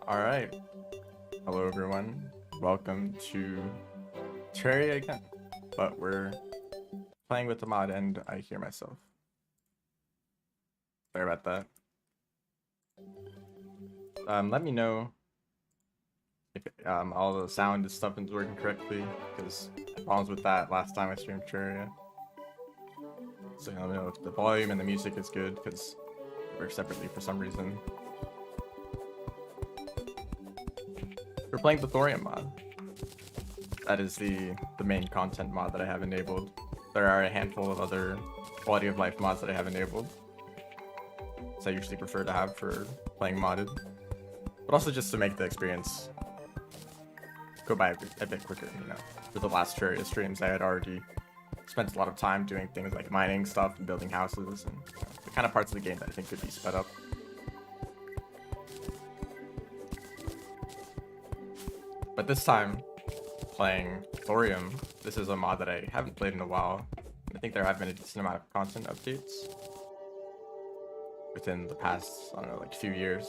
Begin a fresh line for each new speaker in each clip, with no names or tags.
Alright, hello everyone, welcome to Terraria again, but we're playing with the mod and I hear myself. Sorry about that. Let me know if all the sound and stuff is working correctly, because I had problems with that last time I streamed Terraria. So let me know if the volume and the music is good, because they work separately for some reason. We're playing the Thorium mod. That is the main content mod that I have enabled. There are a handful of other quality of life mods that I have enabled, so I usually prefer to have for playing modded, but also just to make the experience go by a bit quicker, you know. For the last Terraria streams, I had already spent a lot of time doing things like mining stuff and building houses, and you know, the kind of parts of the game that I think could be sped up. But this time, playing Thorium, this is a mod that I haven't played in a while. I think there have been a decent amount of content updates within the past, I don't know, like few years.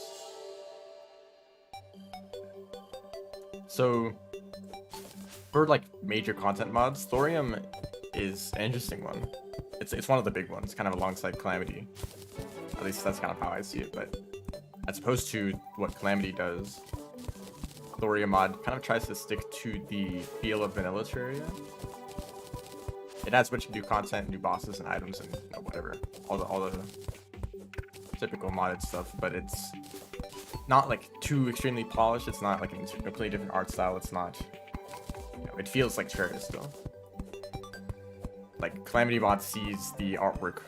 So for like major content mods, Thorium is an interesting one. It's one of the big ones, kind of alongside Calamity. At least that's kind of how I see it, but as opposed to what Calamity does, Thorium mod kind of tries to stick to the feel of vanilla Terraria. It adds a bunch of new content, new bosses and items, and you know, whatever, all the typical modded stuff. But it's not like too extremely polished. It's not like a completely different art style. It's not, you know, it feels like Terraria still. Like Calamity mod sees the artwork,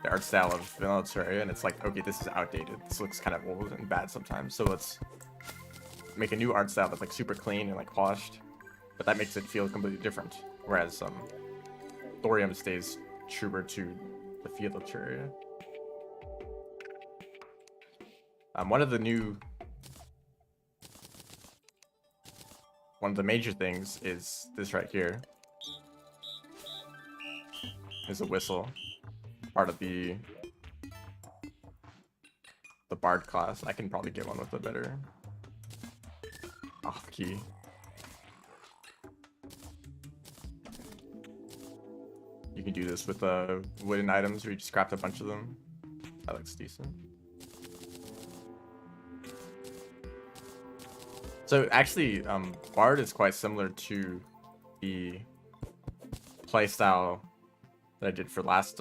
the art style of vanilla Terraria, and it's like, okay, this is outdated. This looks kind of old and bad sometimes. So let's make a new art style that's like super clean and like polished, but that makes it feel completely different. Whereas Thorium stays truer to the feel of Terraria. One of the major things is this right here. Is a whistle, part of the bard class. I can probably get one with a better off key. You can do this with wooden items where you just craft a bunch of them. That looks decent. So actually, Bard is quite similar to the playstyle that I did for the last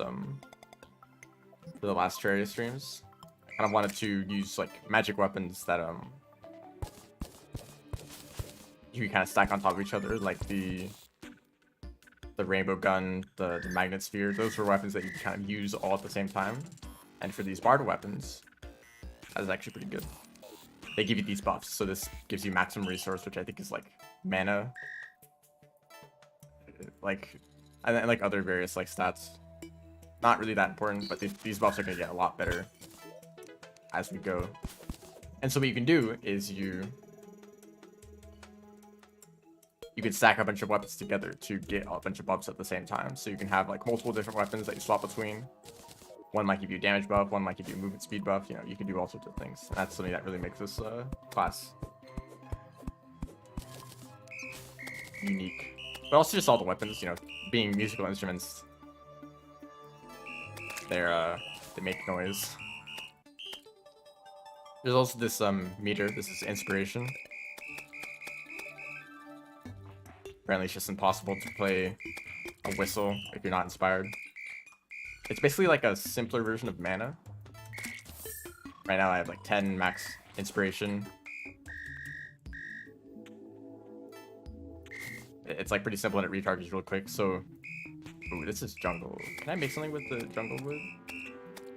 Terraria streams. I kind of wanted to use like magic weapons that you kind of stack on top of each other, like the rainbow gun, the magnet sphere. Those were weapons that you kind of use all at the same time. And for these bard weapons, that is actually pretty good. They give you these buffs, so this gives you maximum resource, which I think is like mana, like, and like other various like stats. Not really that important, but these buffs are gonna get a lot better as we go. And so what you can do is you can stack a bunch of weapons together to get a bunch of buffs at the same time. So you can have like multiple different weapons that you swap between. One might give you a damage buff, one might give you a movement speed buff. You know, you can do all sorts of things. That's something that really makes this class unique. But also just all the weapons, you know, being musical instruments, they make noise. There's also this meter. This is inspiration. Apparently it's just impossible to play a whistle if you're not inspired. It's basically like a simpler version of mana. Right now I have like 10 max inspiration. It's like pretty simple and it recharges real quick. So, ooh, this is jungle. Can I make something with the jungle wood?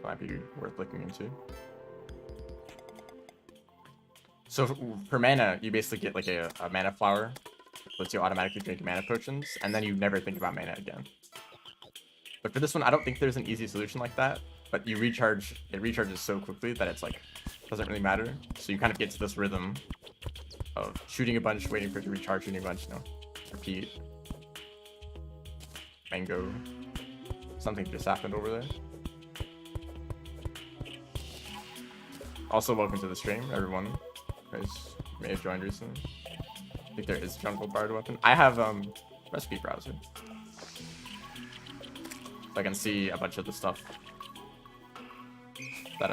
Might be worth looking into. So for mana, you basically get like a mana flower. Lets you automatically drink mana potions, and then you never think about mana again. But for this one, I don't think there's an easy solution like that. But you recharge, it recharges so quickly that it's like, doesn't really matter. So you kind of get to this rhythm of shooting a bunch, waiting for it to recharge, shooting a bunch, you know, repeat. Mango. Something just happened over there. Also, welcome to the stream, everyone guys may have joined recently. I think there is jungle bard weapon. I have recipe browser, so I can see a bunch of the stuff that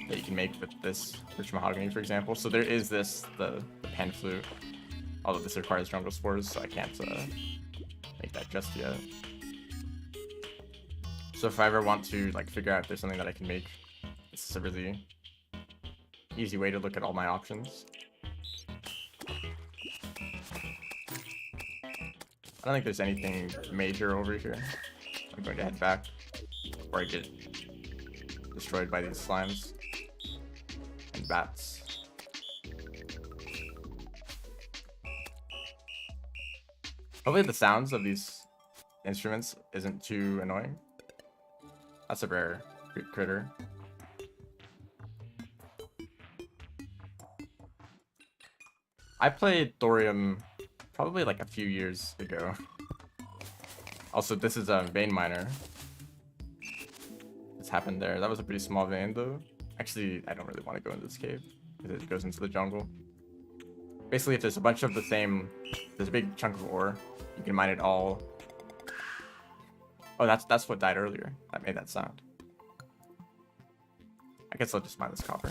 that you can make with this rich mahogany, for example. So there is this the pen flute, although this requires jungle spores, so I can't make that just yet. So if I ever want to like figure out if there's something that I can make, this is a really easy way to look at all my options. I don't think there's anything major over here. I'm going to head back before I get destroyed by these slimes and bats. Hopefully the sounds of these instruments isn't too annoying. That's a rare critter. I played Thorium probably like a few years ago. Also, this is a vein miner. This happened there. That was a pretty small vein though. Actually, I don't really want to go into this cave because it goes into the jungle. Basically, if there's a bunch of the same, there's a big chunk of ore, you can mine it all. Oh, that's what died earlier. That made that sound. I guess I'll just mine this copper.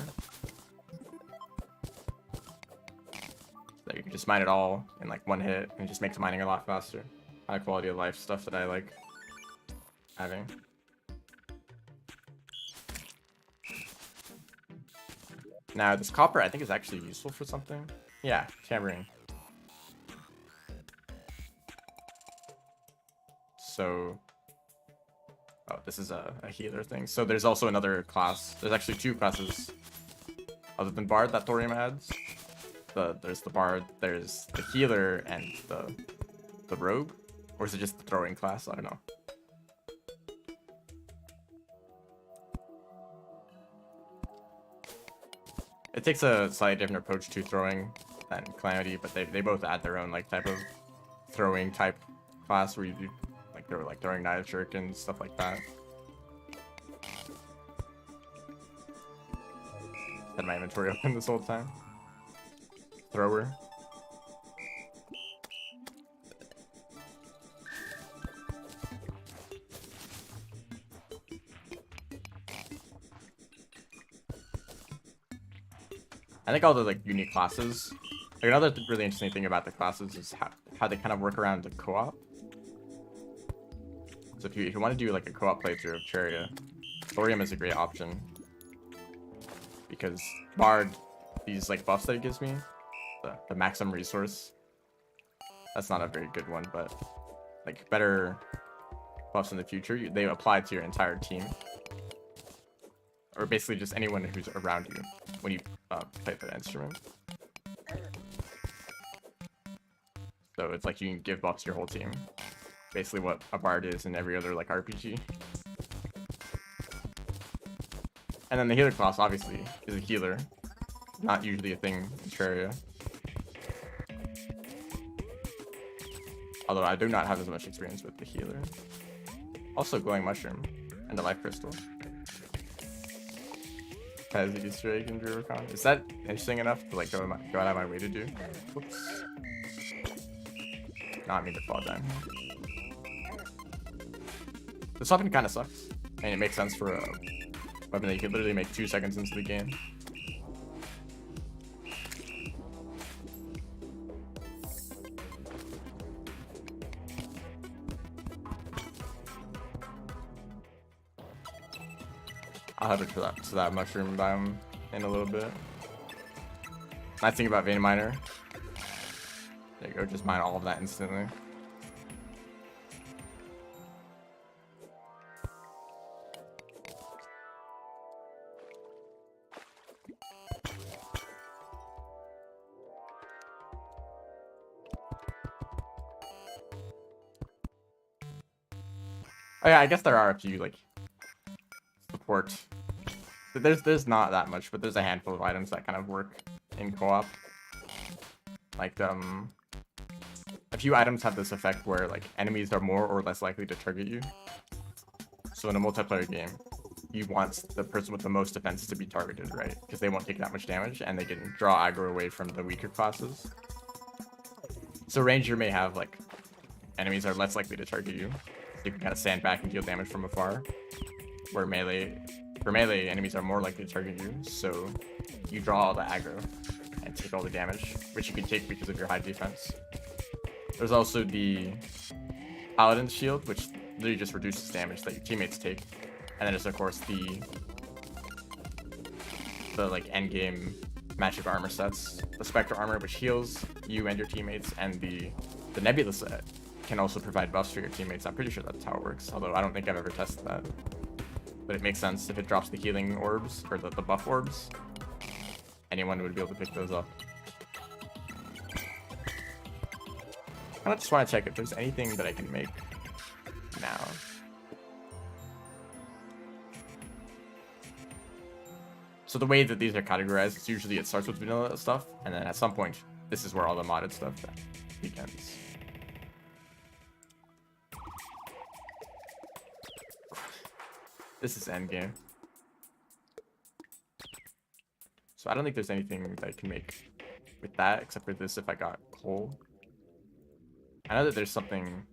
So you can just mine it all in like one hit, and it just makes mining a lot faster. High quality of life stuff that I like having. Now this copper I think is actually useful for something. Yeah, tampering. So, oh, this is a healer thing. So there's also another class. There's actually two classes other than Bard that Thorium adds. There's the Bard, there's the healer, and the rogue. Or is it just the throwing class? I don't know. It takes a slightly different approach to throwing than Calamity, but they both add their own like type of throwing type class where you do like they're like throwing knives, shurikens, stuff like that. Had my inventory open this whole time. Thrower. I think all the like unique classes. Like another really interesting thing about the classes is how they kind of work around the co-op. So if you want to do like a co-op playthrough of Cheria, Thorium is a great option because Bard, these like buffs that it gives me, the maximum resource. That's not a very good one, but like better buffs in the future, they apply to your entire team. Or basically just anyone who's around you when you play the instrument. So it's like you can give buffs to your whole team. Basically what a bard is in every other like RPG. And then the healer class obviously is a healer. Not usually a thing in Cheria. Although I do not have as much experience with the healer. Also glowing mushroom and the life crystal. Has the Easter egg in Druidcon. Is that interesting enough to like go out of my way to do? Whoops. Not mean to fall down here. This weapon kind of sucks. And it makes sense for a weapon that you could literally make 2 seconds into the game. I'll have it to that mushroom biome in a little bit. Nice thing about Vein Miner. There you go, just mine all of that instantly. Oh yeah, I guess there are a few like support. There's not that much, but there's a handful of items that kind of work in co-op. Like a few items have this effect where like enemies are more or less likely to target you. So in a multiplayer game, you want the person with the most defense to be targeted, right? Because they won't take that much damage, and they can draw aggro away from the weaker classes. So Ranger may have, like, enemies are less likely to target you. So you can kind of stand back and deal damage from afar. Where for melee, enemies are more likely to target you, so you draw all the aggro and take all the damage, which you can take because of your high defense. There's also the Paladin's Shield, which literally just reduces damage that your teammates take. And then there's, of course, the like endgame magic armor sets. The Spectre armor, which heals you and your teammates, and the Nebula set can also provide buffs for your teammates. I'm pretty sure that's how it works, although I don't think I've ever tested that. But it makes sense if it drops the healing orbs, or the buff orbs. Anyone would be able to pick those up. I just want to check if there's anything that I can make now. So the way that these are categorized is usually it starts with vanilla stuff, and then at some point, this is where all the modded stuff begins. This is endgame. So I don't think there's anything that I can make with that, except for this if I got coal. I know that there's something,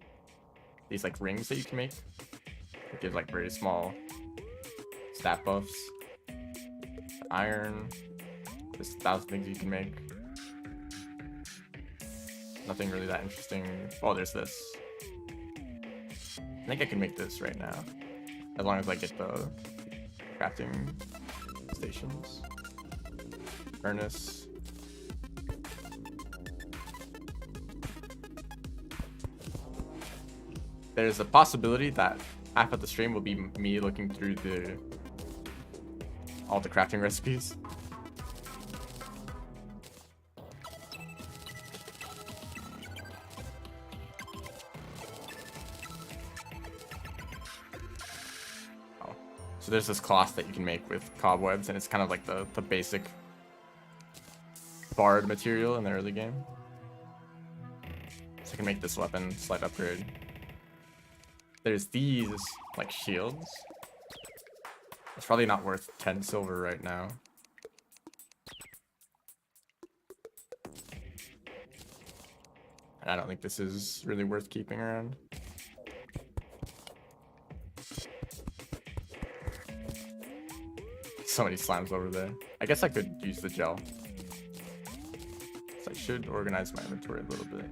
these like rings that you can make. That give like very small stat buffs. Iron. There's 1,000 things you can make. Nothing really that interesting. Oh, there's this. I think I can make this right now. As long as I get the crafting stations. Furnace. There's a possibility that half of the stream will be me looking through all the crafting recipes. Oh. So there's this cloth that you can make with cobwebs, and it's kind of like the basic bard material in the early game. So I can make this weapon, slight upgrade. There's these like shields. It's probably not worth 10 silver right now. And I don't think this is really worth keeping around. So many slimes over there. I guess I could use the gel. So I should organize my inventory a little bit.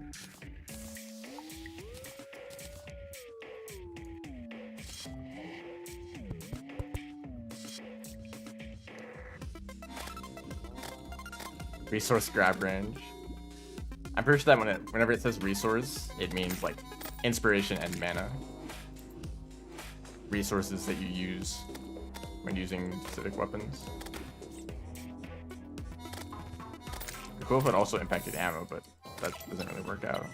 Resource grab range. I'm pretty sure that whenever it says resource, it means like inspiration and mana. Resources that you use when using specific weapons. The quote also impacted ammo, but that doesn't really work out.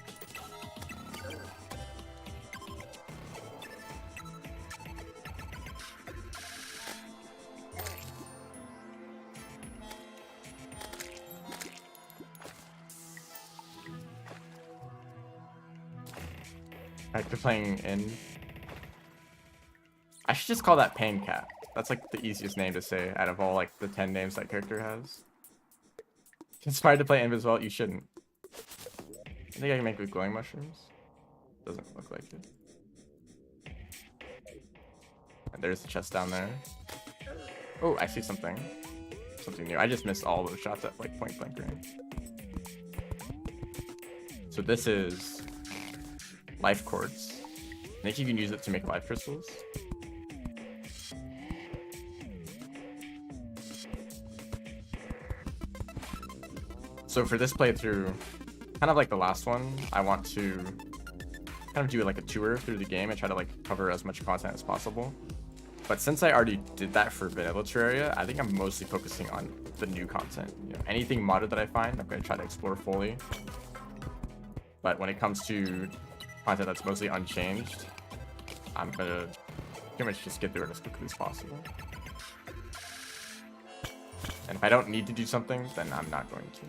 Back to playing in. I should just call that Pain Cat. That's like the easiest name to say out of all like the 10 names that character has. Inspired to play Inv as well? You shouldn't. I think I can make with glowing mushrooms. Doesn't look like it. And there's the chest down there. Oh, I see something. Something new. I just missed all those shots at like point blank range. So this is life quartz. I think you can use it to make life crystals. So for this playthrough, kind of like the last one, I want to kind of do like a tour through the game and try to like cover as much content as possible. But since I already did that for Vanilla Terraria, I think I'm mostly focusing on the new content. You know, anything modded that I find, I'm going to try to explore fully. But when it comes to content that's mostly unchanged, I'm going to pretty much just get through it as quickly as possible. And if I don't need to do something, then I'm not going to.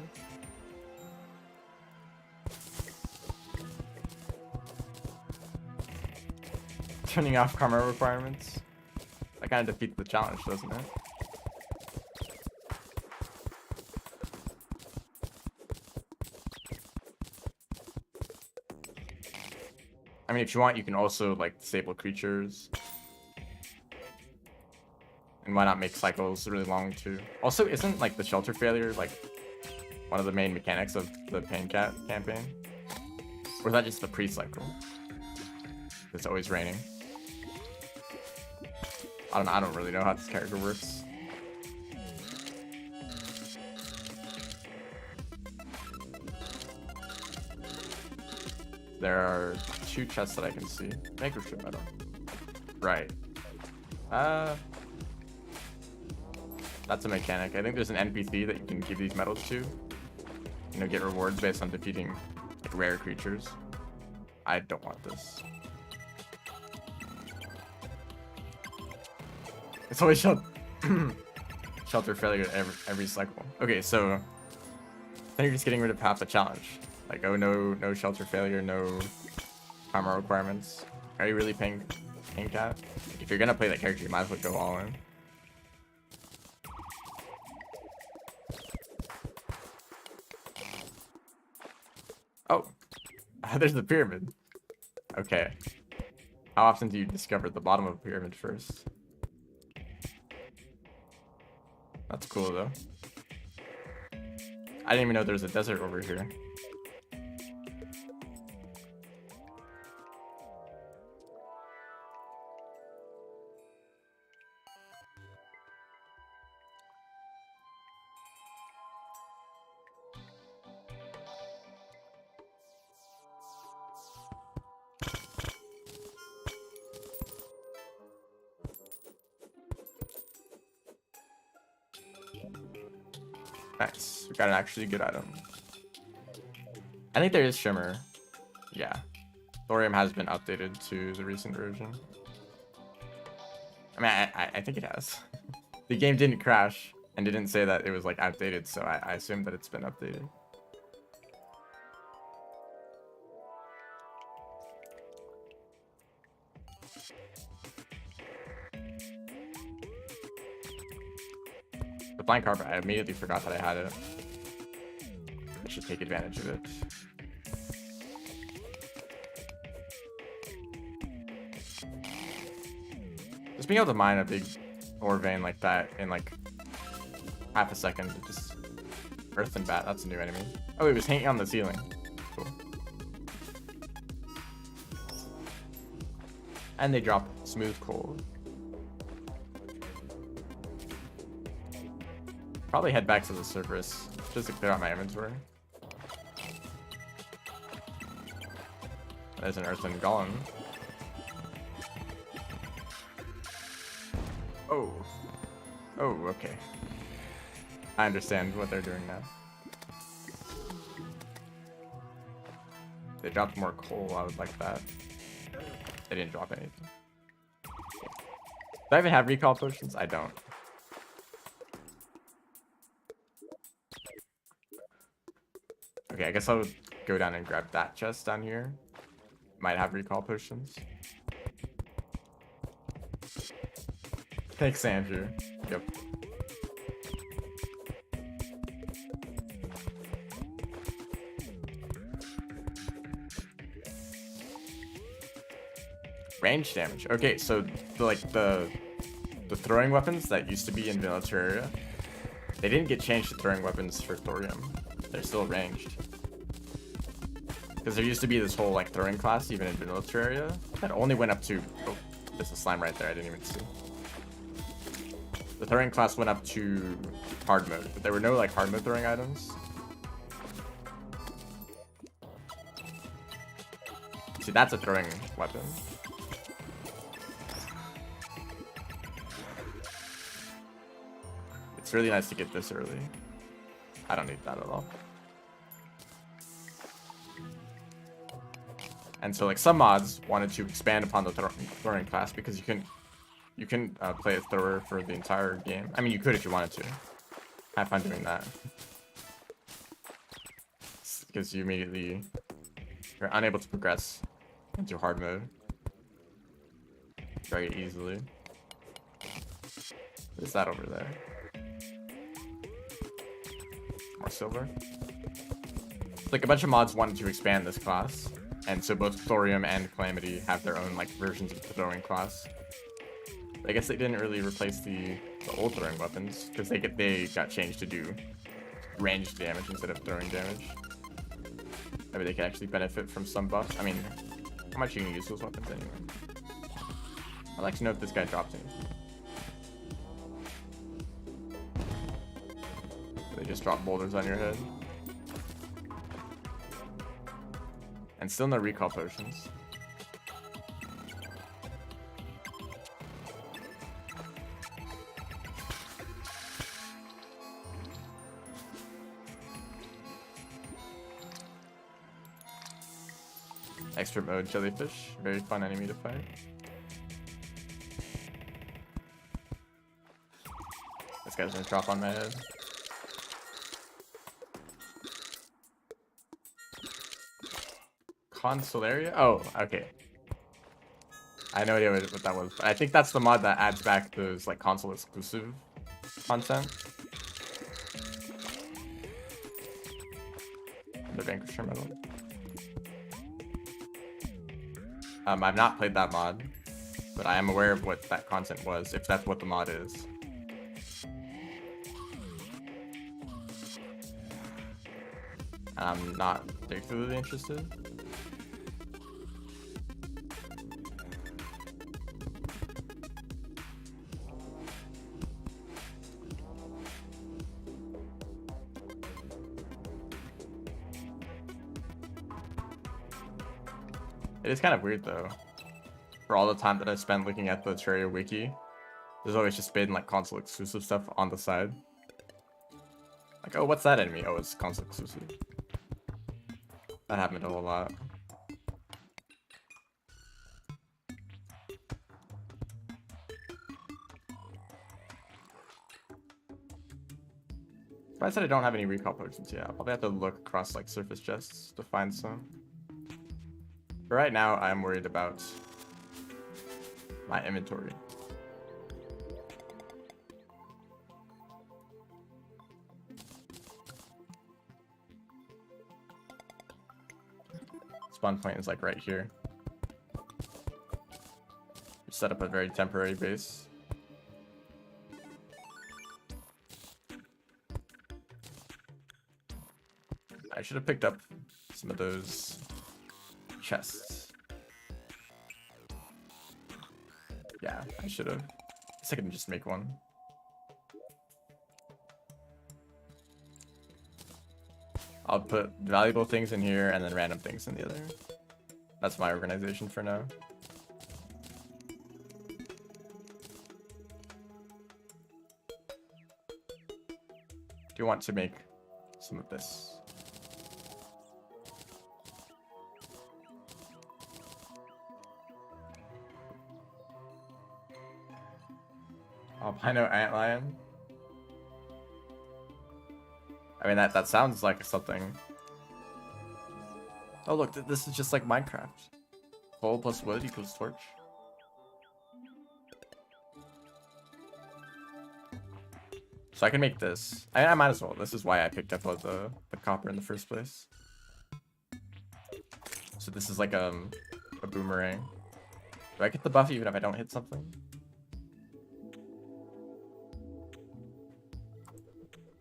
Turning off karma requirements. That kind of defeats the challenge, doesn't it? I mean, if you want, you can also like disable creatures. And why not make cycles really long too? Also, isn't like the shelter failure like one of the main mechanics of the Pain Cat campaign? Or is that just the pre-cycle? It's always raining. I don't really know how this character works. There are 2 chests that I can see. Maker strip metal. Right. That's a mechanic. I think there's an NPC that you can give these medals to. You know, get rewards based on defeating like, rare creatures. I don't want this. It's always shelter failure every cycle. Okay, so then you're just getting rid of half the challenge. Like, oh no shelter failure, no armor requirements. Are you really paying cat? Like, if you're gonna play that character, you might as well go all in. Oh, there's the pyramid. Okay. How often do you discover the bottom of a pyramid first? That's cool though. I didn't even know there's a desert over here. Nice. We got an actually good item. I think there is shimmer. Yeah. Thorium has been updated to the recent version. I mean, I think it has. The game didn't crash and didn't say that it was like outdated, so I assume that it's been updated. The blank carpet, I immediately forgot that I had it. I should take advantage of it. Just being able to mine a big ore vein like that in like half a second, just earth and bat, that's a new enemy. Oh, it was hanging on the ceiling. Cool. And they drop smooth coal. Probably head back to the surface just to clear out my inventory. There's an earthen golem. Oh. Oh, okay. I understand what they're doing now. They dropped more coal, I would like that. They didn't drop anything. Do I even have recall potions? I don't. Okay, I guess I would go down and grab that chest down here. Might have recall potions. Thanks, Andrew. Yep. Range damage. Okay, so the throwing weapons that used to be in Vanilla Terraria, they didn't get changed to throwing weapons for Thorium. They're still ranged. Because there used to be this whole like throwing class even in Vanilla Terraria that only went up to, oh, there's a slime right there, I didn't even see. The throwing class went up to hard mode, but there were no like hard mode throwing items. See, that's a throwing weapon. It's really nice to get this early. I don't need that at all. And so like some mods wanted to expand upon the throwing class because you can play a thrower for the entire game. I mean, you could if you wanted to. Have fun doing that. Because you're unable to progress into hard mode very easily. What is that over there? More silver. Like a bunch of mods wanted to expand this class, and so both Thorium and Calamity have their own like versions of the throwing class. I guess they didn't really replace the old throwing weapons because they got changed to do ranged damage instead of throwing damage. Maybe they can actually benefit from some buffs. I mean, how much you can use those weapons anyway? I'd like to know if this guy drops anything. They just drop boulders on your head. And still no recall potions. Extra mode jellyfish, very fun enemy to fight. This guy's gonna drop on my head. Consolaria? Oh, okay. I had no idea what that was, but I think that's the mod that adds back those like console exclusive content. The Vanquisher medal. I've not played that mod, but I am aware of what that content was, if that's what the mod is. I'm not particularly interested. It is kind of weird though. For all the time that I spent looking at the Terraria wiki, there's always just been like console exclusive stuff on the side. Like, oh, what's that enemy? Oh, it's console exclusive. That happened a whole lot. But I said I don't have any recall potions yet. I'll probably have to look across like surface chests to find some. But right now, I'm worried about my inventory. Spawn point is like right here. We set up a very temporary base. I should have picked up some of those chests. Yeah, I should have. I guess I can just make one. I'll put valuable things in here and then random things in the other. That's my organization for now. Do you want to make some of this? Albino antlion. I mean, that sounds like something. Oh look, this is just like Minecraft. Coal plus wood equals torch. So I can make this. I might as well. This is why I picked up all the copper in the first place. So this is like a boomerang. Do I get the buff even if I don't hit something?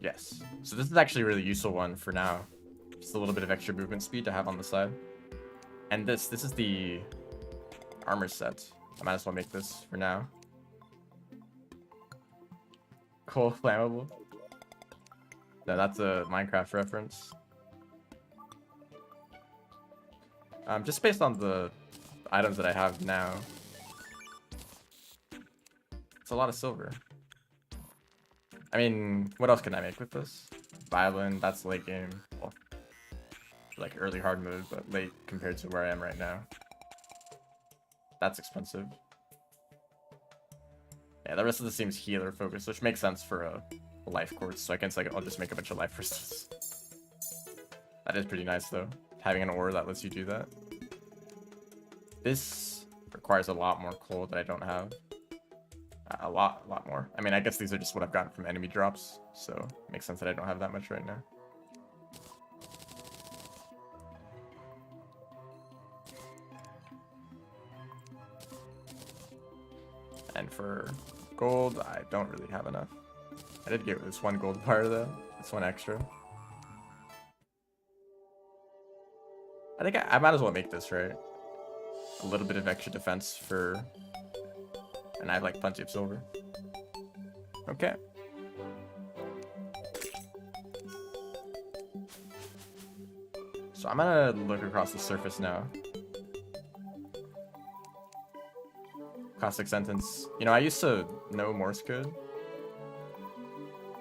Yes. So this is actually a really useful one for now. Just a little bit of extra movement speed to have on the side. And this is the armor set. I might as well make this for now. Coal flammable. No, that's a Minecraft reference. Just based on the items that I have now. It's a lot of silver. I mean, what else can I make with this? Violin, that's late game. Well, like early hard mode, but late compared to where I am right now. That's expensive. Yeah, the rest of this seems healer focused, which makes sense for a life quartz. So I guess I'll just make a bunch of life crystals. That is pretty nice though, having an ore that lets you do that. This requires a lot more coal that I don't have. A lot more. I mean, I guess these are just what I've gotten from enemy drops, so it makes sense that I don't have that much right now. And for gold, I don't really have enough. I did get this 1 gold bar though. This 1 extra. I think I might as well make this, right? A little bit of extra defense for... And I have like plenty of silver. Okay. So I'm gonna look across the surface now. Caustic sentence. You know, I used to know Morse code.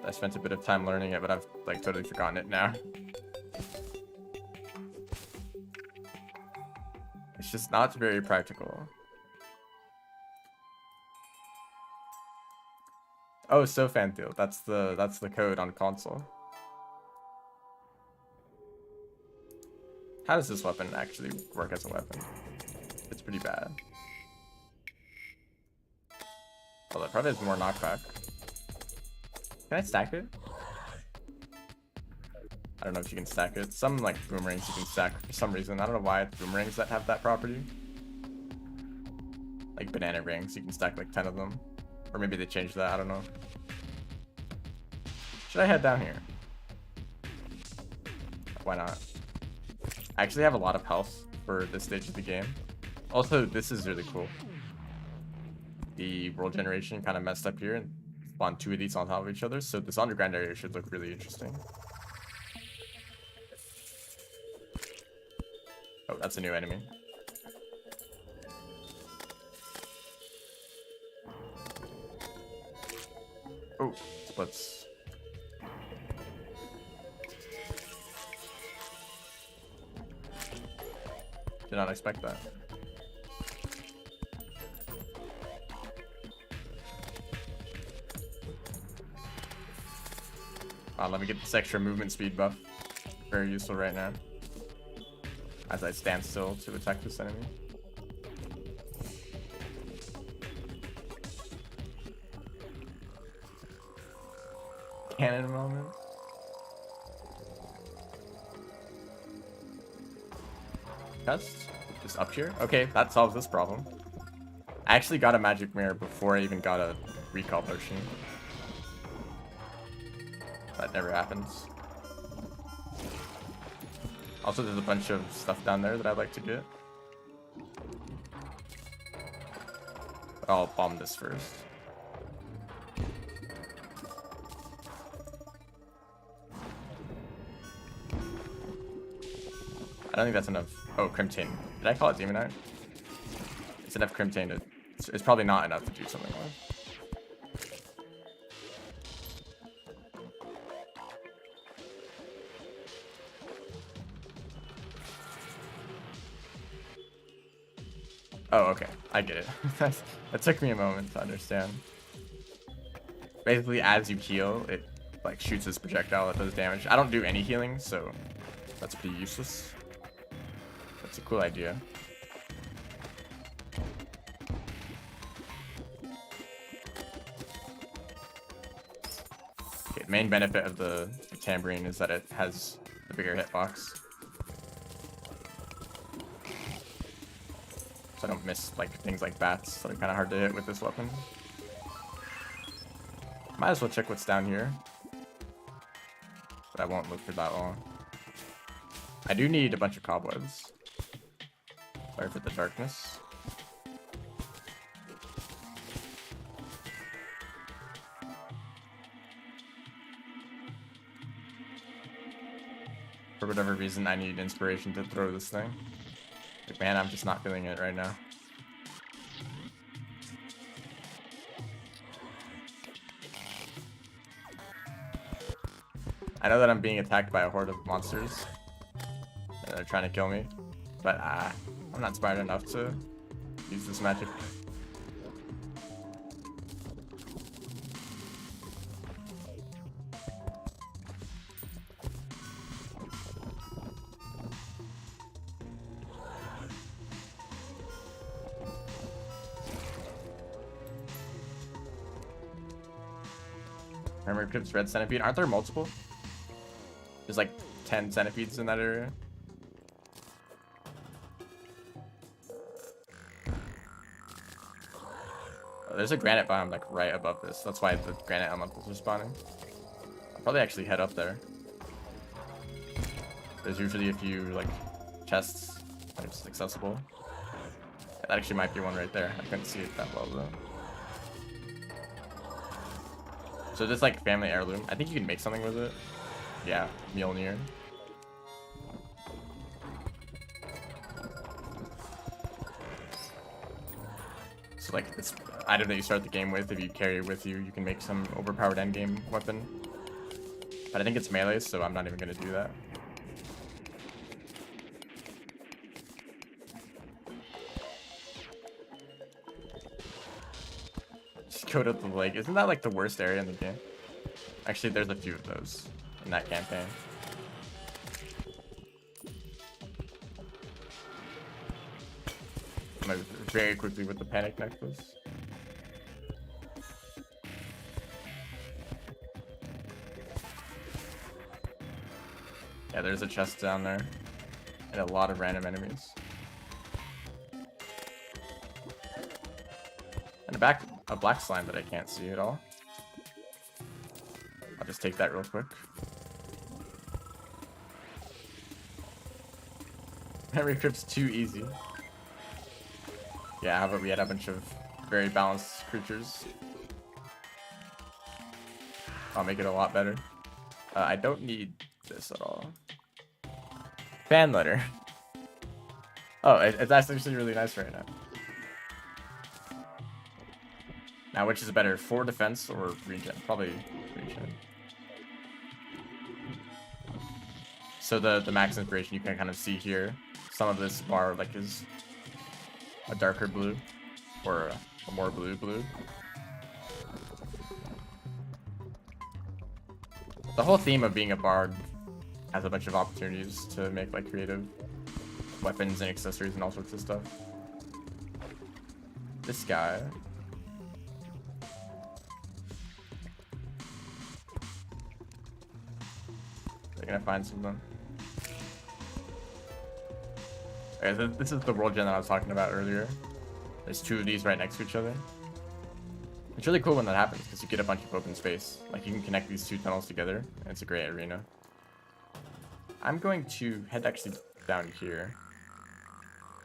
I spent a bit of time learning it, but I've like totally forgotten it now. It's just not very practical. Oh, so Fanfield. That's the code on console. How does this weapon actually work as a weapon? It's pretty bad. Well, it probably has more knockback. Can I stack it? I don't know if you can stack it. Some like boomerangs you can stack for some reason. I don't know why it's boomerangs that have that property. Like banana rings, you can stack like 10 of them. Or maybe they changed that, I don't know. Should I head down here? Why not? I actually have a lot of health for this stage of the game. Also, this is really cool. The world generation kind of messed up here and spawned 2 of these on top of each other, so this underground area should look really interesting. Oh, that's a new enemy. Oh, splits. Did not expect that. Let me get this extra movement speed buff. Very useful right now. As I stand still to attack this enemy. Cannon moment. Just up here? Okay, that solves this problem. I actually got a magic mirror before I even got a recall potion. That never happens. Also, there's a bunch of stuff down there that I'd like to get. But I'll bomb this first. I don't think that's enough. Oh, Crimtane. Did I call it Demonite? It's enough Crimtane to... It's probably not enough to do something with. Oh, okay. I get it. That took me a moment to understand. Basically, as you heal, it like shoots this projectile that does damage. I don't do any healing, so that's pretty useless. That's a cool idea. Okay, the main benefit of the tambourine is that it has a bigger hitbox. So I don't miss like things like bats that are kind of hard to hit with this weapon. Might as well check what's down here. But I won't look for that long. I do need a bunch of cobwebs. Sorry for the darkness. For whatever reason, I need inspiration to throw this thing. Like, man, I'm just not feeling it right now. I know that I'm being attacked by a horde of monsters. And they're trying to kill me. But I'm not smart enough to use this magic. Remember Crypt's red centipede? Aren't there multiple? There's like 10 centipedes in that area. Oh, there's a granite biome like right above this. That's why the granite elementals are spawning. I'll probably actually head up there. There's usually a few like chests that are just accessible. Yeah, that actually might be one right there. I couldn't see it that well though. So this like family heirloom. I think you can make something with it. Yeah, Mjolnir. So like this item that you start the game with, if you carry it with you, you can make some overpowered endgame weapon. But I think it's melee, so I'm not even gonna do that. Just go to the lake. Isn't that like the worst area in the game? Actually, there's a few of those in that campaign. I'm gonna very quickly with the panic necklace. Yeah, there's a chest down there and a lot of random enemies. And a black slime that I can't see at all. I'll just take that real quick. Memory crypt's too easy. Yeah, how about we had a bunch of very balanced creatures. I'll make it a lot better. I don't need this at all. Fan letter. Oh, it's actually really nice right now. Now, which is better, 4 defense or regen? Probably regen. So the max inspiration you can kind of see here. Some of this bar like is a darker blue or a more blue. The whole theme of being a bard has a bunch of opportunities to make like creative weapons and accessories and all sorts of stuff. This guy. They're gonna find some of them. Okay, so this is the world gen that I was talking about earlier. There's 2 of these right next to each other. It's really cool when that happens because you get a bunch of open space. Like you can connect these 2 tunnels together and it's a great arena. I'm going to head actually down here.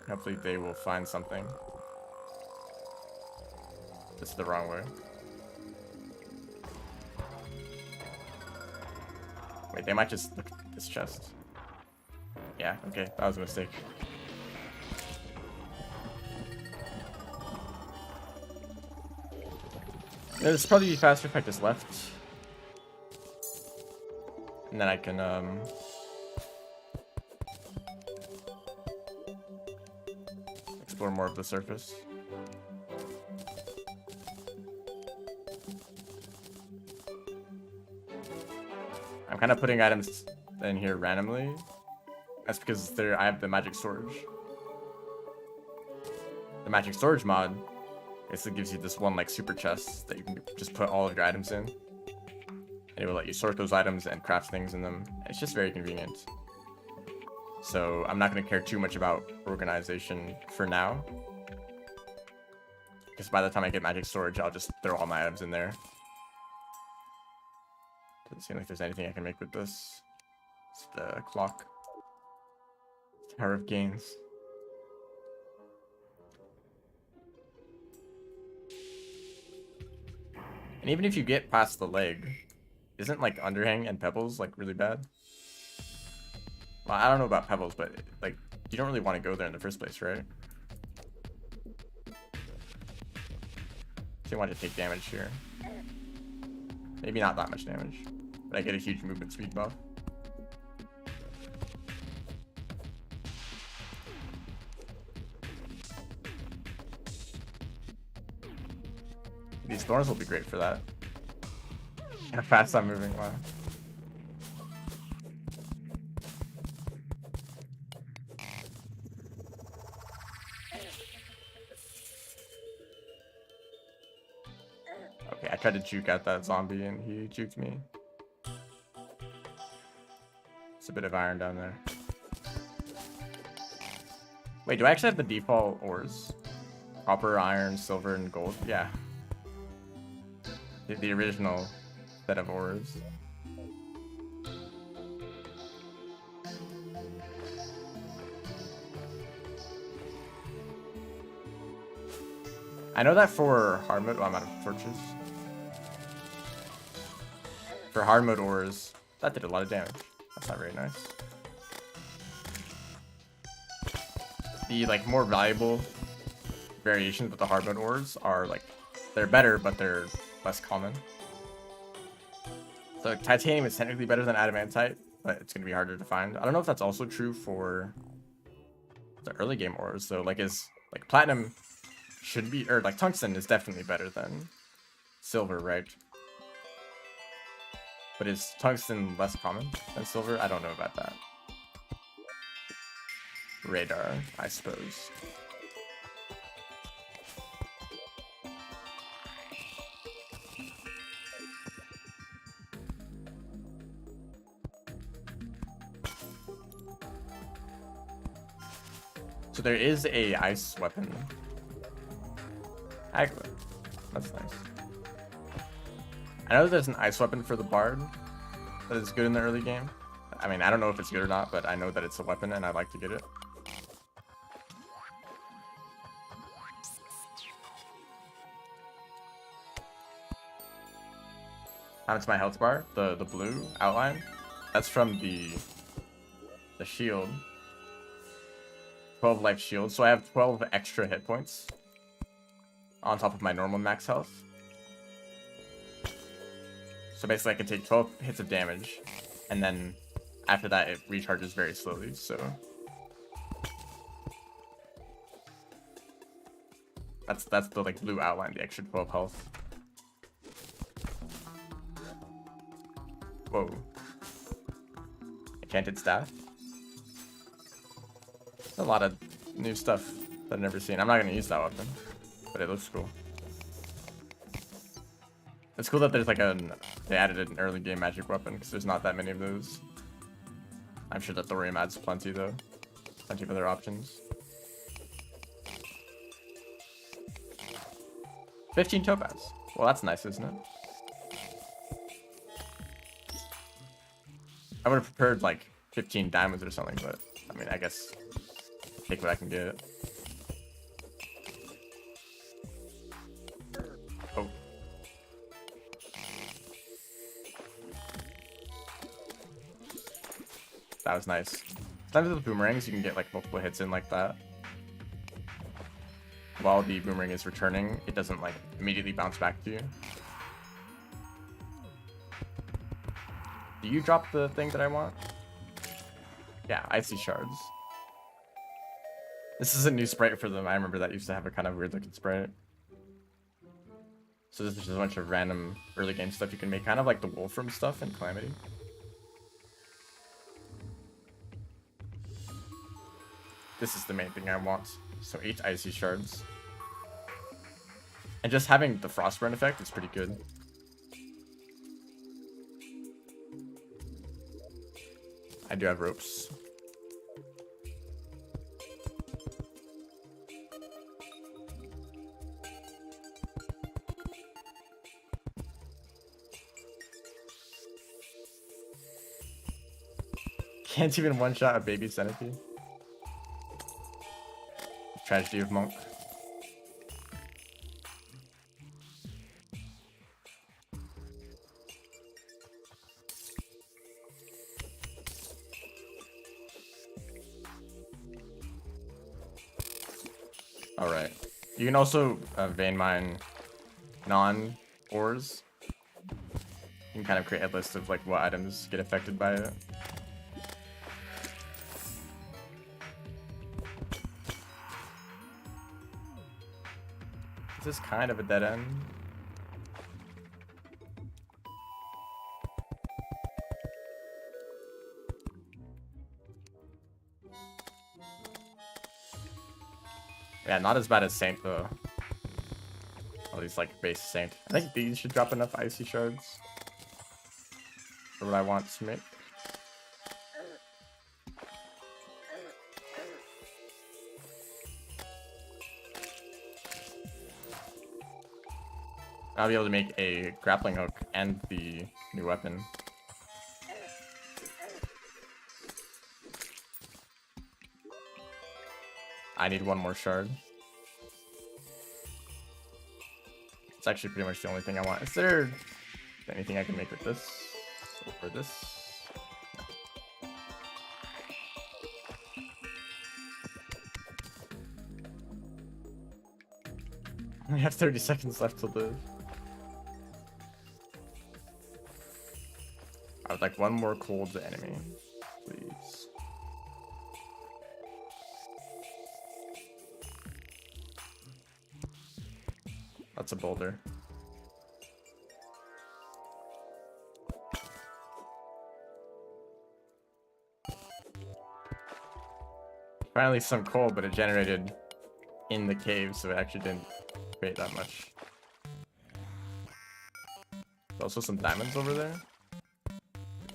Hopefully they will find something. This is the wrong way. Wait, they might just look at this chest. Yeah, okay, that was a mistake. Yeah, this probably be faster if I just left. And then I can, explore more of the surface. I'm kind of putting items in here randomly. That's because I have the magic storage. The magic storage mod basically gives you this one like super chest that you can just put all of your items in. And it will let you sort those items and craft things in them. It's just very convenient. So I'm not going to care too much about organization for now. Because by the time I get magic storage, I'll just throw all my items in there. Doesn't seem like there's anything I can make with this. It's the clock. Tower of Gains. And even if you get past the leg, isn't like underhang and pebbles like really bad? Well, I don't know about pebbles, but like you don't really want to go there in the first place, right? So you want to take damage here. Maybe not that much damage, but I get a huge movement speed buff. These thorns will be great for that. How fast I'm moving, wow. Okay, tried to juke out that zombie and he juked me. It's a bit of iron down there. Wait, do I actually have the default ores? Copper, iron, silver, and gold? Yeah. The original set of ores. I know that for hard mode, I'm out of torches. For hard mode ores, that did a lot of damage. That's not very nice. The like more valuable variations with the hard mode ores are like, they're better, but they're less common. So titanium is technically better than adamantite, but it's gonna be harder to find. I don't know if that's also true for the early game ores. So like platinum should be, or like tungsten is definitely better than silver, right? But is tungsten less common than silver? I don't know about that. Radar, I suppose. So there is a ice weapon. Actually, that's nice. I know there's an ice weapon for the bard that is good in the early game. I mean, I don't know if it's good or not, but I know that it's a weapon and I'd like to get it. That's my health bar, the blue outline. That's from the shield. 12 life shield, so I have 12 extra hit points on top of my normal max health. So basically I can take 12 hits of damage, and then after that it recharges very slowly, so that's the like blue outline, the extra 12 health. Whoa. Enchanted staff. A lot of new stuff that I've never seen. I'm not gonna use that weapon, but it looks cool. It's cool that there's like they added an early game magic weapon because there's not that many of those. I'm sure that Thorium adds plenty though. Plenty of other options. 15 topaz. Well, that's nice, isn't it? I would have preferred like 15 diamonds or something, but I mean, I guess take what I can get. Oh. That was nice. Sometimes with boomerangs, you can get like multiple hits in like that. While the boomerang is returning, it doesn't like immediately bounce back to you. Do you drop the thing that I want? Yeah, icy shards. This is a new sprite for them. I remember that used to have a kind of weird looking sprite. So this is just a bunch of random early game stuff you can make, kind of like the Wolfram stuff in Calamity. This is the main thing I want. So 8 icy shards. And just having the frostburn effect is pretty good. I do have ropes. Can't even one-shot a baby centipede. Tragedy of Monk. Alright. You can also vein mine non-ores. You can kind of create a list of like what items get affected by it. This is kind of a dead end. Yeah, not as bad as Saint though. All these like base saint. I think these should drop enough icy shards for what I want to make. I'll be able to make a grappling hook and the new weapon. I need one more shard. It's actually pretty much the only thing I want. Is there anything I can make with this? Or this? No. I have 30 seconds left to live. I would like one more cold enemy, please. That's a boulder. Finally some coal, but it generated in the cave, so it actually didn't create that much. There's also some diamonds over there.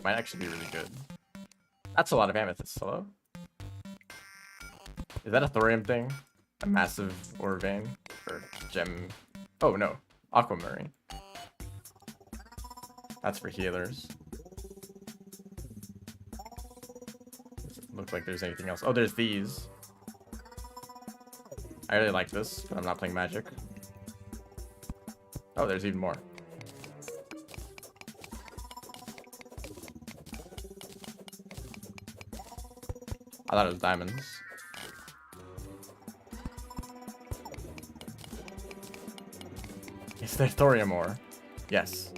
Might actually be really good. That's a lot of amethyst. Hello? Is that a thorium thing? A massive ore vein? Or gem? Oh no, aquamarine. That's for healers. Doesn't look like there's anything else. Oh, there's these. I really like this, but I'm not playing magic. Oh, there's even more. I thought it was diamonds. Is there thorium ore? Yes.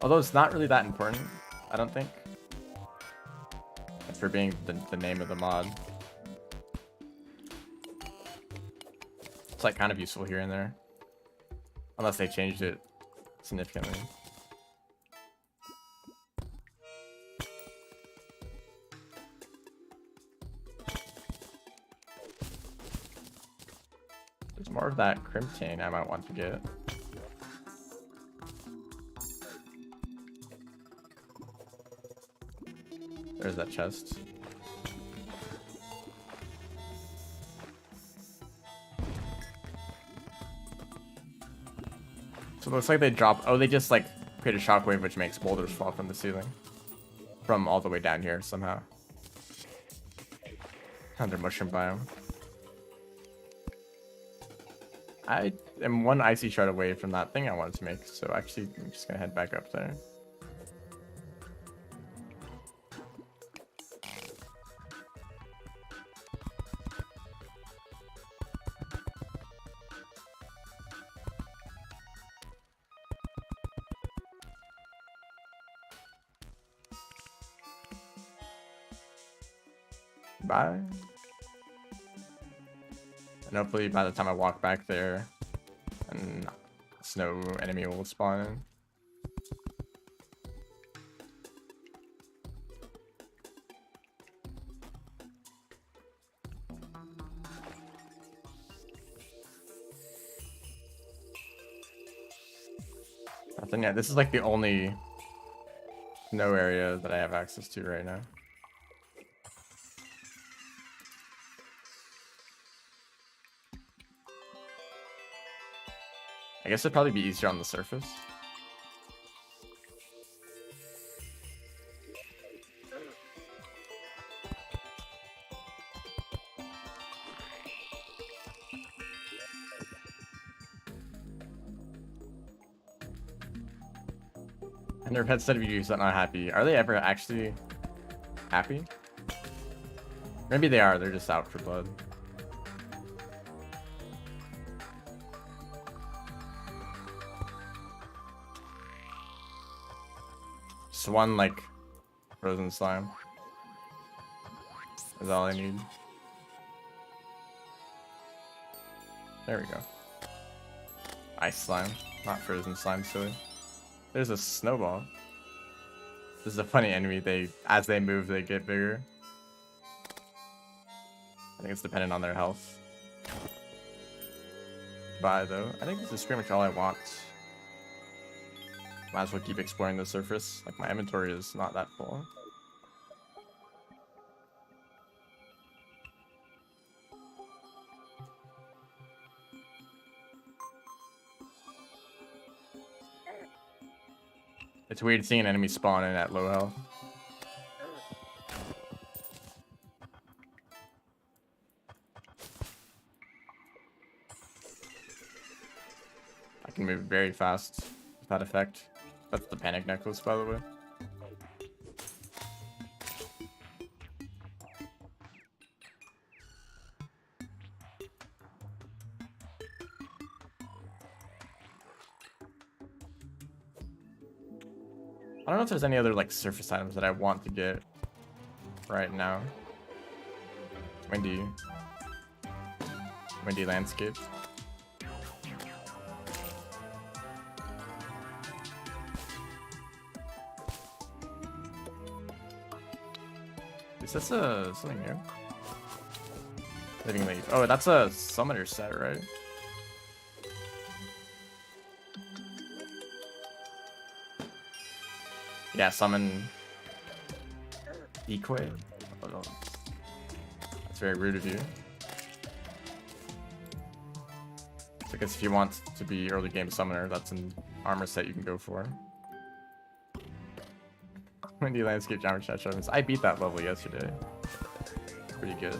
Although it's not really that important, I don't think. For being the name of the mod. It's like kind of useful here and there. Unless they changed it significantly. There's more of that crimtane I might want to get. There's that chest. So it looks like they drop. Oh, they just like create a shockwave which makes boulders fall from the ceiling. From all the way down here somehow. Under mushroom biome. I am one icy shard away from that thing I wanted to make, so actually I'm just gonna head back up there. Bye. And hopefully by the time I walk back there, and no enemy will spawn in. Nothing yet. This is like the only snow area that I have access to right now. I guess it'd probably be easier on the surface. And their pet said reviews are not happy. Are they ever actually happy? Maybe they are, they're just out for blood. Just one, like, frozen slime. Is all I need. There we go. Ice slime, not frozen slime, silly. There's a snowball. This is a funny enemy. As they move, they get bigger. I think it's dependent on their health. Bye, though. I think this is pretty much all I want. Might as well keep exploring the surface. Like, my inventory is not that full. It's weird seeing enemies spawn in at low health. I can move very fast with that effect. That's the panic necklace, by the way. I don't know if there's any other like surface items that I want to get right now. Windy landscape. Is this something new? Living leaf. Oh, that's a summoner set, right? Yeah, summon Equate. Oh, no. That's very rude of you. So I guess if you want to be early game summoner, that's an armor set you can go for. Windy landscape geometry chat. I beat that level yesterday. Pretty good.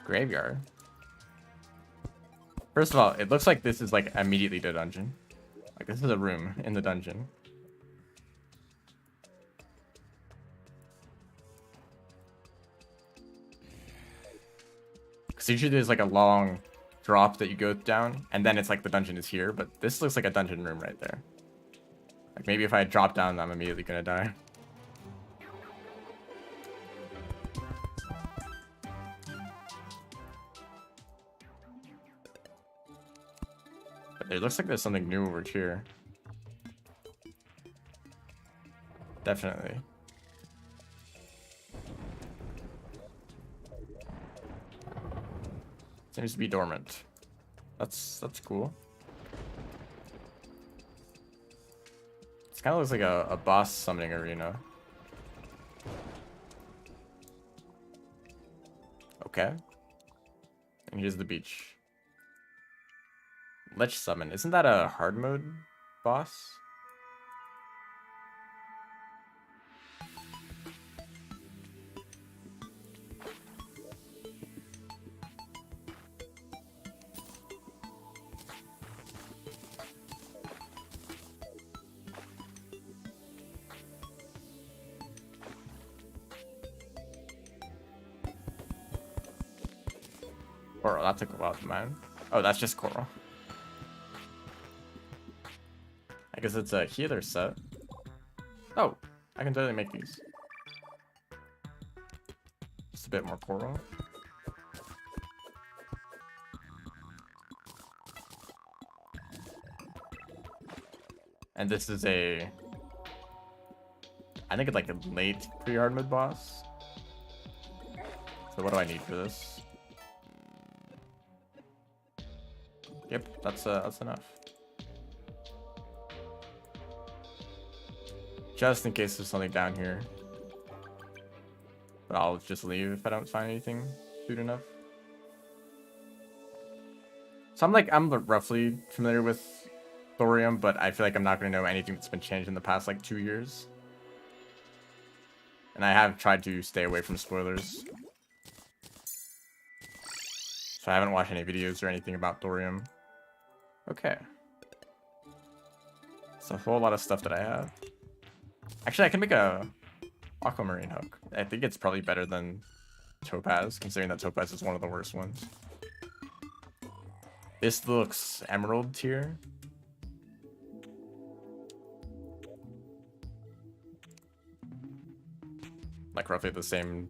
Graveyard. First of all, it looks like this is like immediately the dungeon. Like this is a room in the dungeon. Because usually there's like a long drop that you go down, and then it's like the dungeon is here, but this looks like a dungeon room right there. Like maybe if I drop down, I'm immediately gonna die. It looks like there's something new over here. Definitely. Seems to be dormant. That's cool. It kind of looks like a boss summoning arena. Okay. And here's the beach. Lich summon. Isn't that a hard mode boss? Coral, that took a while to mine. Oh, that's just coral. I guess it's a healer set. Oh, I can totally make these. Just a bit more coral. And this is I think it's like a late pre-hard mode boss. So what do I need for this? Yep, that's enough. Just in case there's something down here. But I'll just leave if I don't find anything soon enough. So I'm roughly familiar with Thorium, but I feel like I'm not going to know anything that's been changed in the past like 2 years. And I have tried to stay away from spoilers. So I haven't watched any videos or anything about Thorium. Okay. It's a whole lot of stuff that I have. Actually, I can make a aquamarine hook. I think it's probably better than topaz, considering that topaz is one of the worst ones. This looks emerald tier. like roughly the same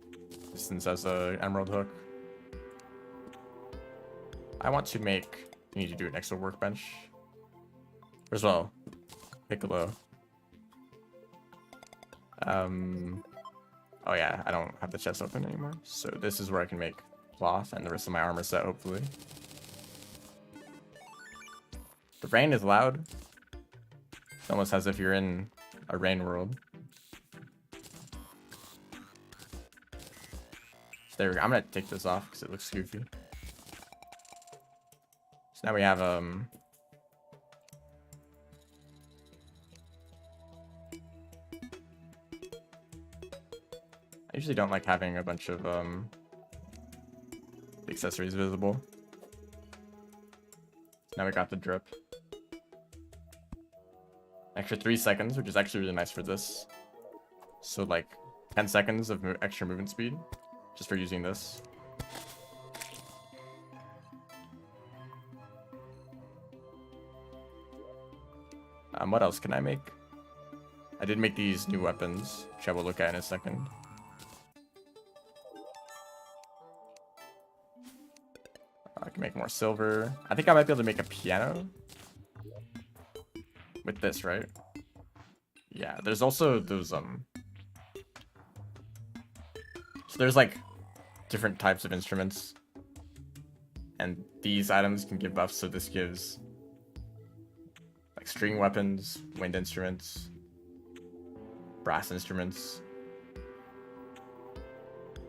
distance as a emerald hook. I want to make. You need to do an extra workbench as well. Piccolo. Oh yeah, I don't have the chest open anymore. So this is where I can make cloth and the rest of my armor set, hopefully. The rain is loud. It's almost as if you're in a rain world. So there we go. I'm gonna take this off because it looks goofy. So now we have I usually don't like having a bunch of accessories visible. Now we got the drip. Extra 3 seconds, which is actually really nice for this. So like 10 seconds of extra movement speed just for using this. What else can I make? I did make these new weapons, which I will look at in a second. I can make more silver. I think I might be able to make a piano with this, right? Yeah, there's also those so there's like different types of instruments, and these items can give buffs. So this gives like string weapons, wind instruments, brass instruments.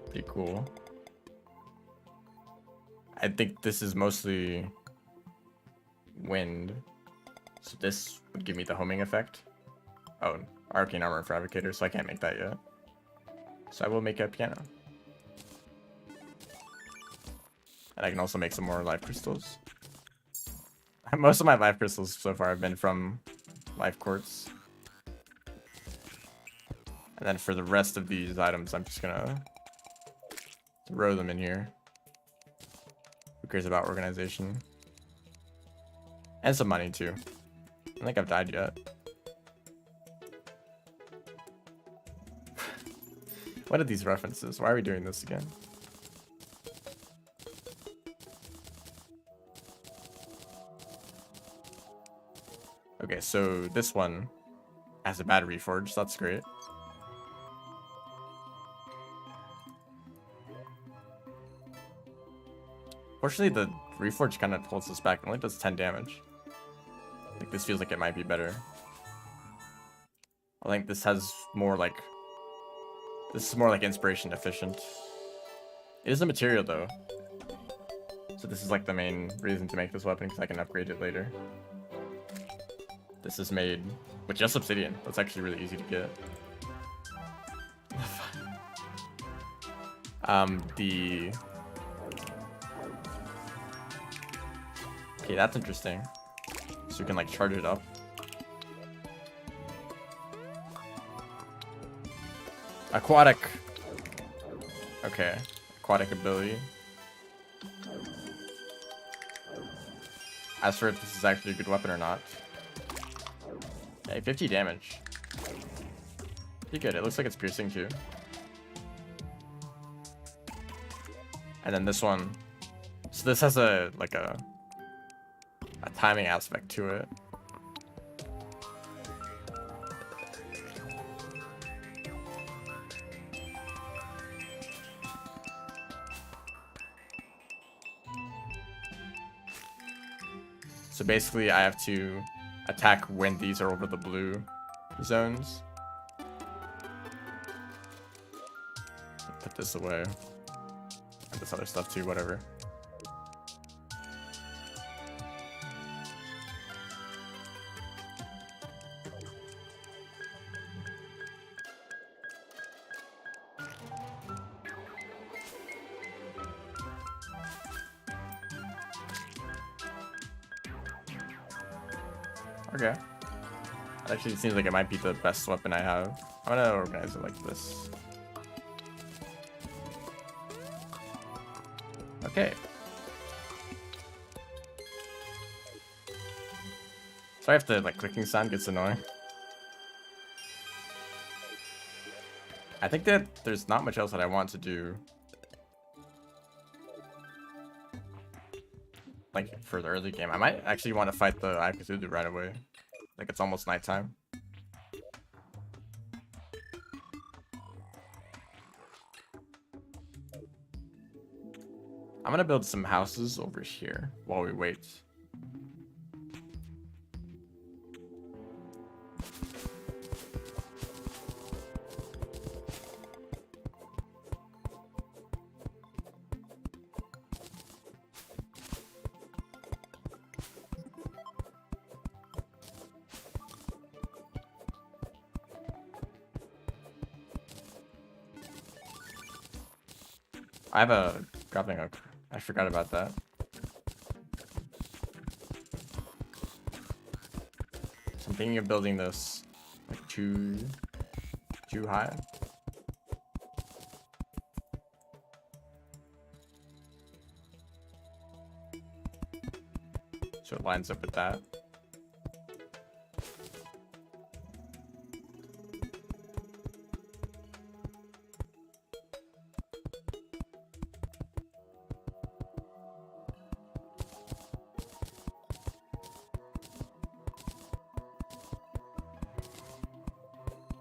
Pretty cool. I think this is mostly wind. So this would give me the homing effect. Oh, arcane armor for Advocator, so I can't make that yet. So I will make a piano. And I can also make some more life crystals. Most of my life crystals so far have been from life quartz. And then for the rest of these items, I'm just gonna throw them in here. Who cares about organization? And some money too. I don't think I've died yet. What are these references? Why are we doing this again? Okay, so this one has a battery forge, so that's great. Fortunately, the reforge kind of holds us back. It only does 10 damage. Like, this feels like it might be better. I think this has more like... This is more like inspiration efficient. It is a material though. So this is like the main reason to make this weapon, because I can upgrade it later. This is made with just obsidian. That's actually really easy to get. Okay, that's interesting. So we can like charge it up. Aquatic. Okay, aquatic ability. As for if this is actually a good weapon or not. Hey, 50 damage. Pretty good. It looks like it's piercing too. And then this one. So this has a like a timing aspect to it. So basically I have to attack when these are over the blue zones. Put this away. And this other stuff too, whatever. Okay. That actually seems like it might be the best weapon I have. I'm gonna organize it like this. Okay. Sorry if the like clicking sound gets annoying. I think that there's not much else that I want to do. Like, for the early game. I might actually want to fight the Eye of Cthulhu right away. Like, it's almost nighttime. I'm gonna build some houses over here while we wait. I have a grappling hook. I forgot about that. So I'm thinking of building this like too high. So it lines up with that.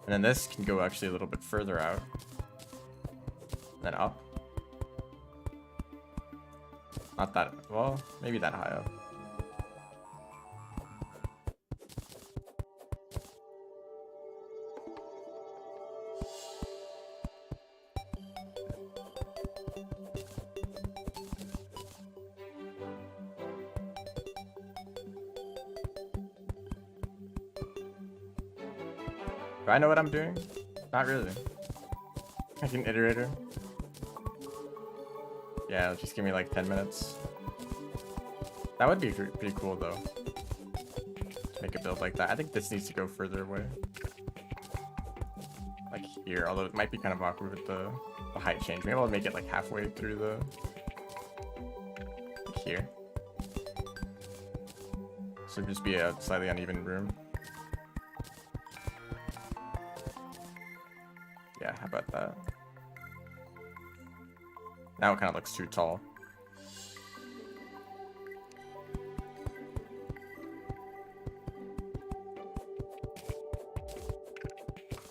And then this can go actually a little bit further out. And then up. Not that, well, maybe that high up. Do I know what I'm doing? Not really. Like an iterator. Yeah, just give me like 10 minutes. That would be pretty cool though. To make a build like that. I think this needs to go further away. Like here, although it might be kind of awkward with the height change. Maybe I'll make it like halfway through the... Like here. So just be a slightly uneven room. Yeah, how about that? Now it kind of looks too tall.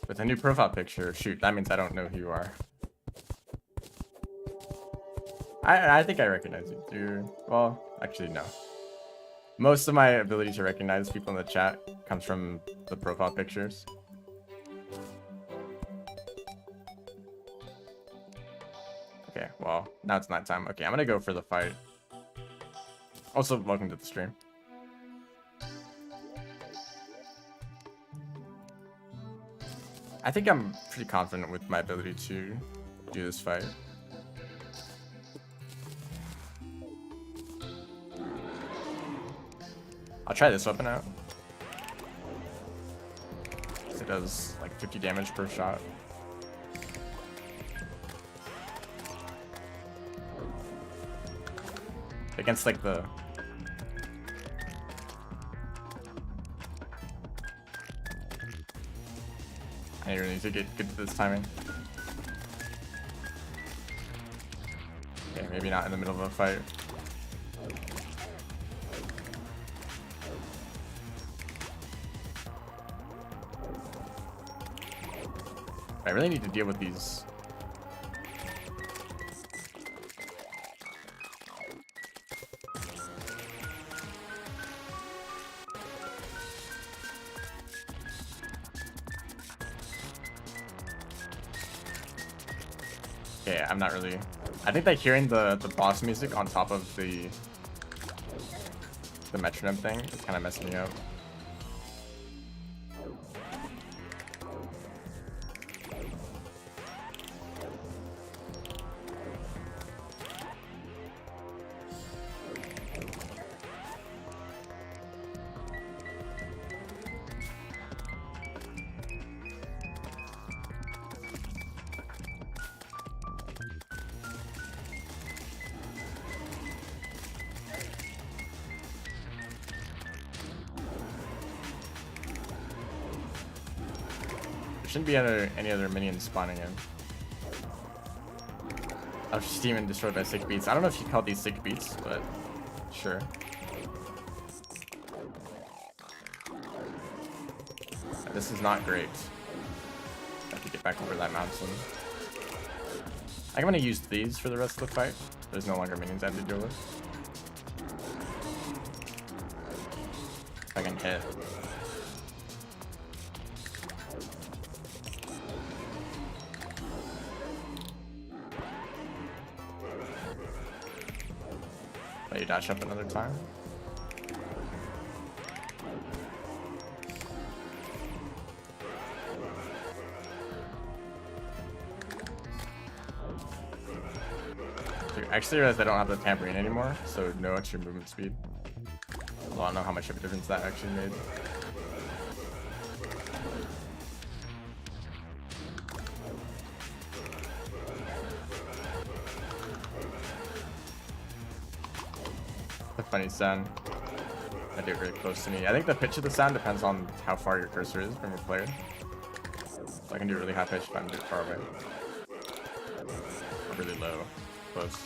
With a new profile picture, shoot, that means I don't know who you are. I think I recognize you, dude. Well, actually, no. Most of my ability to recognize people in the chat comes from the profile pictures. Okay, well, now it's night time. Okay, I'm gonna go for the fight. Also, welcome to the stream. I think I'm pretty confident with my ability to do this fight. I'll try this weapon out. It does like 50 damage per shot. Against like the... I really need to get good to this timing. Okay, maybe not in the middle of a fight. I really need to deal with these. Okay, I'm not really... I think that hearing the boss music on top of the metronome thing is kind of messing me up. shouldn't be any other minions spawning in. Oh, Steam destroyed by sick beats. I don't know if you call these sick beats, but sure. This is not great. I have to get back over that mountain. I'm gonna use these for the rest of the fight. There's no longer minions I have to deal with. If I can hit. Let you dash up another time. I actually realized I don't have the tambourine anymore, so no extra movement speed. Well, I don't know how much of a difference that actually made. The funny sound. I do it really close to me. I think the pitch of the sound depends on how far your cursor is from your player. So I can do really high pitch if I'm too far away. Or really low. Close.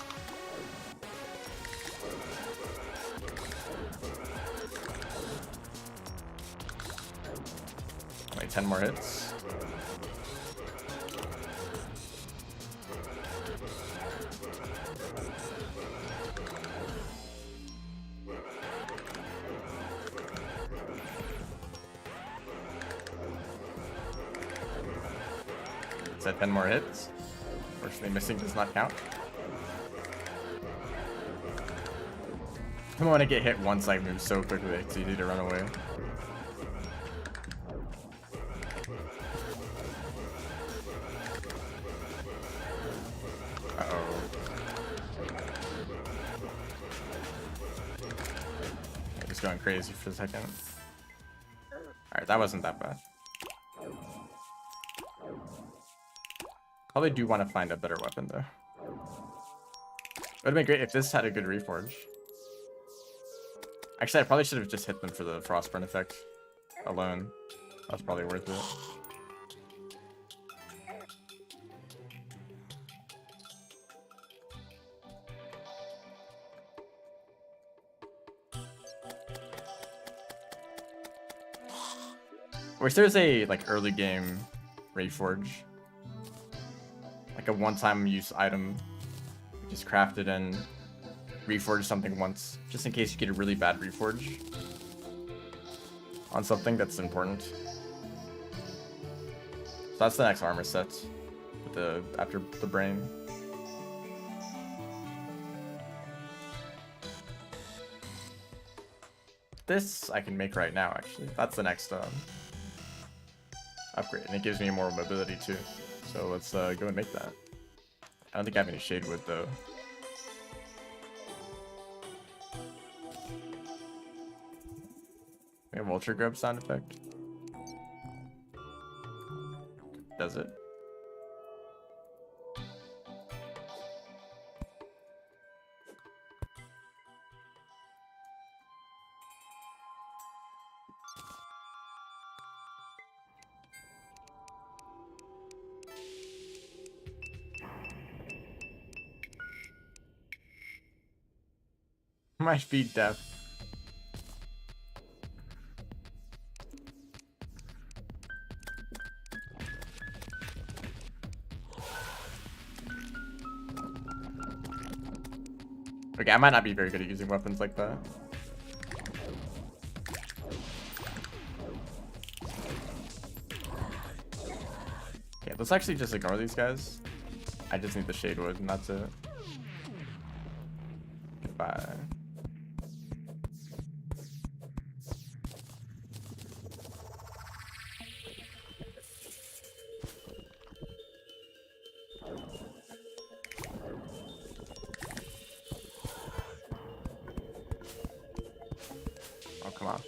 Like 10 more hits. Is that 10 more hits? Fortunately, missing does not count. I want to get hit once I move so quickly, it's easy to run away. Uh-oh. I'm just going crazy for a second. Alright, that wasn't that bad. Probably do want to find a better weapon though. It would have been great if this had a good reforge. Actually, I probably should have just hit them for the Frostburn effect alone. That's probably worth it. Wish there's a like early game reforge, like a one-time use item, just craft it and reforge something once, just in case you get a really bad reforge on something that's important. So that's the next armor set with the after the brain. This I can make right now actually. That's the next upgrade, and it gives me more mobility too. So let's go and make that. I don't think I have any shade wood though. We have Vulture Grub sound effect. Does it? Might be deaf. Okay, I might not be very good at using weapons like that. Okay, let's actually just ignore these guys. I just need the shade wood and that's it. Goodbye. Oh, come on.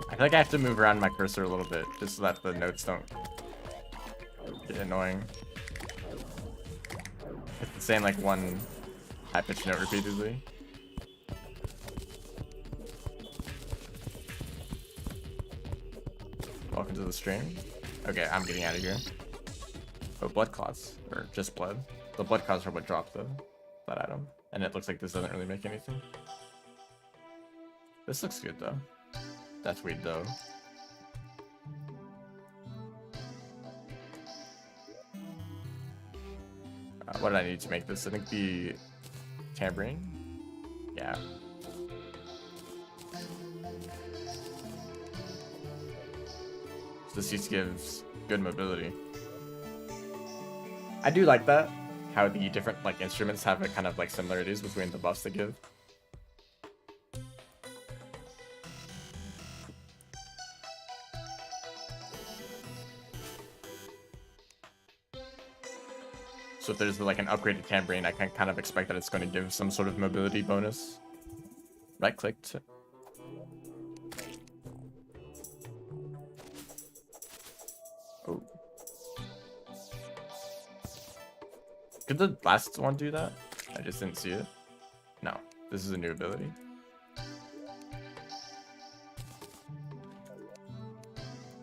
I feel like I have to move around my cursor a little bit just so that the notes don't get annoying. It's the same like one high pitch note repeatedly. into the stream. Okay, I'm getting out of here. Oh, blood clots, or just blood. The blood clots are what dropped that item, and it looks like this doesn't really make anything. This looks good though. That's weird though. What did I need to make this? I think the tambourine. Yeah. This just gives good mobility. I do like that, how the different like instruments have a kind of like similarities between the buffs they give. So if there's like an upgraded tambourine, I can kind of expect that it's going to give some sort of mobility bonus. Right clicked. Oh. Could the last one do that? I just didn't see it. No, this is a new ability.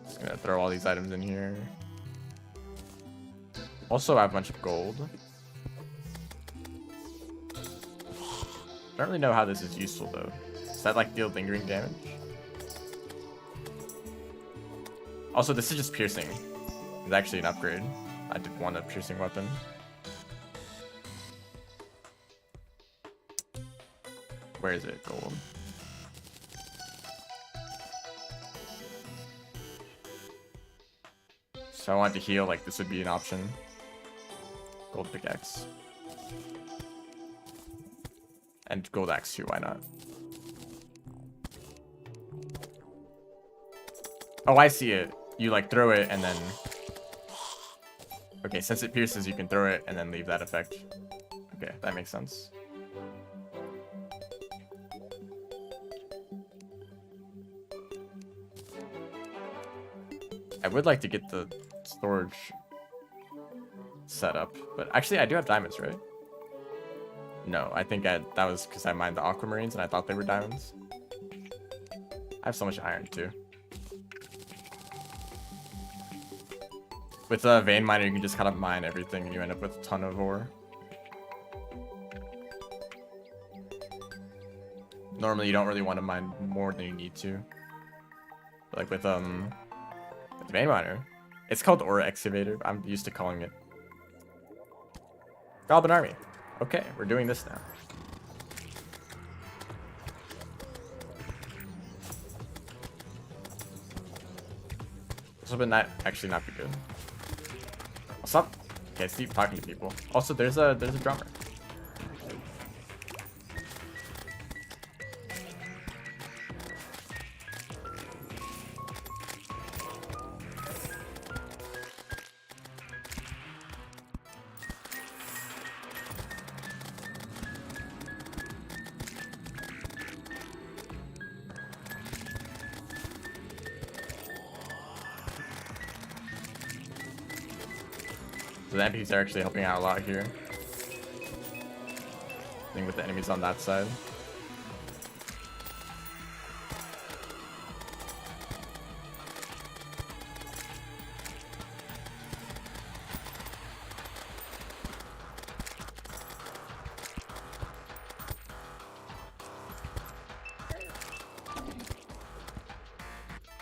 Just gonna throw all these items in here. Also, I have a bunch of gold. I don't really know how this is useful though. Does that like deal lingering damage? Also, this is just piercing. It's actually an upgrade. I did want a piercing weapon. Where is it? Gold. So I wanted to heal, like this would be an option. Gold pickaxe. And gold axe too, why not? Oh, I see it. You like throw it and then... Okay, since it pierces, you can throw it and then leave that effect. Okay, that makes sense. I would like to get the storage set up, but actually I do have diamonds, right? No, I think that was because I mined the aquamarines and I thought they were diamonds. I have so much iron too. With a vein miner, you can just kind of mine everything and you end up with a ton of ore. Normally, you don't really want to mine more than you need to. But like with the vein miner, it's called ore excavator. I'm used to calling it. Goblin army. Okay, we're doing this now. This would actually not be good. I'll stop. Okay, keep talking to people. Also, there's a drummer. So the NPCs are actually helping out a lot here. I think with the enemies on that side.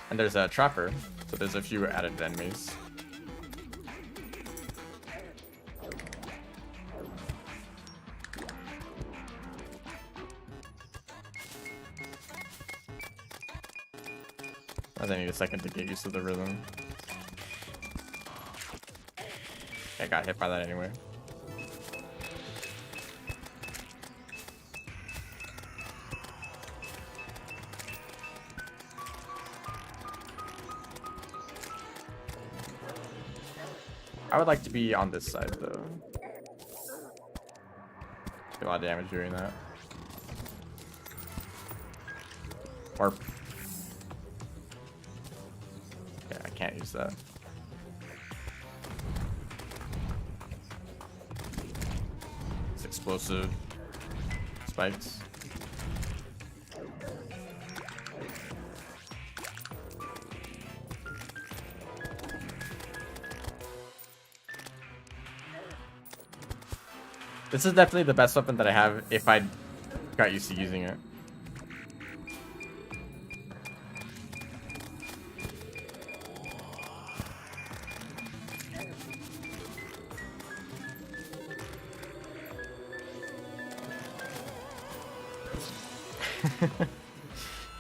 And there's a trapper, so there's a few added enemies. I need a second to get used to the rhythm. I got hit by that anyway. I would like to be on this side though. Do a lot of damage doing that. Or can't use that. It's explosive spikes. This is definitely the best weapon that I have if I got used to using it.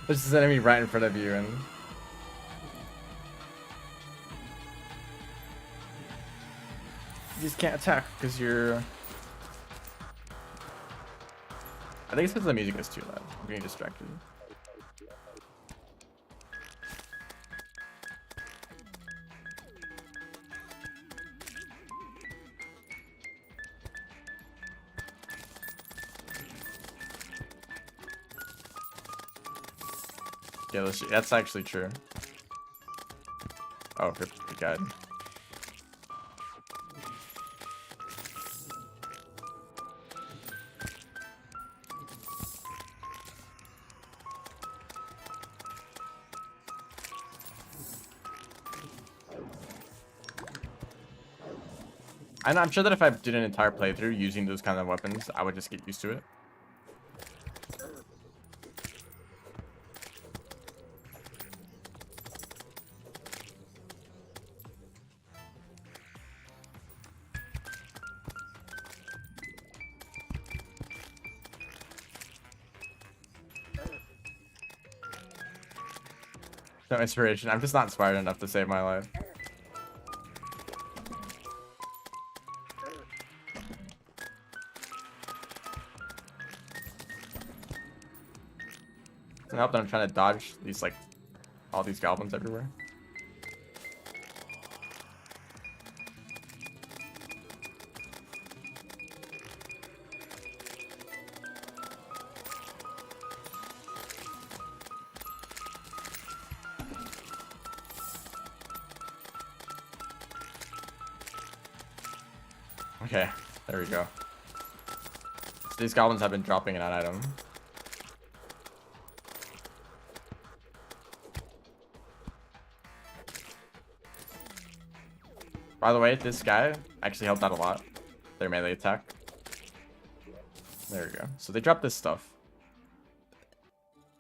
There's this enemy right in front of you, and you just can't attack because you're. I think it's because the music is too loud. I'm getting distracted. Yeah, that's actually true. Oh, good God. I'm sure that if I did an entire playthrough using those kind of weapons, I would just get used to it. No inspiration. I'm just not inspired enough to save my life. Doesn't help that I'm trying to dodge these, like, all these goblins everywhere. Okay, there we go. So these goblins have been dropping an item. By the way, this guy actually helped out a lot. Their melee attack. There we go. So they dropped this stuff.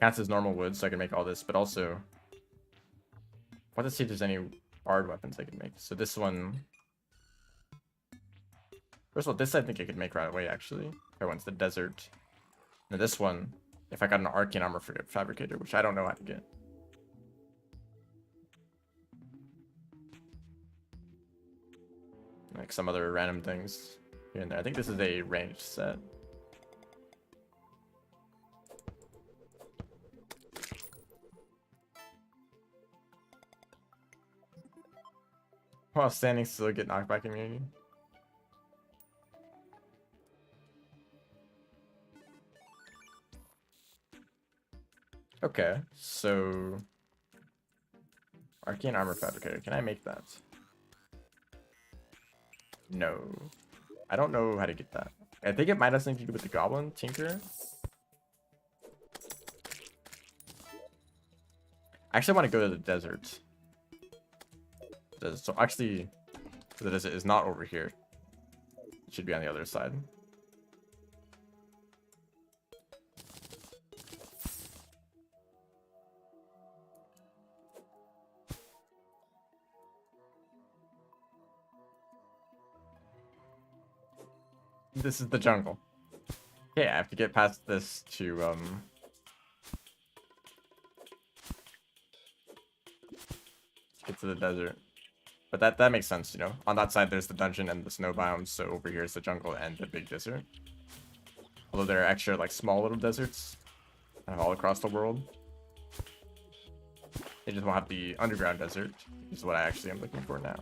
Counts as normal wood, so I can make all this, but also I want to see if there's any hard weapons I can make. So this one. First of all, this I think I could make right away, actually. That one's the desert. Now this one, if I got an arcane armor fabricator, which I don't know how to get. Like some other random things here and there. I think this is a ranged set. While standing still, get knocked back immunity. Okay, so arcane armor fabricator. Can I make that? No, I don't know how to get that. I think it might have something to do with the goblin tinker. I actually want to go to the desert. So actually, the desert is not over here. It should be on the other side. This is the jungle. Okay, I have to get past this to get to the desert. But that makes sense, you know. On that side there's the dungeon and the snow biomes, so over here is the jungle and the big desert. Although there are extra like small little deserts all across the world. They just won't have the underground desert, which is what I actually am looking for now.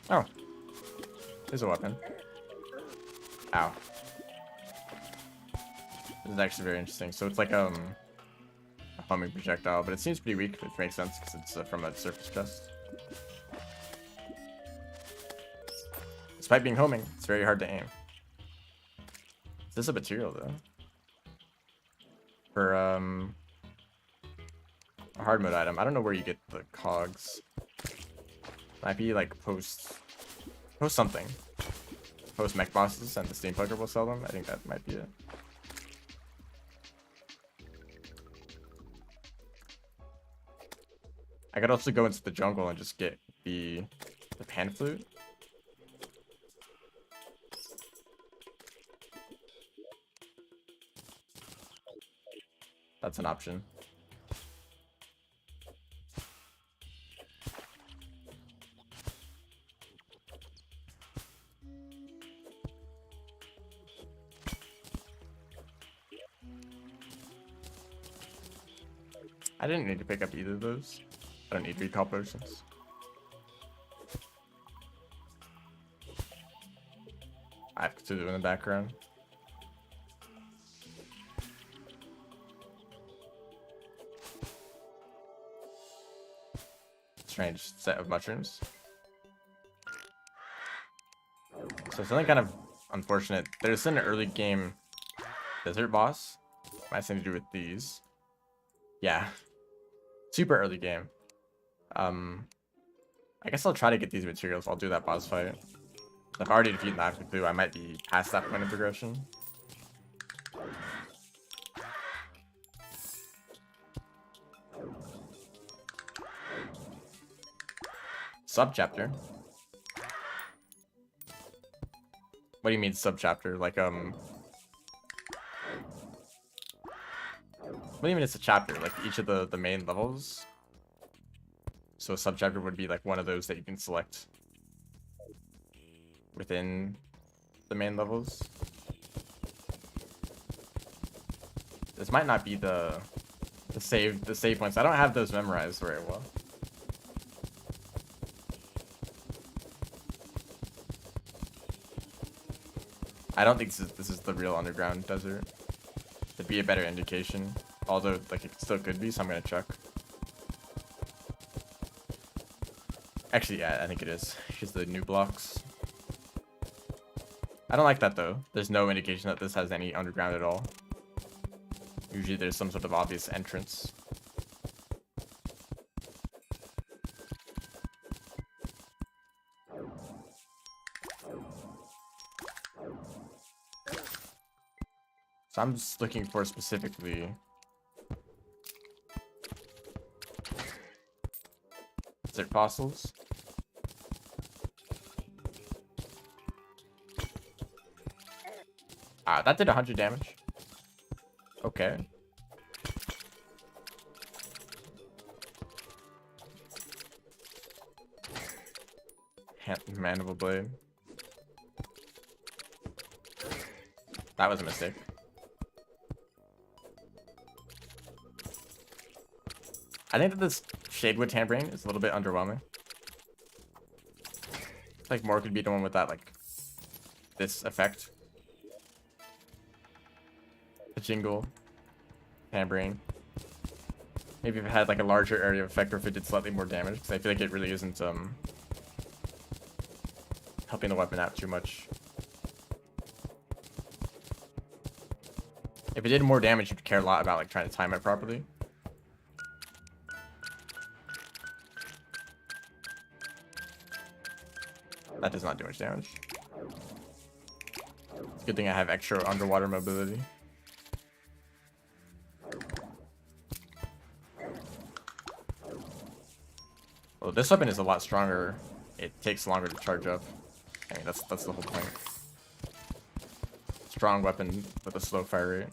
Oh. There's a weapon. Ow. This is actually very interesting. So it's like a homing projectile, but it seems pretty weak, which makes sense because it's from a surface chest. Despite being homing, it's very hard to aim. Is this a material though? For a hard mode item. I don't know where you get the cogs. Might be like post something. Post mech bosses and the steam poker will sell them. I think that might be it. I could also go into the jungle and just get the pan flute. That's an option. I didn't need to pick up either of those. I don't need recall potions. I have to do in the background. Strange set of mushrooms. So something kind of unfortunate. There's an early game desert boss. Might have something to do with these. Yeah. Super early game. I guess I'll try to get these materials. I'll do that boss fight. I've already defeated that with blue. I might be past that point of progression. Subchapter. What do you mean subchapter? Like what do you mean it's a chapter? Like each of the main levels? So a subchapter would be like one of those that you can select within the main levels. This might not be the save points. I don't have those memorized very well. I don't think this is the real underground desert. It'd be a better indication. Although like it still could be, so I'm gonna check. Actually, yeah, I think it is. Here's the new blocks. I don't like that though. There's no indication that this has any underground at all. Usually there's some sort of obvious entrance. So I'm just looking for specifically desert fossils. Ah, that did 100 damage. Okay. Mandible blade. That was a mistake. I think that this Shadewood Tambourine is a little bit underwhelming. Like more could be the one with that like this effect. A jingle tambourine. Maybe if it had like a larger area of effect or if it did slightly more damage, because I feel like it really isn't helping the weapon out too much. If it did more damage, you'd care a lot about like trying to time it properly. That does not do much damage. It's a good thing I have extra underwater mobility. Well, this weapon is a lot stronger. It takes longer to charge up. I mean, that's the whole point. Strong weapon with a slow fire rate.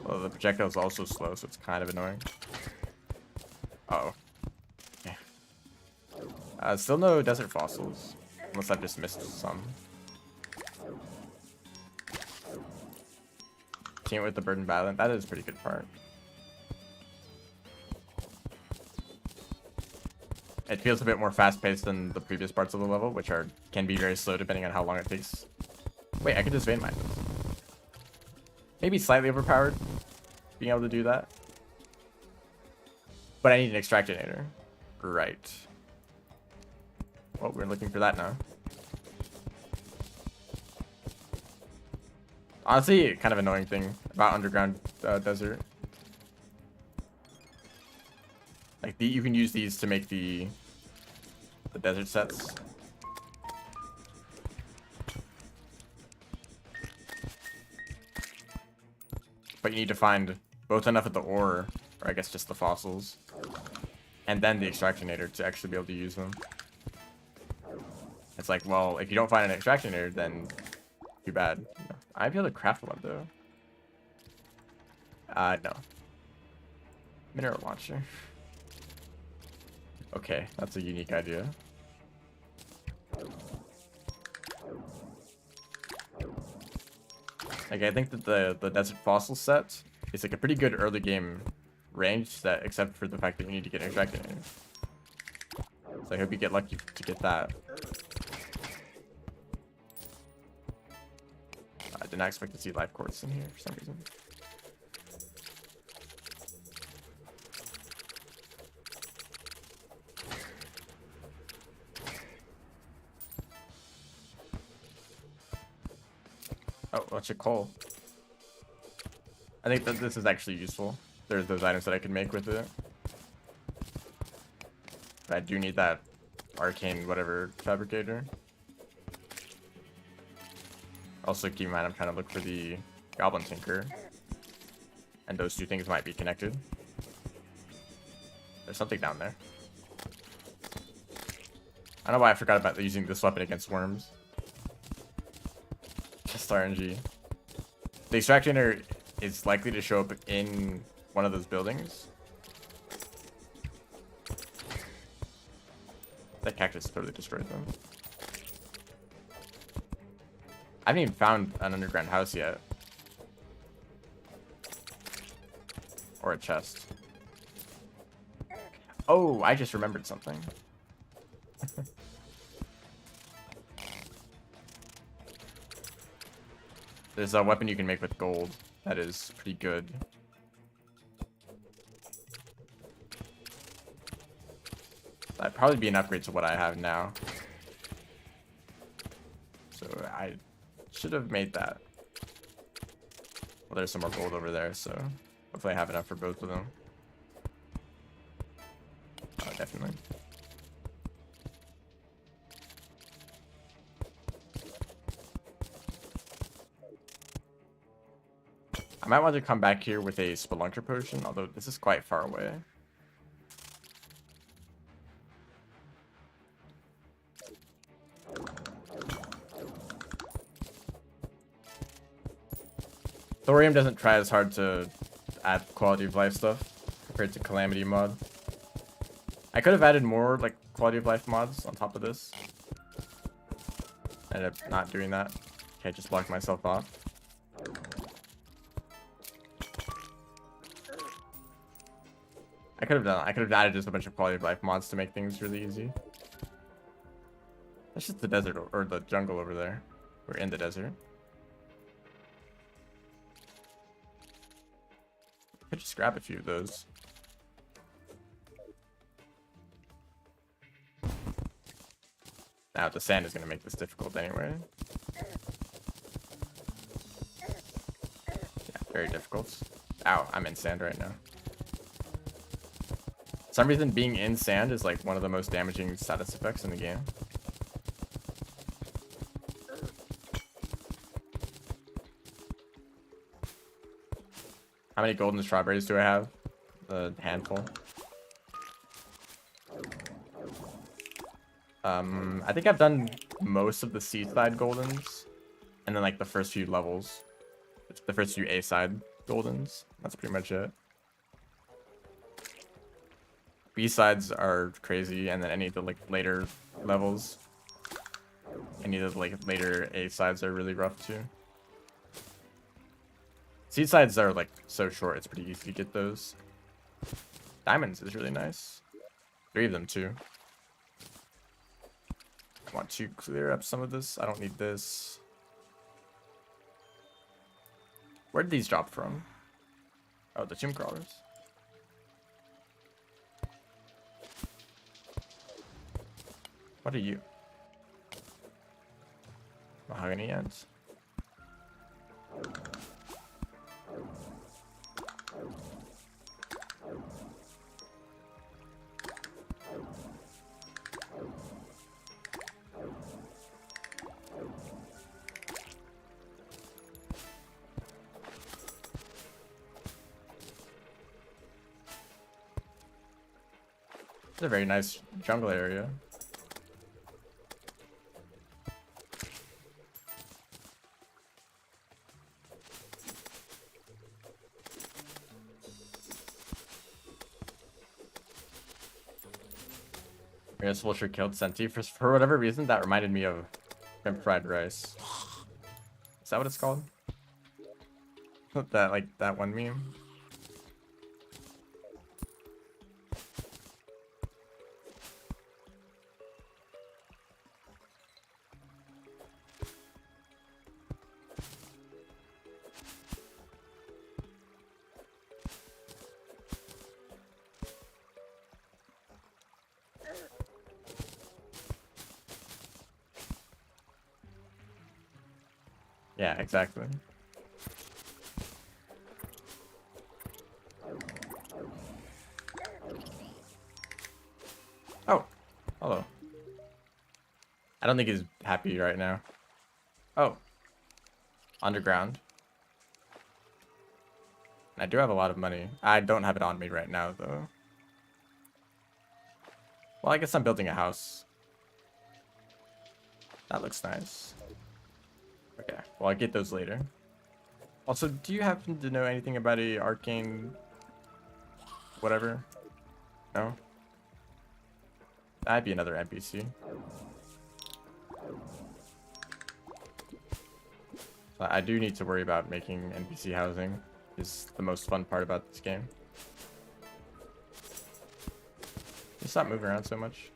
Well, the projectile is also slow, so it's kind of annoying. Uh-oh. Okay. Still no desert fossils. Unless I've just missed some. Team with the burden balance. That is a pretty good part. It feels a bit more fast-paced than the previous parts of the level, which can be very slow depending on how long it takes. Wait, I could just vein mine this. Maybe slightly overpowered, being able to do that. But I need an extractinator. Right. Well, we're looking for that now. Honestly, kind of annoying thing about underground desert. Like you can use these to make the desert sets. But you need to find both enough of the ore, or I guess just the fossils, and then the extractionator to actually be able to use them. It's like, well, if you don't find an extractionator, then too bad. I might be able to craft one though. No. Mineral launcher. Okay, that's a unique idea. Like, I think that the desert fossil set is like a pretty good early game range set, except for the fact that you need to get an extractor. So I hope you get lucky to get that. I did not expect to see life quartz in here for some reason. Oh, bunch of coal. I think that this is actually useful. There's those items that I can make with it. But I do need that arcane whatever fabricator. Also keep in mind I'm trying to look for the goblin tinker. And those two things might be connected. There's something down there. I don't know why I forgot about using this weapon against worms. Just RNG. The extractor is likely to show up in one of those buildings. That cactus totally destroyed them. I haven't even found an underground house yet. Or a chest. Oh, I just remembered something. There's a weapon you can make with gold that is pretty good. That'd probably be an upgrade to what I have now. So I should have made that. Well, there's some more gold over there, so hopefully I have enough for both of them. Definitely. I might want to come back here with a spelunker potion, although this is quite far away. Thorium doesn't try as hard to add quality of life stuff compared to Calamity mod. I could have added more like quality of life mods on top of this. Ended up not doing that. Okay, just blocked myself off. I could have added just a bunch of quality of life mods to make things really easy. That's just the desert or the jungle over there. We're in the desert. I could just grab a few of those. Now the sand is going to make this difficult anyway. Yeah, very difficult. Ow, I'm in sand right now. For some reason, being in sand is like one of the most damaging status effects in the game. How many golden strawberries do I have? A handful. I think I've done most of the seaside goldens, and then like the first few levels, the first few A-side goldens. That's pretty much it. B-sides are crazy, and then any of the like later levels, any of the like later A-sides are really rough too. C-sides are like so short, it's pretty easy to get those. Diamonds is really nice. 3 of them too. I want to clear up some of this. I don't need this. Where did these drop from? Oh, the tomb crawlers. What are you? Mahogany ants. It's a very nice jungle area. I guess Vulture killed Senti. For whatever reason, that reminded me of shrimp fried rice. Is that what it's called? That, like, that one meme? Yeah, exactly. Oh, hello. I don't think he's happy right now. Oh, underground. I do have a lot of money. I don't have it on me right now, though. Well, I guess I'm building a house. That looks nice. Okay, well, I'll get those later. Also, do you happen to know anything about a arcane whatever? No? That'd be another NPC. I do need to worry about making NPC housing. Is the most fun part about this game. Just stop moving around so much.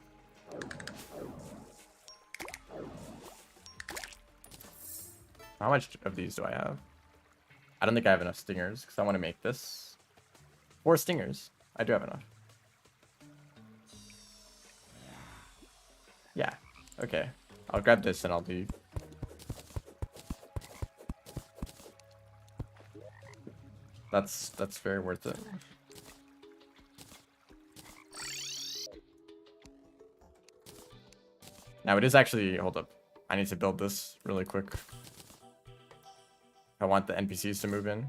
How much of these do I have? I don't think I have enough stingers because I want to make this. 4 stingers. I do have enough. Yeah. Okay. I'll grab this and I'll leave. That's very worth it. Now it is actually, hold up. I need to build this really quick. I want the NPCs to move in.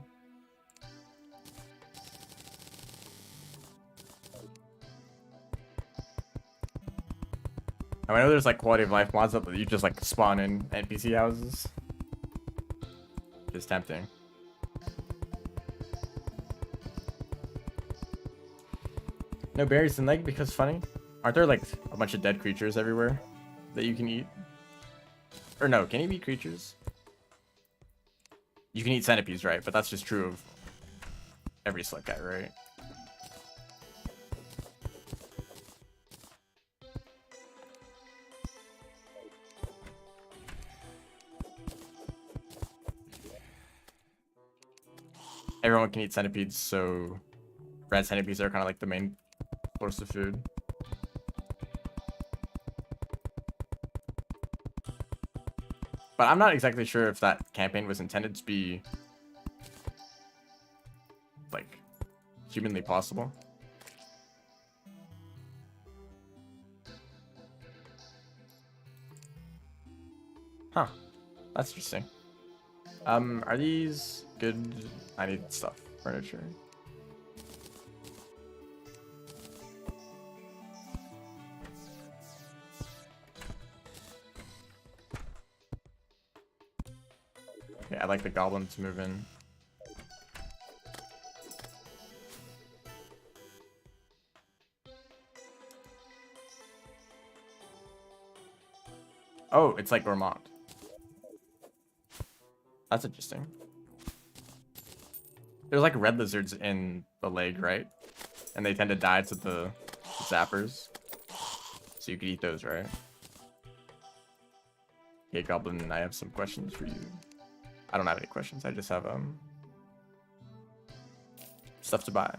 I know there's like quality of life mods that you just like spawn in NPC houses. It's tempting. No berries in lake because funny. Aren't there like a bunch of dead creatures everywhere that you can eat? Or no, can you eat creatures? You can eat centipedes, right? But that's just true of every slug guy, right? Everyone can eat centipedes, so red centipedes are kind of like the main source of food. But I'm not exactly sure if that campaign was intended to be like humanly possible. Huh. That's interesting. Are these good? I need stuff. Furniture. Yeah, I'd like the goblin to move in. Oh, it's like Gourmand. That's interesting. There's like red lizards in the lake, right? And they tend to die to the zappers. So you could eat those, right? Okay, Goblin, I have some questions for you. I don't have any questions. I just have stuff to buy.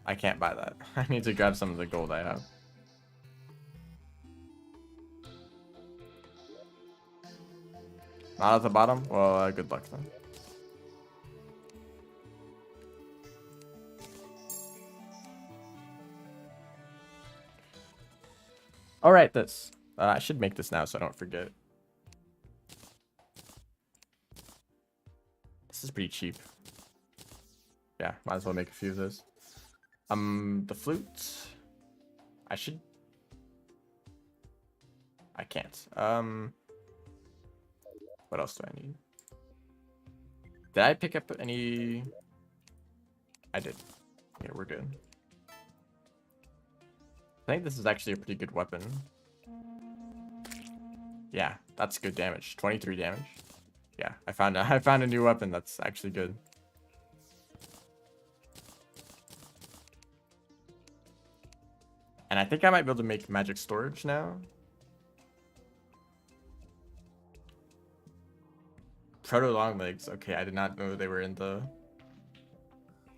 I can't buy that. I need to grab some of the gold I have. Not at the bottom? Well, good luck then. Alright, this. I should make this now so I don't forget. This is pretty cheap. Yeah, might as well make a few of those. The flute. I should. I can't. What else do I need? Did I pick up any? I did. Yeah, we're good. I think this is actually a pretty good weapon. Yeah, that's good damage. 23 damage. Yeah, I found a new weapon that's actually good. And I think I might be able to make magic storage now. Proto long legs. Okay, I did not know they were in the.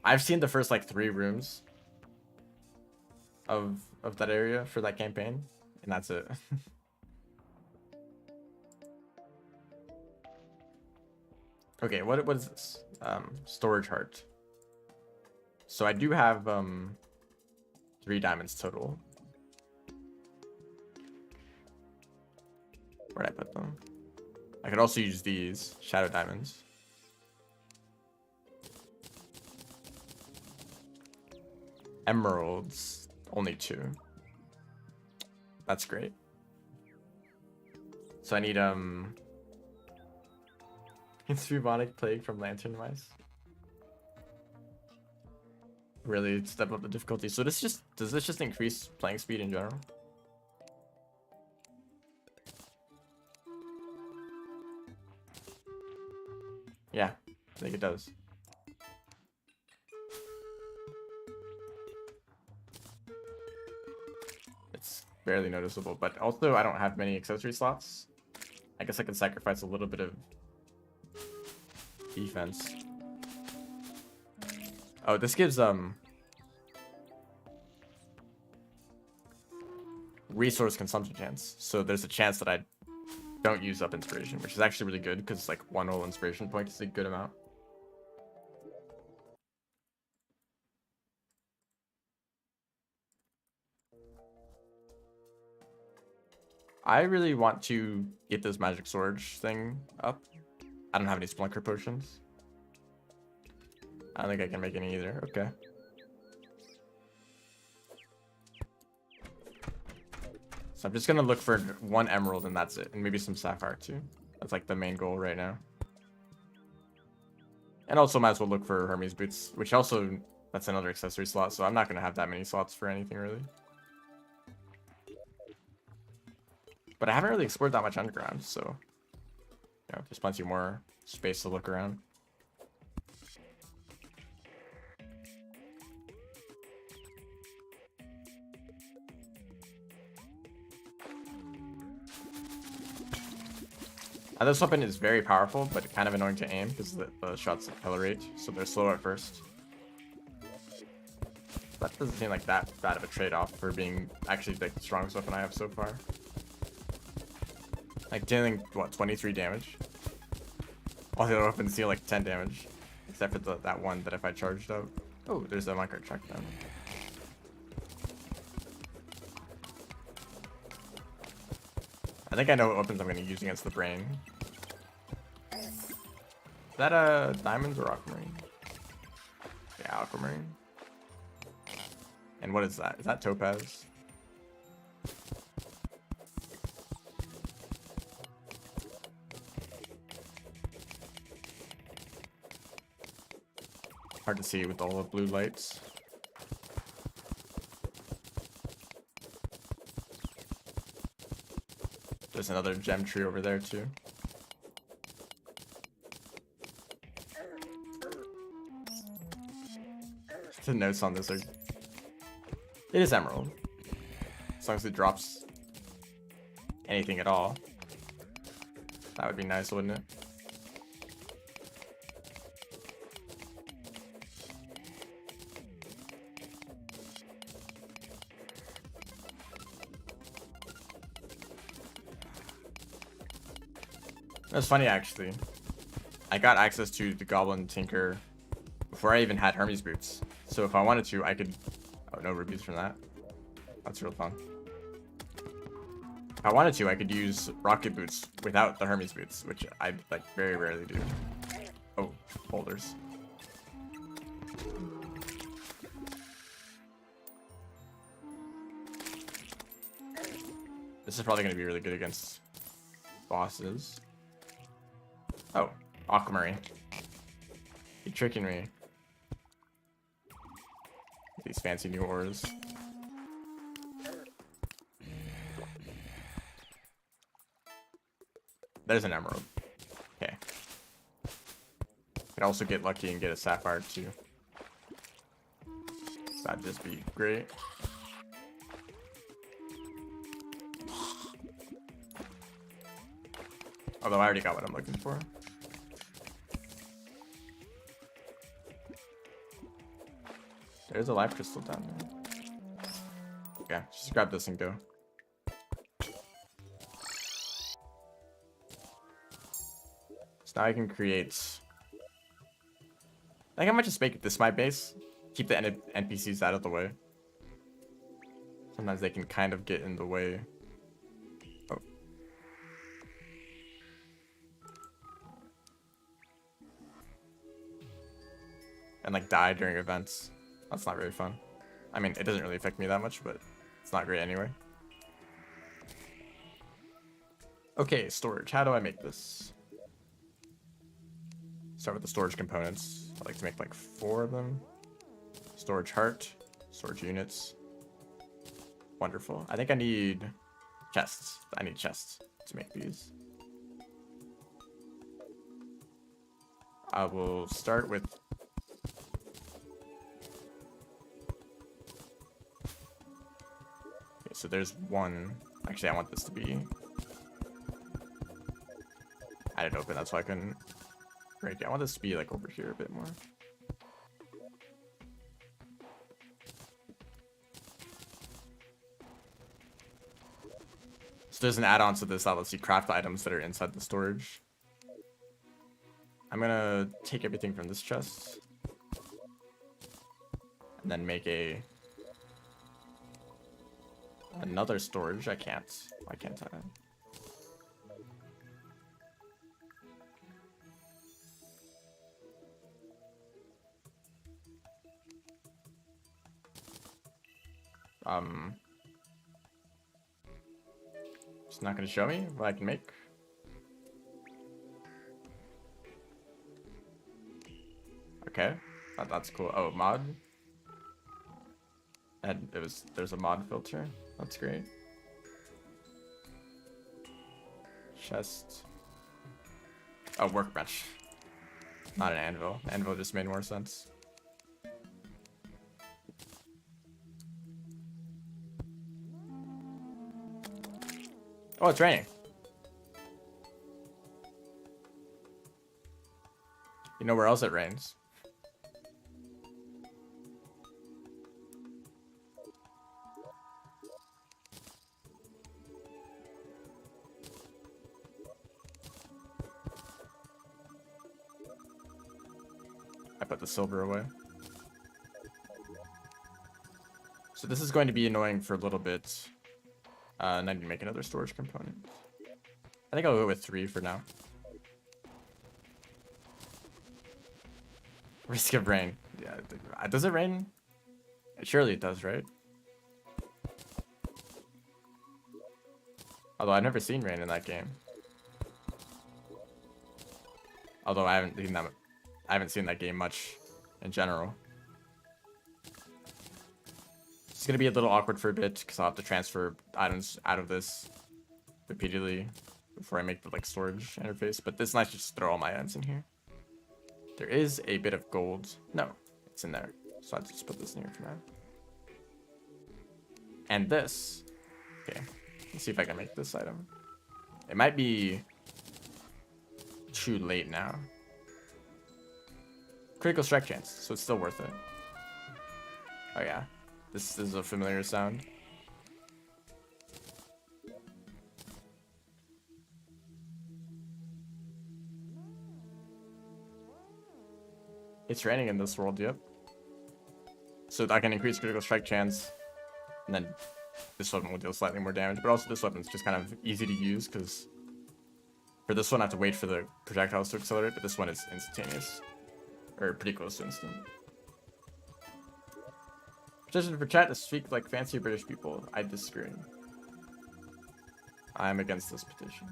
I've seen the first like 3 rooms of that area for that campaign, and that's it. Okay, what is this? Storage heart. So I do have 3 diamonds total. Where'd I put them? I could also use these shadow diamonds. Emeralds, only 2. That's great. So I need it's bubonic plague from lantern mice. Really step up the difficulty. So does this just increase playing speed in general? Yeah, I think it does. It's barely noticeable, but also I don't have many accessory slots. I guess I can sacrifice a little bit of defense. Oh, this gives resource consumption chance. So there's a chance that I don't use up inspiration, which is actually really good because like 1 whole inspiration point is a good amount. I really want to get this magic storage thing up. I don't have any splunker potions. I don't think I can make any either. Okay. So I'm just gonna look for 1 emerald and that's it, and maybe some sapphire too. That's like the main goal right now. And also might as well look for Hermes boots, which also that's another accessory slot. So I'm not gonna have that many slots for anything really. But I haven't really explored that much underground, so you know, there's plenty more space to look around. Now, this weapon is very powerful, but kind of annoying to aim because the shots accelerate, so they're slow at first. That doesn't seem like that bad of a trade-off for being actually like the strongest weapon I have so far. Like dealing what, 23 damage? All the other weapons deal like 10 damage, except for that one that if I charged up. Oh, there's a minecart check then. I think I know what weapons I'm going to use against the brain. Is that diamonds or aquamarine? Yeah, aquamarine. And what is that? Is that topaz? Hard to see with all the blue lights. There's another gem tree over there too. The notes on this are... It is emerald. As long as it drops anything at all. That would be nice, wouldn't it? That's funny, actually. I got access to the Goblin Tinker before I even had Hermes boots. So if I wanted to, I could... Oh, no rubies from that. That's real fun. If I wanted to, I could use rocket boots without the Hermes boots, which I like very rarely do. Oh, boulders. This is probably going to be really good against bosses. Oh, Aquamarine. You're tricking me. These fancy new ores. There's an emerald. Okay. Could also get lucky and get a sapphire too. That'd just be great. Although I already got what I'm looking for. There's a life crystal down there. Okay, just grab this and go. So now I can create... I think I might just make this my base. Keep the NPCs out of the way. Sometimes they can kind of get in the way. Oh. And like die during events. That's not very fun. I mean, it doesn't really affect me that much, but it's not great anyway. Okay, storage. How do I make this? Start with the storage components. I like to make like 4 of them. Storage heart, storage units. Wonderful. I think I need chests. I need chests to make these. I will start with... Okay, so there's one. Actually, I want this to be... I didn't open, that's why I couldn't break it. I want this to be like over here a bit more. So there's an add-on to this that lets you craft items that are inside the storage. I'm gonna take everything from this chest and then make another storage. I can't. Why can't I? It's not going to show me what I can make. Okay, that's cool. Oh, mod. And there's a mod filter. That's great. Chest. Oh, workbench. Not an anvil. Anvil just made more sense. Oh, it's raining. You know where else it rains? I put the silver away. So this is going to be annoying for a little bit. And I need to make another storage component. I think I'll go with 3 for now. Risk of rain. Yeah, does it rain? Surely it does, right? Although I've never seen rain in that game. Although I haven't seen that game much in general. It's gonna be a little awkward for a bit because I'll have to transfer items out of this repeatedly before I make the like storage interface. But it's nice to just throw all my items in here. There is a bit of gold. No, it's in there. So I'll just put this in here for now. And this. Okay, let's see if I can make this item. It might be too late now. Critical strike chance, so it's still worth it. Oh yeah. This is a familiar sound. It's raining in this world, yep. So I can increase critical strike chance, and then this weapon will deal slightly more damage, but also this weapon's just kind of easy to use, because for this one I have to wait for the projectiles to accelerate, but this one is instantaneous. Or pretty close to instant. Petition for chat to speak like fancy British people. I disagree. I'm against this petition.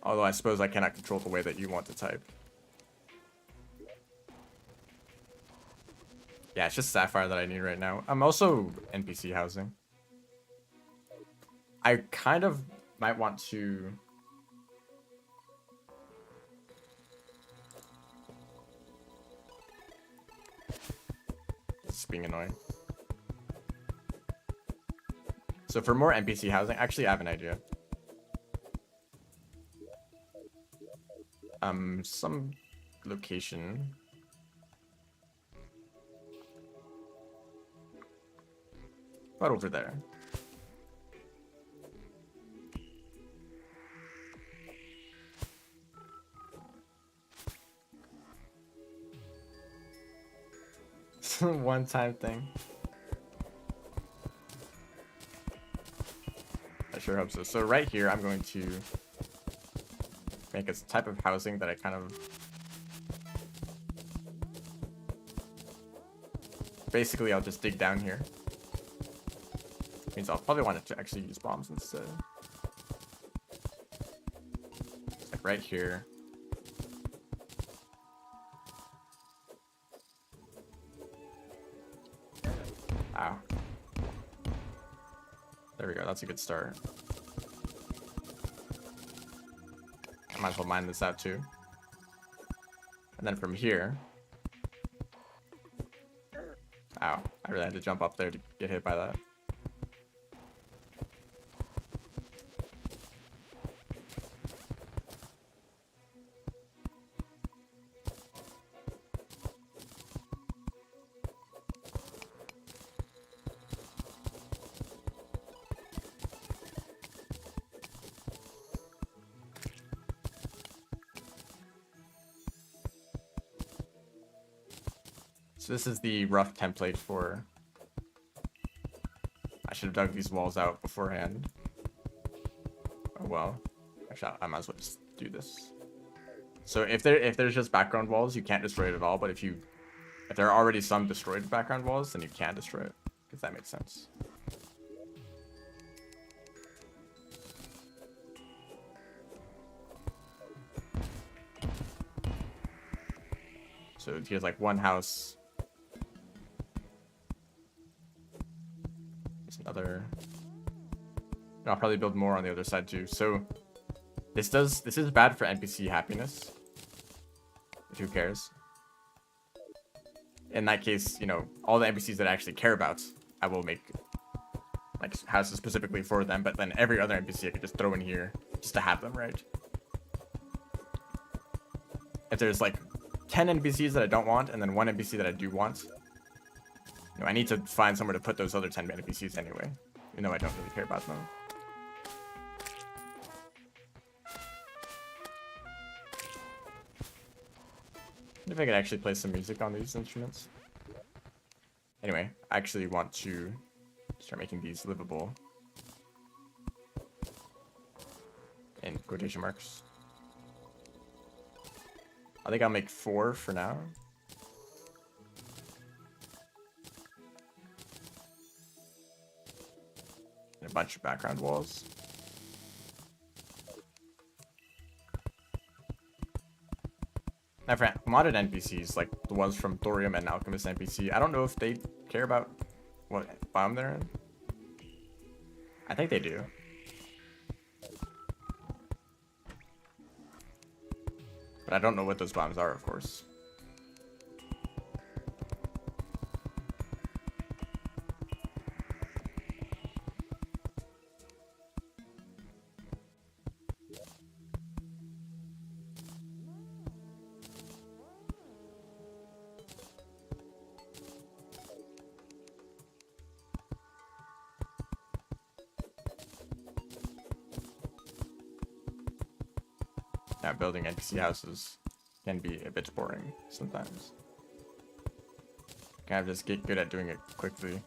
Although I suppose I cannot control the way that you want to type. Yeah, it's just Sapphire that I need right now. I'm also NPC housing. I kind of might want to... It's being annoying. So for more NPC housing, actually I have an idea. Some location. About over there. One-time thing. I sure hope so. So right here, I'm going to make a type of housing that I kind of... Basically, I'll just dig down here. Means I'll probably want to actually use bombs instead. It's like right here. Ow. There we go, that's a good start. I might as well mine this out too. And then from here... Ow, I really had to jump up there to get hit by that. So this is the rough template for... I should have dug these walls out beforehand. Oh well. Actually, I might as well just do this. So if there's just background walls, you can't destroy it at all. But if there are already some destroyed background walls, then you can destroy it. If that makes sense. So here's like one house. Another. I'll probably build more on the other side too. So this is bad for NPC happiness. But who cares? In that case, you know, all the NPCs that I actually care about, I will make like houses specifically for them. But then every other NPC I could just throw in here just to have them, right? If there's like 10 NPCs that I don't want and then one NPC that I do want, you know, I need to find somewhere to put those other 10 NPCs anyway, even though I don't really care about them. If I could actually play some music on these instruments. Anyway, I actually want to start making these livable. In quotation marks. I think I'll make 4 for now. And a bunch of background walls. Now for modded NPCs, like the ones from Thorium and AlchemistNPC, I don't know if they care about what biome they're in. I think they do. But I don't know what those biomes are, of course. Now, building NPC houses can be a bit boring sometimes. Kind of just get good at doing it quickly.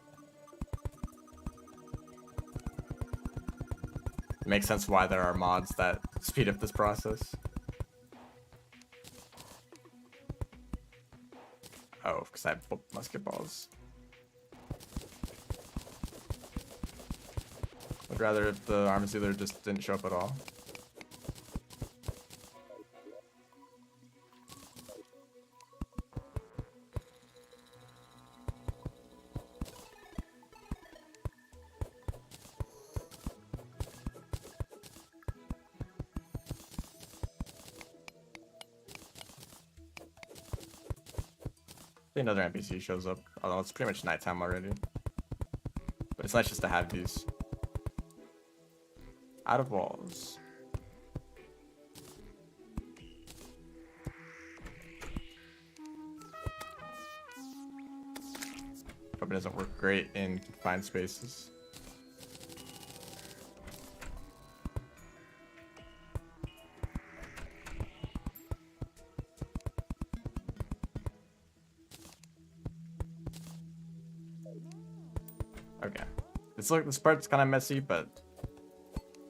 It makes sense why there are mods that speed up this process. Oh, because I have musket balls. Would rather if the arms dealer just didn't show up at all. Another NPC shows up, although it's pretty much nighttime already. But it's nice just to have these. Out of walls. Probably doesn't work great in confined spaces. Okay. This part's kind of messy, but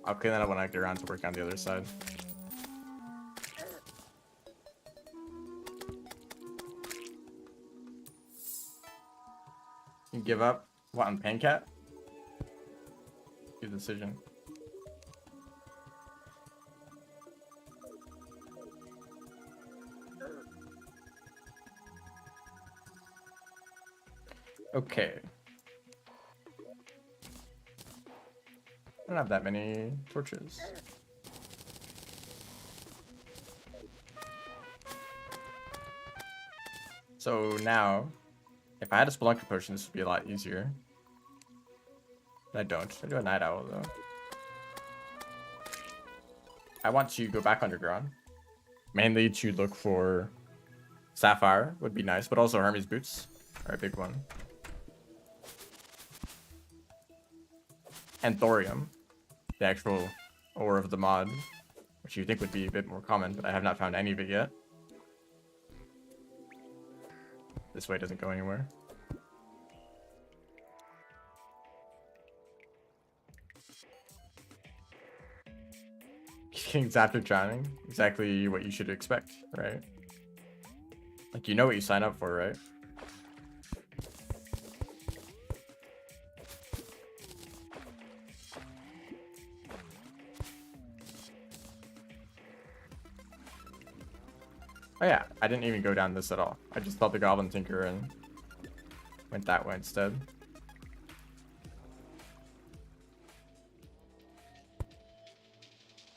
I'll clean that up when I get around to work on the other side. You give up? What, on Pancat? Good decision. Okay. I don't have that many torches. So now, if I had a Spelunker potion, this would be a lot easier. But I don't. I do a Night Owl, though. I want to go back underground. Mainly to look for Sapphire, would be nice, but also Hermes Boots are a big one. And Thorium, the actual ore of the mod, which you think would be a bit more common, but I have not found any of it yet. This way doesn't go anywhere. Getting zapped or drowning, exactly what you should expect, right? Like, you know what you sign up for, right? Oh yeah, I didn't even go down this at all. I just felt the Goblin Tinker and went that way instead.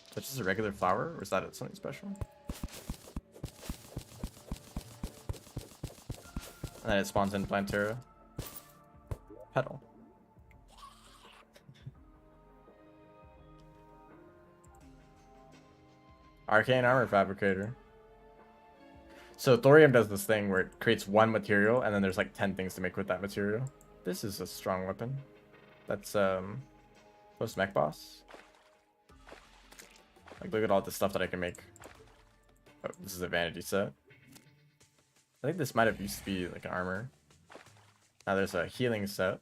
Is that just a regular flower, or is that something special? And then it spawns in Plantera. Petal. Arcane Armor Fabricator. So Thorium does this thing where it creates one material and then there's like 10 things to make with that material. This is a strong weapon. That's post mech boss. Like, look at all the stuff that I can make. Oh, this is a vanity set. I think this might have used to be like an armor. Now there's a healing set.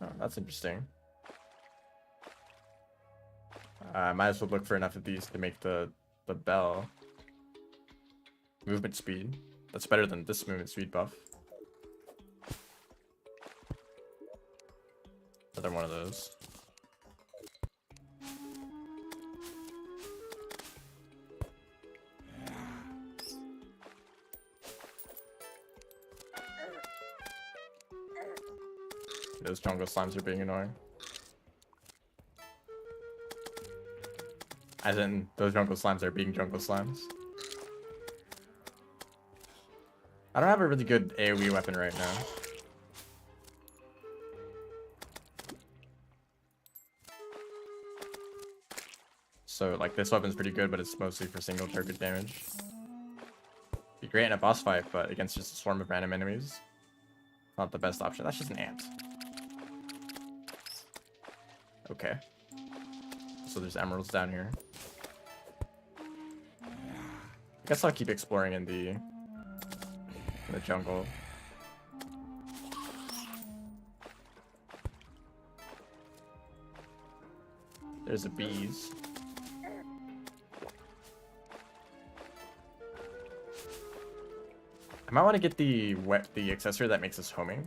Oh, that's interesting. I might as well look for enough of these to make the bell. Movement speed. That's better than this movement speed buff. Another one of those. Those jungle slimes are being annoying. As in, those jungle slimes are being jungle slimes. I don't have a really good AoE weapon right now. So, like, this weapon's pretty good, but it's mostly for single target damage. Be great in a boss fight, but against just a swarm of random enemies, not the best option. That's just an ant. Okay. So there's emeralds down here. I guess I'll keep exploring in the jungle. There's the bees. I might want to get the accessory that makes us homing.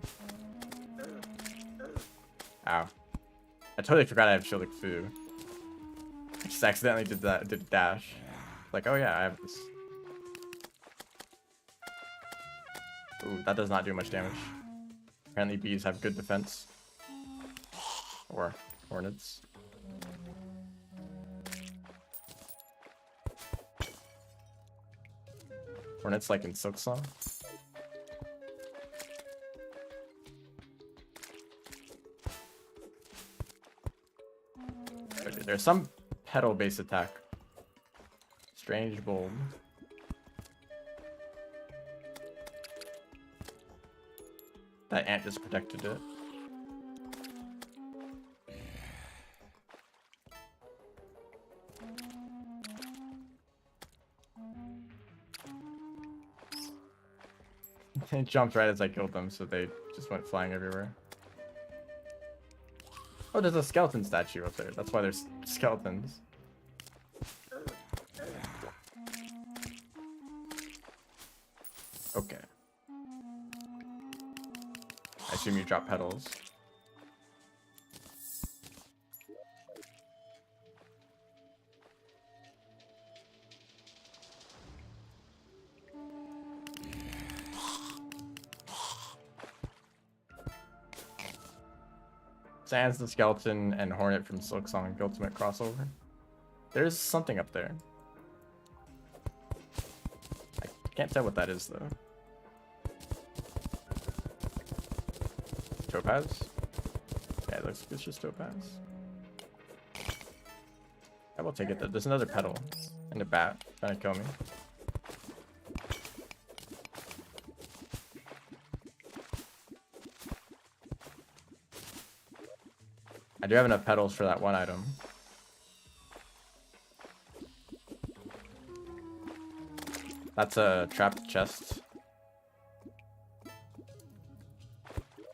Ow. I totally forgot I have shielded food. I just accidentally did dash. Like, oh yeah, I have this. Ooh, that does not do much damage. Apparently bees have good defense. Or hornets. Hornets like in Silksong. Okay, there's some petal based attack. Strange bulb. That ant just protected it. They jumped right as I killed them, so they just went flying everywhere. Oh, there's a skeleton statue up there. That's why there's skeletons. Okay. I assume you drop petals. Sans the skeleton and Hornet from Silksong Ultimate crossover. There's something up there. I can't tell what that is though. Topaz? Yeah, it looks like it's just topaz. I will take it though. There's another petal and a bat trying to kill me. I do have enough petals for that one item. That's a trapped chest.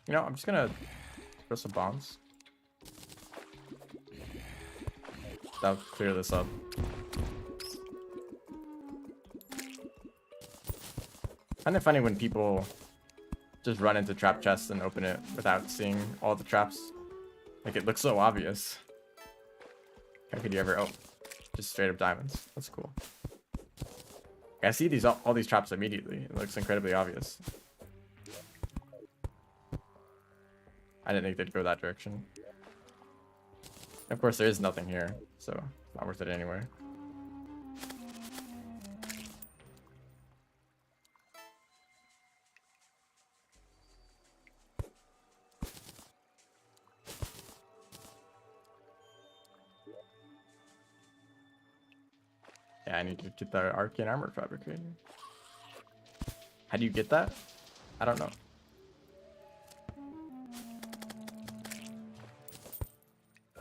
You know, I'm just gonna throw some bombs. That'll clear this up. Kind of funny when people just run into trap chests and open it without seeing all the traps. Like, it looks so obvious. How could you ever... Oh, just straight up diamonds. That's cool. I see these all these traps immediately. It looks incredibly obvious. I didn't think they'd go that direction. Of course, there is nothing here, so it's not worth it anyway. Yeah, I need to get the arcane armor fabricated. How do you get that? I don't know.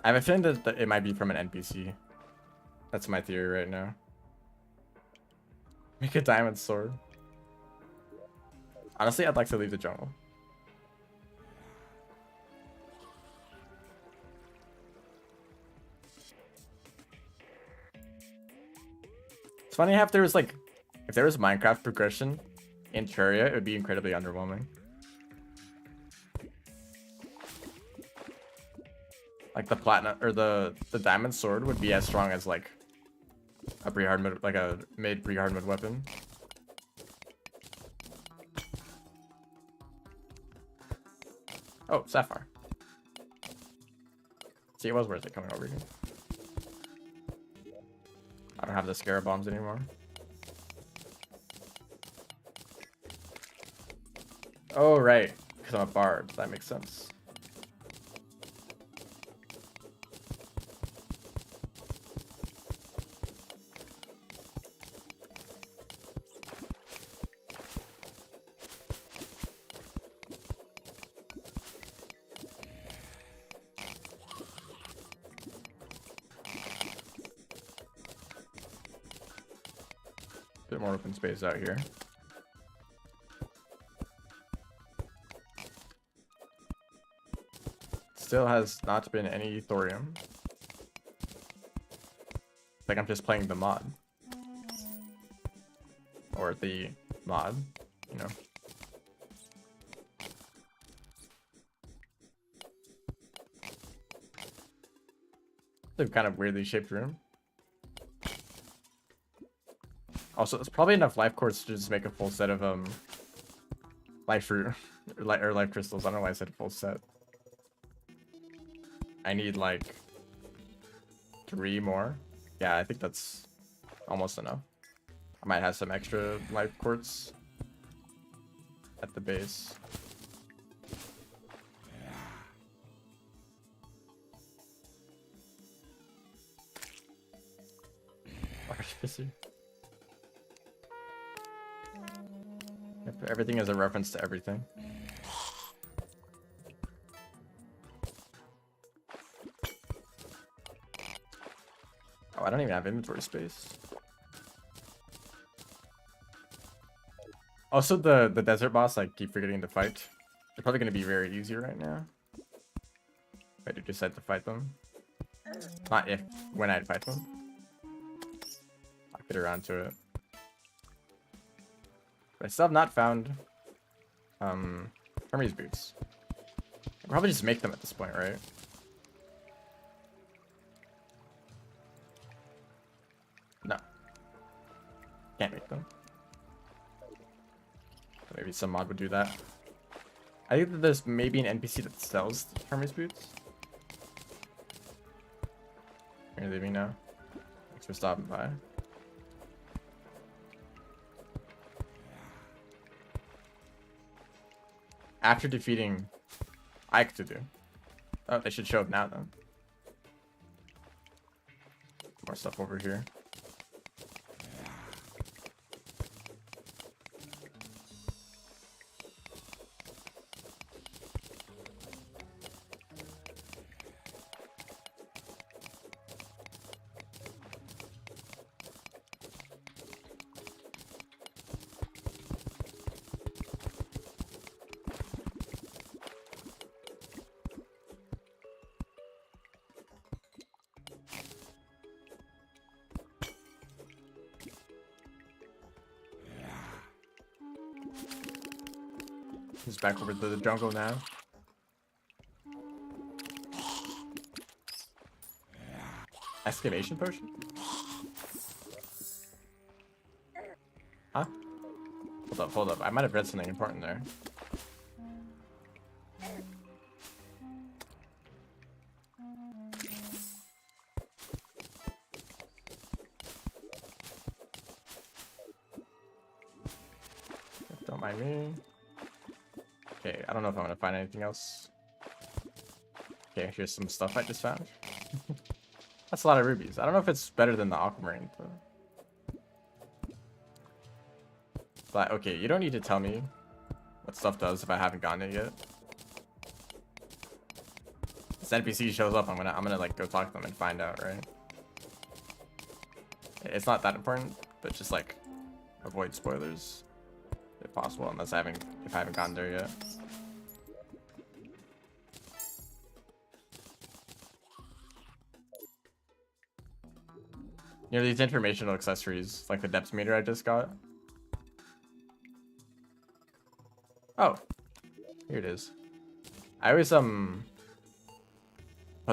I have a feeling that it might be from an NPC. That's my theory right now. Make a diamond sword. Honestly, I'd like to leave the jungle. It's funny how if there was Minecraft progression in Terraria, it would be incredibly underwhelming. Like the platinum or the diamond sword would be as strong as like a pre-hard mode, like a mid pre-hard mode weapon. Oh, sapphire. See, it was worth it coming over here. I don't have the scarab bombs anymore. Oh, right. Because I'm a bard. That makes sense. Bit more open space out here. Still has not been any thorium. Like I'm just playing the mod. Or the mod. you know. It's a kind of weirdly shaped room. Also, it's probably enough life quartz to just make a full set of life fruit or life crystals. I don't know why I said full set. I need like 3 more. Yeah, I think that's almost enough. I might have some extra life quartz at the base. Artificer. Yep, everything is a reference to everything. Oh, I don't even have inventory space. Also, the desert boss, I keep forgetting to fight. They're probably going to be very easy right now. If I do decide to fight them. Not if, when I fight them. I'll get around to it. But I still have not found Hermes boots. I'll probably just make them at this point, right? No. Can't make them. Maybe some mod would do that. I think that there's maybe an NPC that sells Hermes boots. You're leaving now. Thanks for stopping by. After defeating Ike to do. Oh, they should show up now then. More stuff over here. He's back over to the jungle now. Excavation potion? Huh? Hold up. I might have read something important there. Don't mind me. Okay, I don't know if I'm gonna find anything else. Okay, here's some stuff I just found. That's a lot of rubies. I don't know if it's better than the aquamarine, though. But okay, you don't need to tell me what stuff does if I haven't gotten it yet. This NPC shows up, I'm gonna like go talk to them and find out, right? It's not that important, but just like avoid spoilers if possible, unless if I haven't gotten there yet. You know, these informational accessories, like the depth meter I just got. Oh, here it is. I always put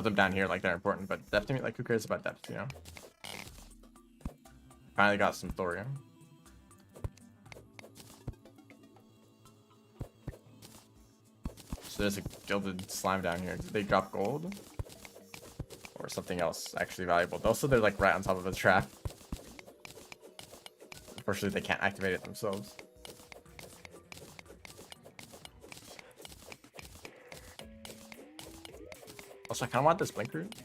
them down here like they're important, but depth meter, like who cares about depth, you know? Finally got some thorium. So there's a gilded slime down here. Did they drop gold? Or something else actually valuable. Also, they're like right on top of a trap. Unfortunately, they can't activate it themselves. Also, I kind of want this blink root.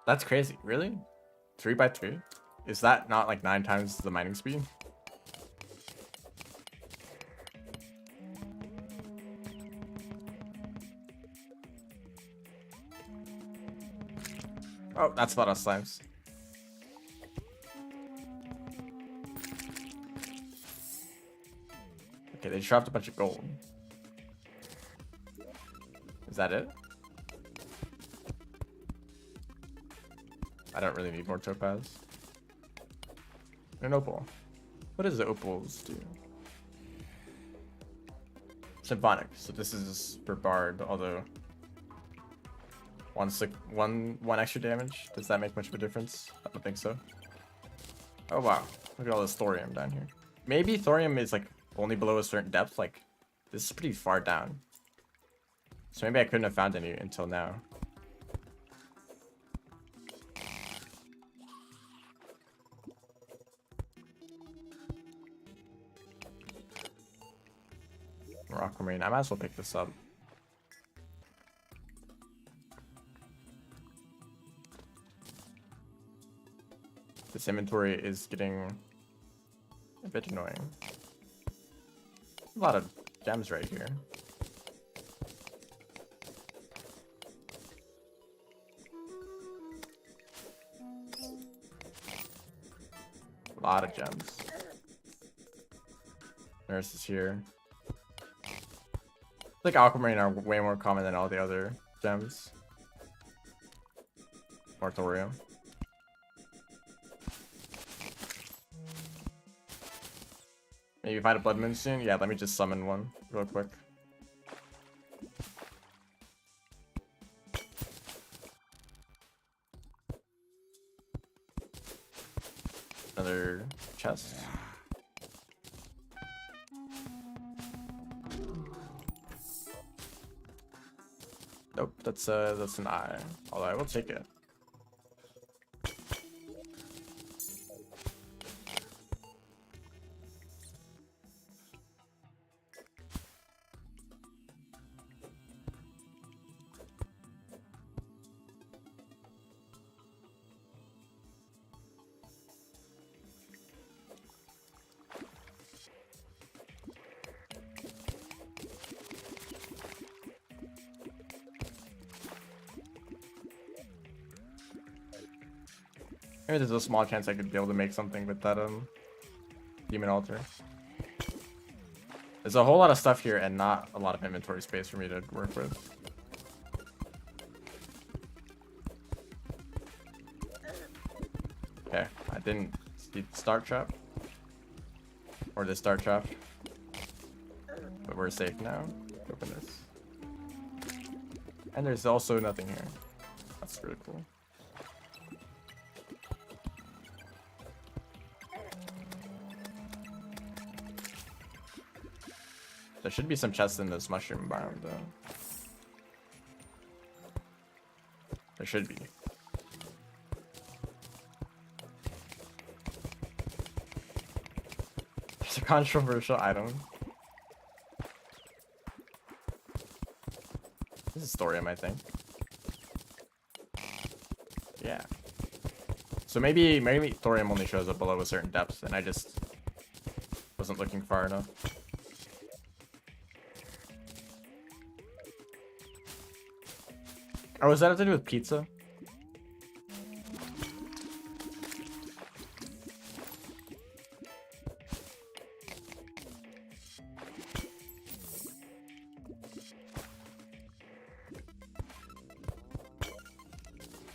That's crazy. Really? 3x3? Is that not like 9 times the mining speed? Oh, that's a lot of slimes. Okay, they dropped a bunch of gold. Is that it? I don't really need more topaz. An opal. What does the opals do? Symphonic. So this is for bard, although one extra damage. Does that make much of a difference? I don't think so. Oh wow. Look at all this thorium down here. Maybe thorium is like only below a certain depth. Like this is pretty far down. So maybe I couldn't have found any until now. More aquamarine. I might as well pick this up. This inventory is getting a bit annoying. A lot of gems right here. A lot of gems. Nurse is here. I think aquamarine are way more common than all the other gems. More thorium. Maybe find a blood moon soon? Yeah, let me just summon one real quick. Another chest. Nope, that's an eye. Although I will take it. Maybe there's a small chance I could be able to make something with that demon altar. There's a whole lot of stuff here and not a lot of inventory space for me to work with. Okay, I didn't see the start trap. Or the start trap. But we're safe now. Open this. And there's also nothing here. That's really cool. There should be some chests in this mushroom biome, though. There should be. It's a controversial item. This is thorium, I think. Yeah. So maybe thorium only shows up below a certain depth, and I just wasn't looking far enough. Oh, was that have to do with pizza?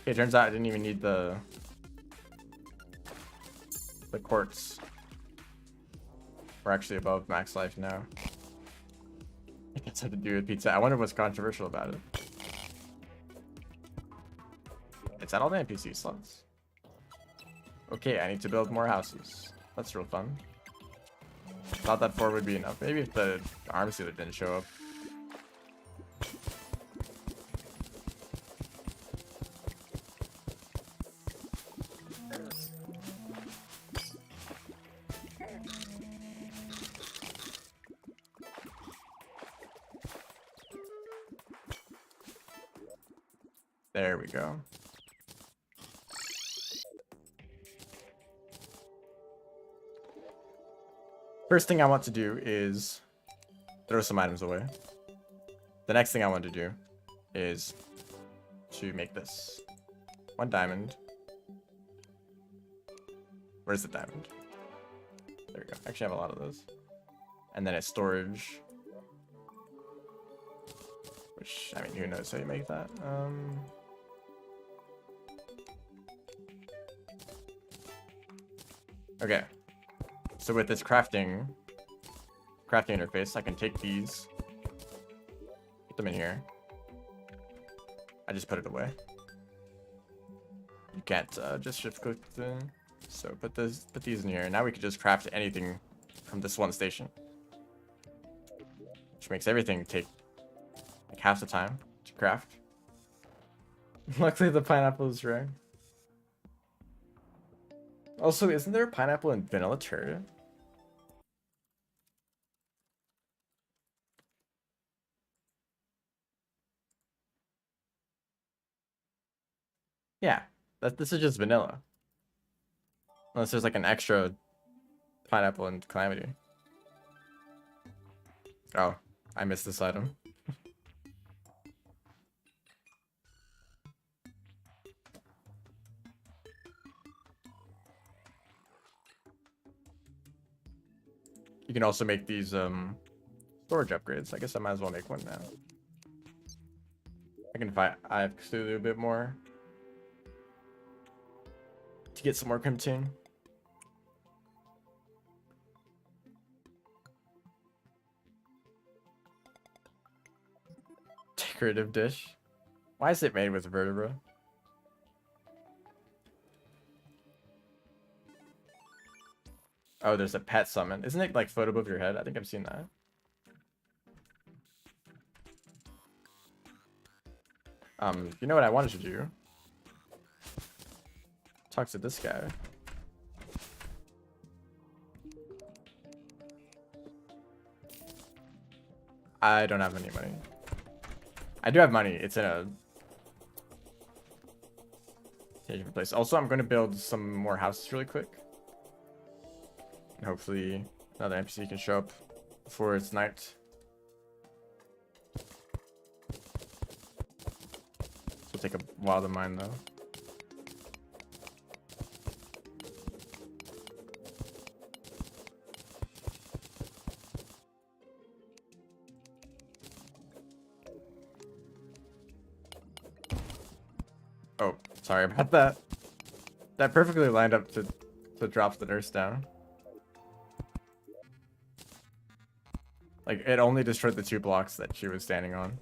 Okay, turns out I didn't even need the quartz. We're actually above max life now. I guess it had to do with pizza. I wonder what's controversial about it. Is that all the NPC slots? Okay, I need to build more houses. That's real fun. Thought that 4 would be enough. Maybe if the arm sealer didn't show up. There we go. First thing I want to do is throw some items away. The next thing I want to do is to make this. 1 diamond. Where's the diamond? There we go. Actually, I have a lot of those. And then a storage. Which, I mean, who knows how you make that? Okay. So with this crafting interface, I can take these, put them in here. I just put it away. You can't just shift click the, so put these in here. Now we can just craft anything from this one station, which makes everything take like half the time to craft. Luckily, the pineapple is rare. Also, isn't there a pineapple in vanilla Terraria? Yeah, this is just vanilla. Unless there's like an extra pineapple in Calamity. Oh, I missed this item. You can also make these storage upgrades. I guess I might as well make one now. I can fight I have to do a bit more to get some more Crimtine. Decorative dish. Why is it made with vertebra? Oh, there's a pet summon. Isn't it like float above your head? I think I've seen that. You know what I wanted to do? Talk to this guy. I don't have any money. I do have money. It's in a different place. Also, I'm going to build some more houses really quick. And hopefully another NPC can show up before it's night. This will take a while to mine though. Oh, sorry about that. That perfectly lined up to drop the nurse down. Like, it only destroyed the 2 blocks that she was standing on.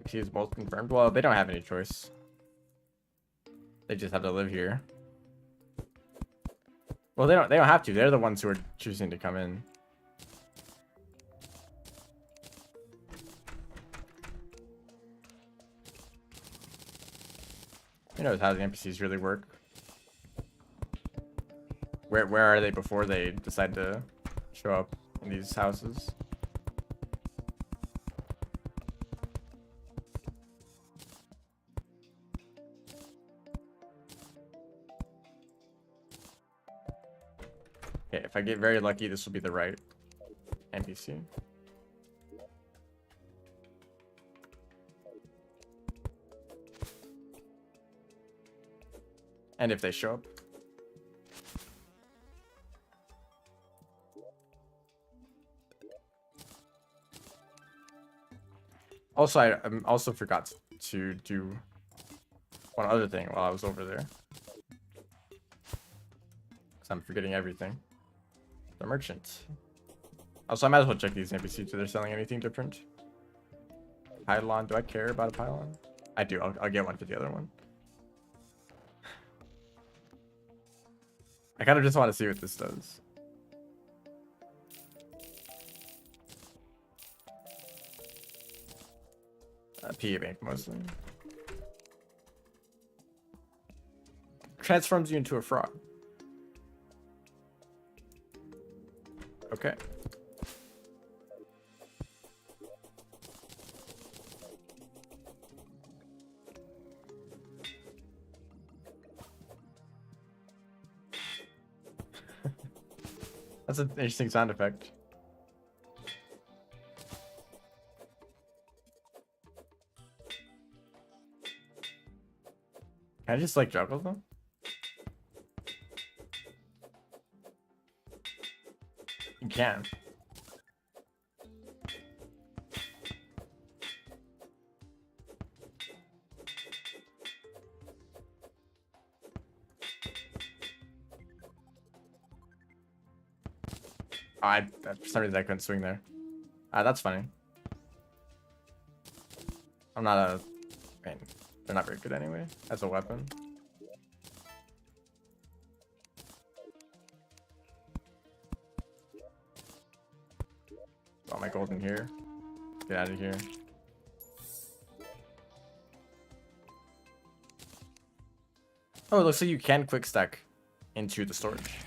NPC is both confirmed. Well, they don't have any choice. They just have to live here. Well, they don't have to. They're the ones who are choosing to come in. Who knows how the NPCs really work? Where are they before they decide to show up in these houses? Okay, if I get very lucky, this will be the right NPC. And if they show up. Also, I also forgot to do one other thing while I was over there. Because I'm forgetting everything. The merchant. Also, I might as well check these NPCs if they're selling anything different. Pylon. Do I care about a pylon? I do. I'll get one for the other one. I kind of just want to see what this does. PA bank mostly. Transforms you into a frog. Okay. That's an interesting sound effect. Can I just like juggle them? You can. For some reason I couldn't swing there. That's funny. I'm not a... I mean, they're not very good anyway, as a weapon. Got my gold in here. Get out of here. Oh, it looks like you can quick stack into the storage.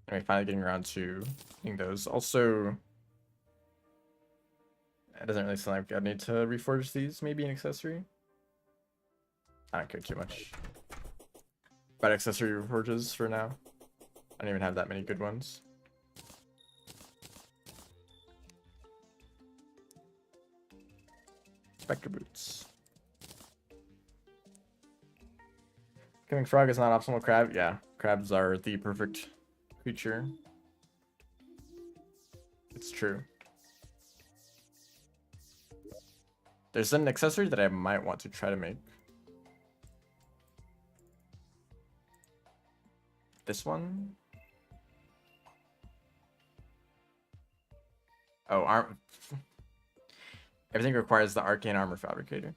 Anyway, finally getting around to getting those. Also, it doesn't really sound like I need to reforge these. Maybe an accessory. I don't care too much about accessory reforges for now. I don't even have that many good ones. Spectre boots. Killing frog is not optimal crab. Yeah, crabs are the perfect creature. It's true. There's an accessory that I might want to try to make. This one? Oh, everything requires the arcane armor fabricator.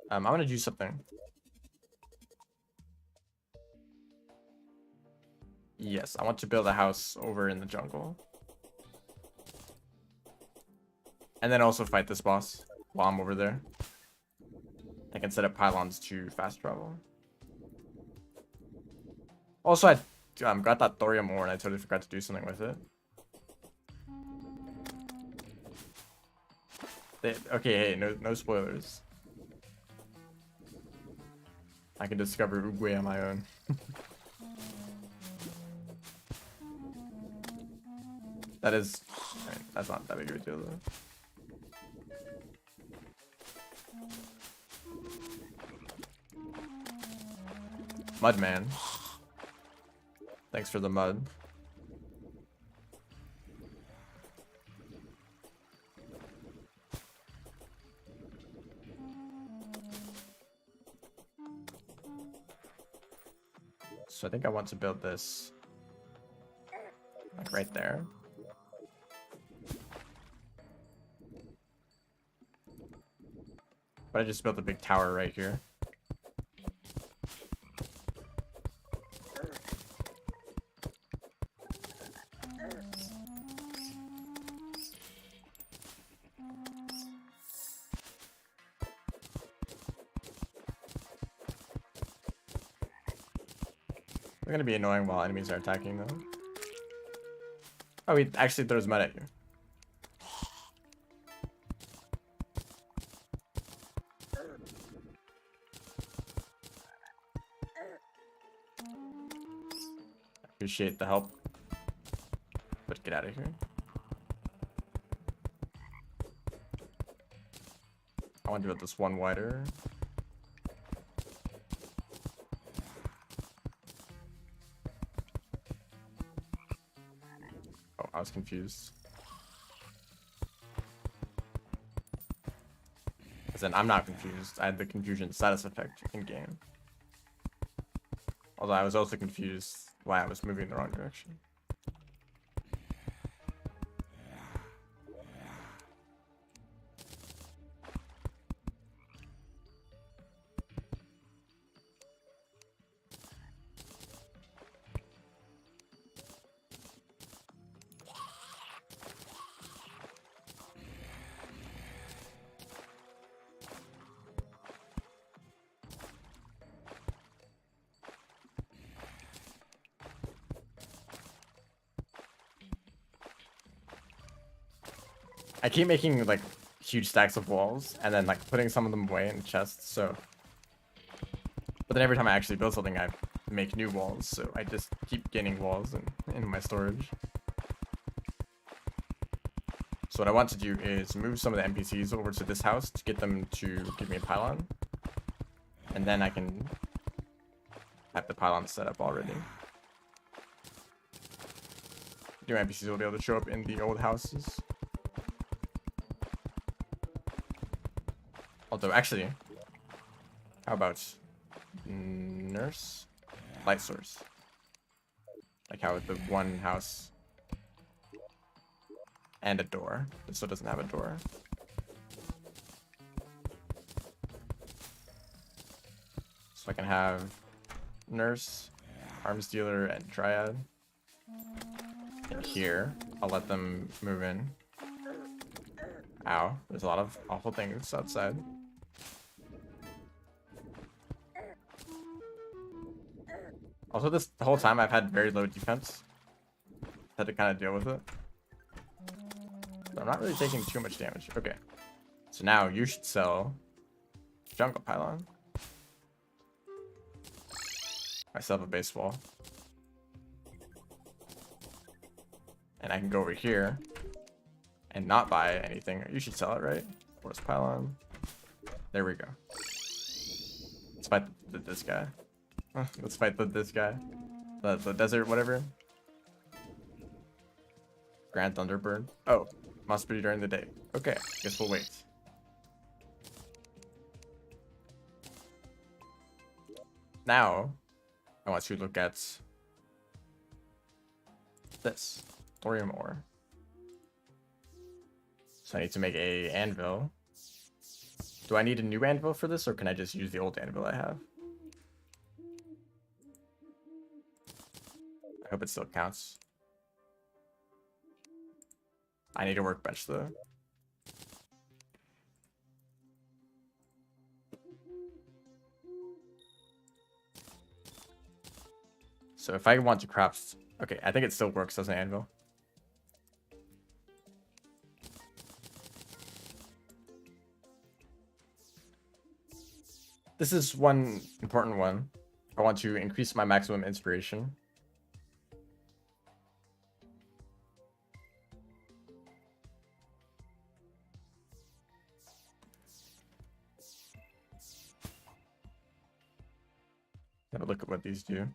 I'm gonna do something. Yes, I want to build a house over in the jungle. And then also fight this boss while I'm over there. I can set up pylons to fast travel. Also, I got that thorium ore and I totally forgot to do something with it. Okay, hey, no spoilers. I can discover Uguay on my own. That's not that big of a deal though. Mudman. Thanks for the mud. So I think I want to build this like right there. But I just built a big tower right here. They're gonna be annoying while enemies are attacking them. Oh, he actually throws mud at you. Appreciate the help. But get out of here. I want to build this one wider. Oh, I was confused. As in, I'm not confused. I had the confusion status effect in game. Although I was also confused why I was moving in the wrong direction. I keep making like huge stacks of walls and then like putting some of them away in chests, so but then every time I actually build something I make new walls, so I just keep gaining walls in my storage. So what I want to do is move some of the NPCs over to this house to get them to give me a pylon, and then I can have the pylon set up already. New NPCs will be able to show up in the old houses. Although, actually, How about nurse? Light source. Like how the one house and a door. This one doesn't have a door. So I can have nurse, arms dealer, and triad. And here, I'll let them move in. Ow, there's a lot of awful things outside. Also, the whole time I've had very low defense. Had to kind of deal with it. So I'm not really taking too much damage. Okay. So now you should sell jungle pylon. I still have a base wall. And I can go over here and not buy anything. You should sell it, right? Forest pylon. There we go. Let's fight this guy. Let's fight this guy. The desert, whatever. Grand Thunderbird. Oh, must be during the day. Okay, guess we'll wait. Now, I want to look at this. Thorium ore. So I need to make a anvil. Do I need a new anvil for this, or can I just use the old anvil I have? I hope it still counts. I need a workbench though. So if I want to craft... Okay, I think it still works as an anvil. This is one important one. I want to increase my maximum inspiration. Have a look at what these do.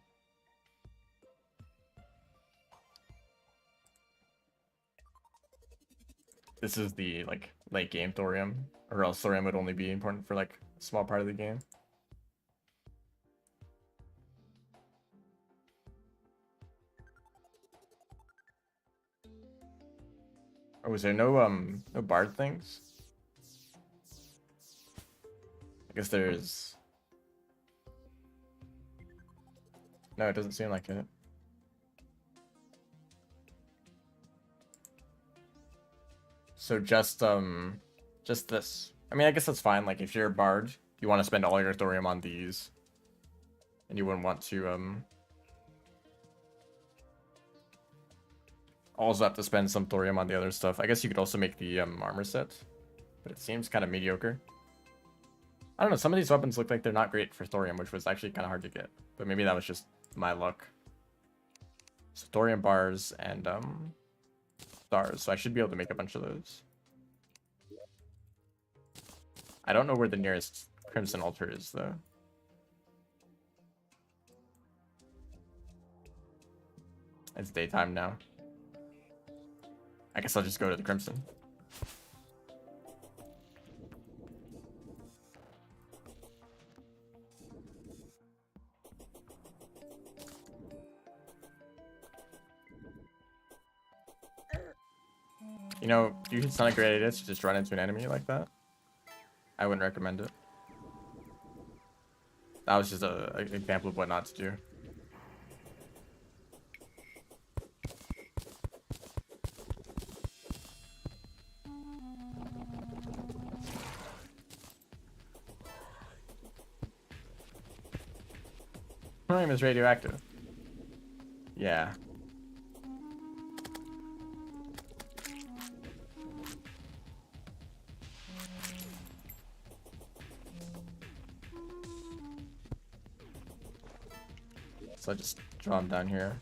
This is the like late game thorium, or else thorium would only be important for like a small part of the game. Oh, is there no bard things? I guess there's... No, it doesn't seem like it. So just this. I mean, I guess that's fine. Like if you're a bard, you want to spend all your thorium on these, and you wouldn't want to also have to spend some thorium on the other stuff. I guess you could also make the armor set, but it seems kind of mediocre. I don't know, some of these weapons look like they're not great for thorium, which was actually kind of hard to get, but maybe that was just my luck. So thorium bars and stars, so I should be able to make a bunch of those. I don't know where the nearest crimson altar is though. It's daytime now. I guess I'll just go to the crimson. You know, it's not a great idea to just run into an enemy like that. I wouldn't recommend it. That was just an example of what not to do. Thorium is radioactive. Yeah. So I just draw them down here.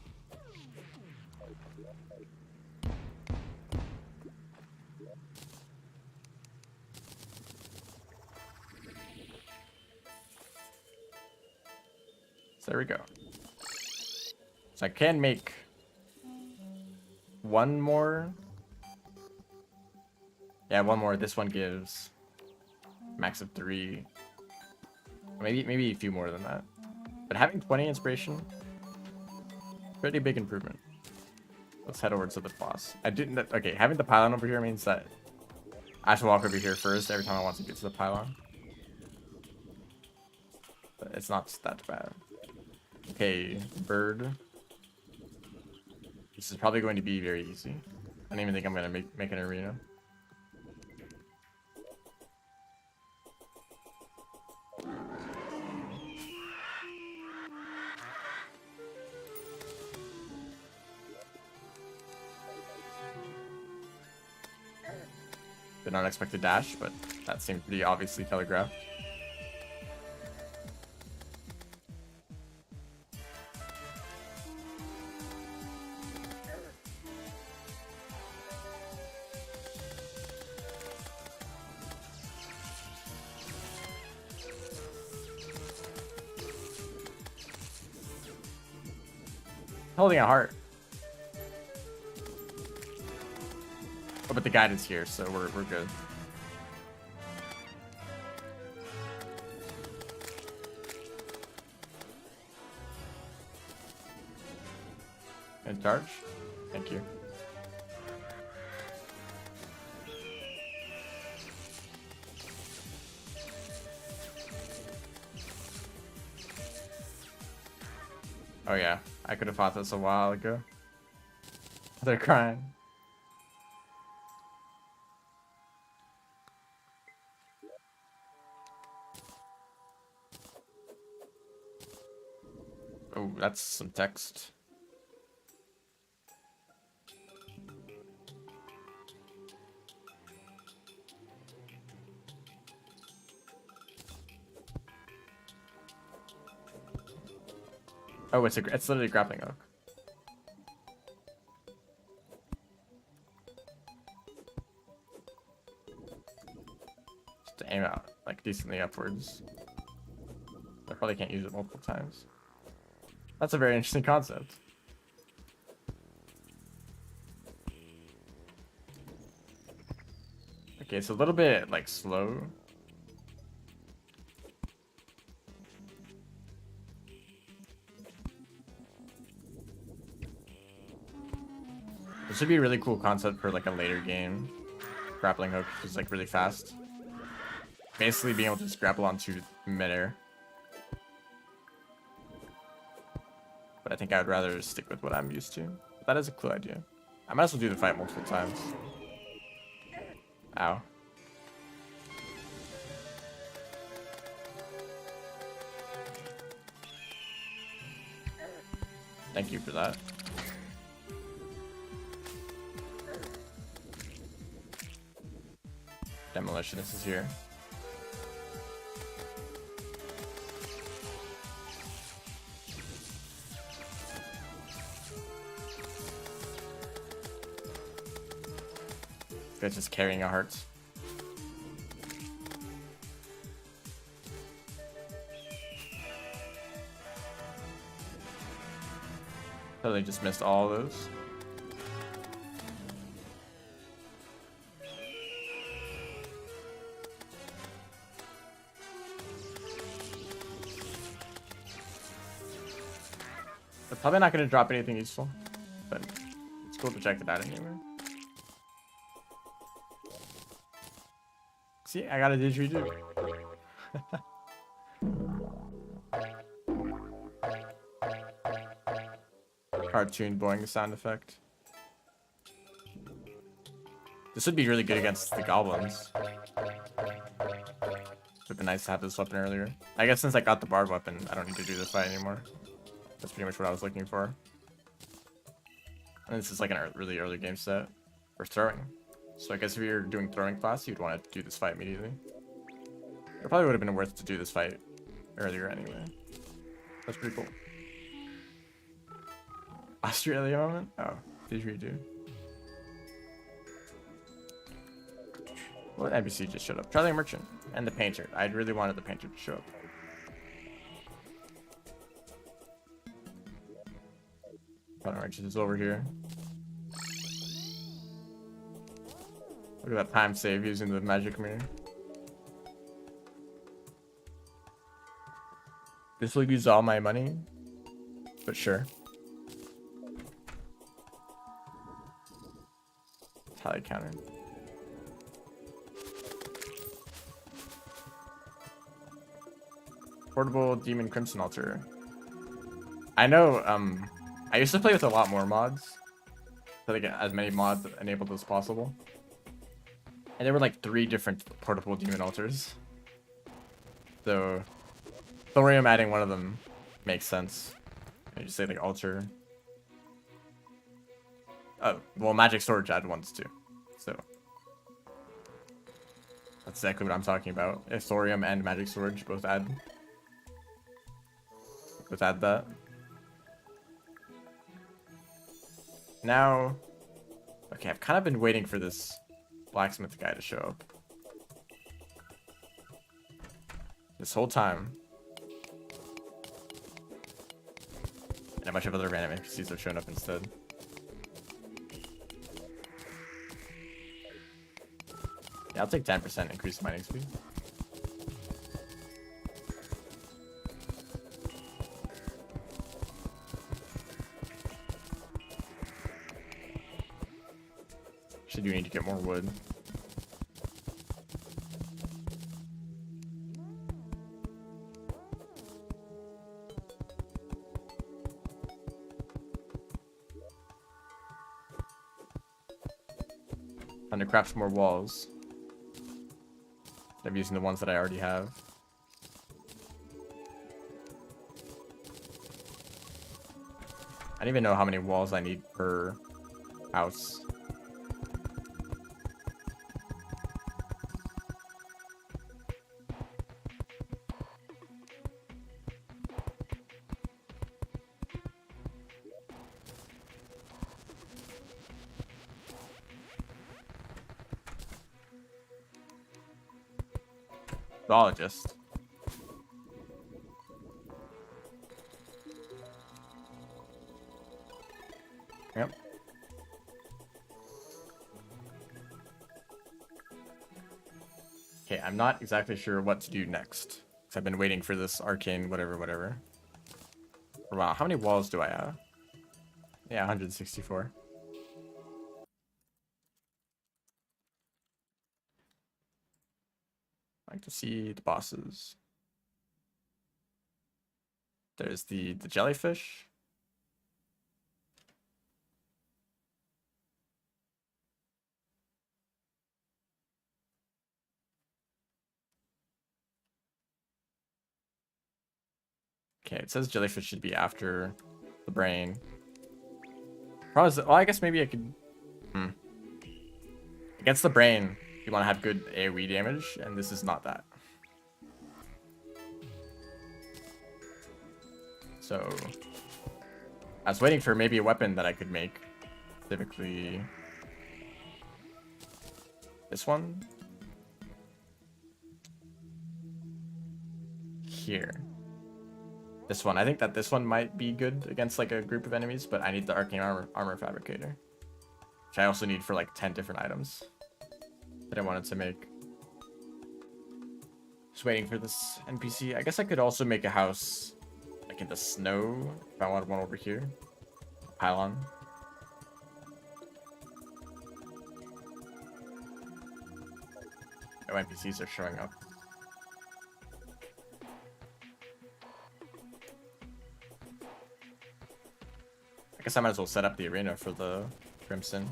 So there we go. So I can make one more. Yeah, one more. This one gives max of 3. Maybe a few more than that. But having 20 inspiration, pretty big improvement. Let's head over to the boss. I didn't. Okay, having the pylon over here means that I have to walk over here first every time I want to get to the pylon. But it's not that bad. Okay, bird. This is probably going to be very easy. I don't even think I'm gonna make an arena. Did not expect a dash, but that seemed pretty obviously telegraphed. Holding a heart. Oh, but the guidance here, so we're good. And charge. Thank you. Oh yeah, I could have fought this a while ago. They're crying. Oh, that's some text. Oh, it's literally a grappling hook. Just to aim out like decently upwards. I probably can't use it multiple times. That's a very interesting concept. Okay, it's a little bit like slow. This would be a really cool concept for like a later game. Grappling hook is like really fast. Basically being able to just grapple onto midair. But I think I would rather stick with what I'm used to. But that is a cool idea. I might as well do the fight multiple times. Ow. Thank you for that. Demolitionist is here. This guy's just carrying a heart. Totally just missed all of those. They're probably not going to drop anything useful, but it's cool to check it out anyway. See, I got a didgeridoo. Cartoon boing sound effect. This would be really good against the goblins. Would be nice to have this weapon earlier. I guess since I got the bard weapon, I don't need to do this fight anymore. That's pretty much what I was looking for. And this is like a really early game set for throwing. So I guess if you're doing throwing class, you'd want to do this fight immediately. It probably would have been worth to do this fight earlier anyway. That's pretty cool. Australia moment? Oh, didgeridoo. What NPC just showed up? Charlie Merchant and the painter. I really wanted the painter to show up. Charlie Merchant is over here. Look at that time save using the magic mirror. This will use all my money, but sure. Tally counter. Portable Demon Crimson Altar. I know, I used to play with a lot more mods. So to get as many mods enabled as possible. And there were like 3 different portable demon altars. So Thorium adding one of them makes sense. You just say like altar. Oh, well, Magic Storage add ones too. So that's exactly what I'm talking about. If Thorium and Magic Storage both add that. Now, okay, I've kind of been waiting for this blacksmith guy to show up. This whole time. And a bunch of other random NPCs have shown up instead. Yeah, I'll take 10% increased mining speed. Actually, do need to get more wood. Time to craft some more walls. I'm using the ones that I already have. I don't even know how many walls I need per house. Zoologist. Yep. Okay, I'm not exactly sure what to do next. Because I've been waiting for this arcane whatever. Wow, how many walls do I have? Yeah, 164. I like to see the bosses. There's the jellyfish. Okay, it says jellyfish should be after the brain. Problem is, well, I guess maybe I could... Against the brain, you want to have good AoE damage, and this is not that. So, I was waiting for maybe a weapon that I could make. Typically, this one. Here. This one. I think that this one might be good against like a group of enemies, but I need the arcane armor fabricator. Which I also need for like 10 different items that I wanted to make. Just waiting for this NPC. I guess I could also make a house like in the snow if I wanted one over here. Pylon. No NPCs are showing up. I guess I might as well set up the arena for the Crimson.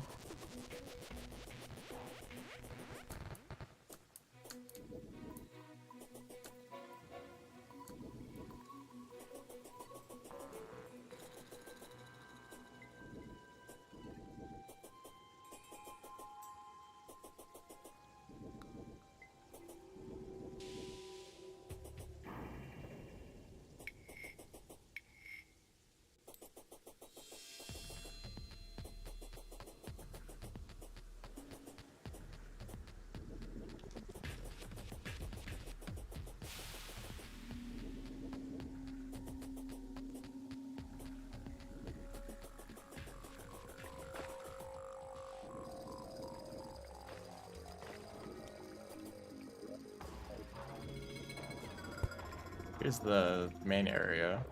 Here's the main area.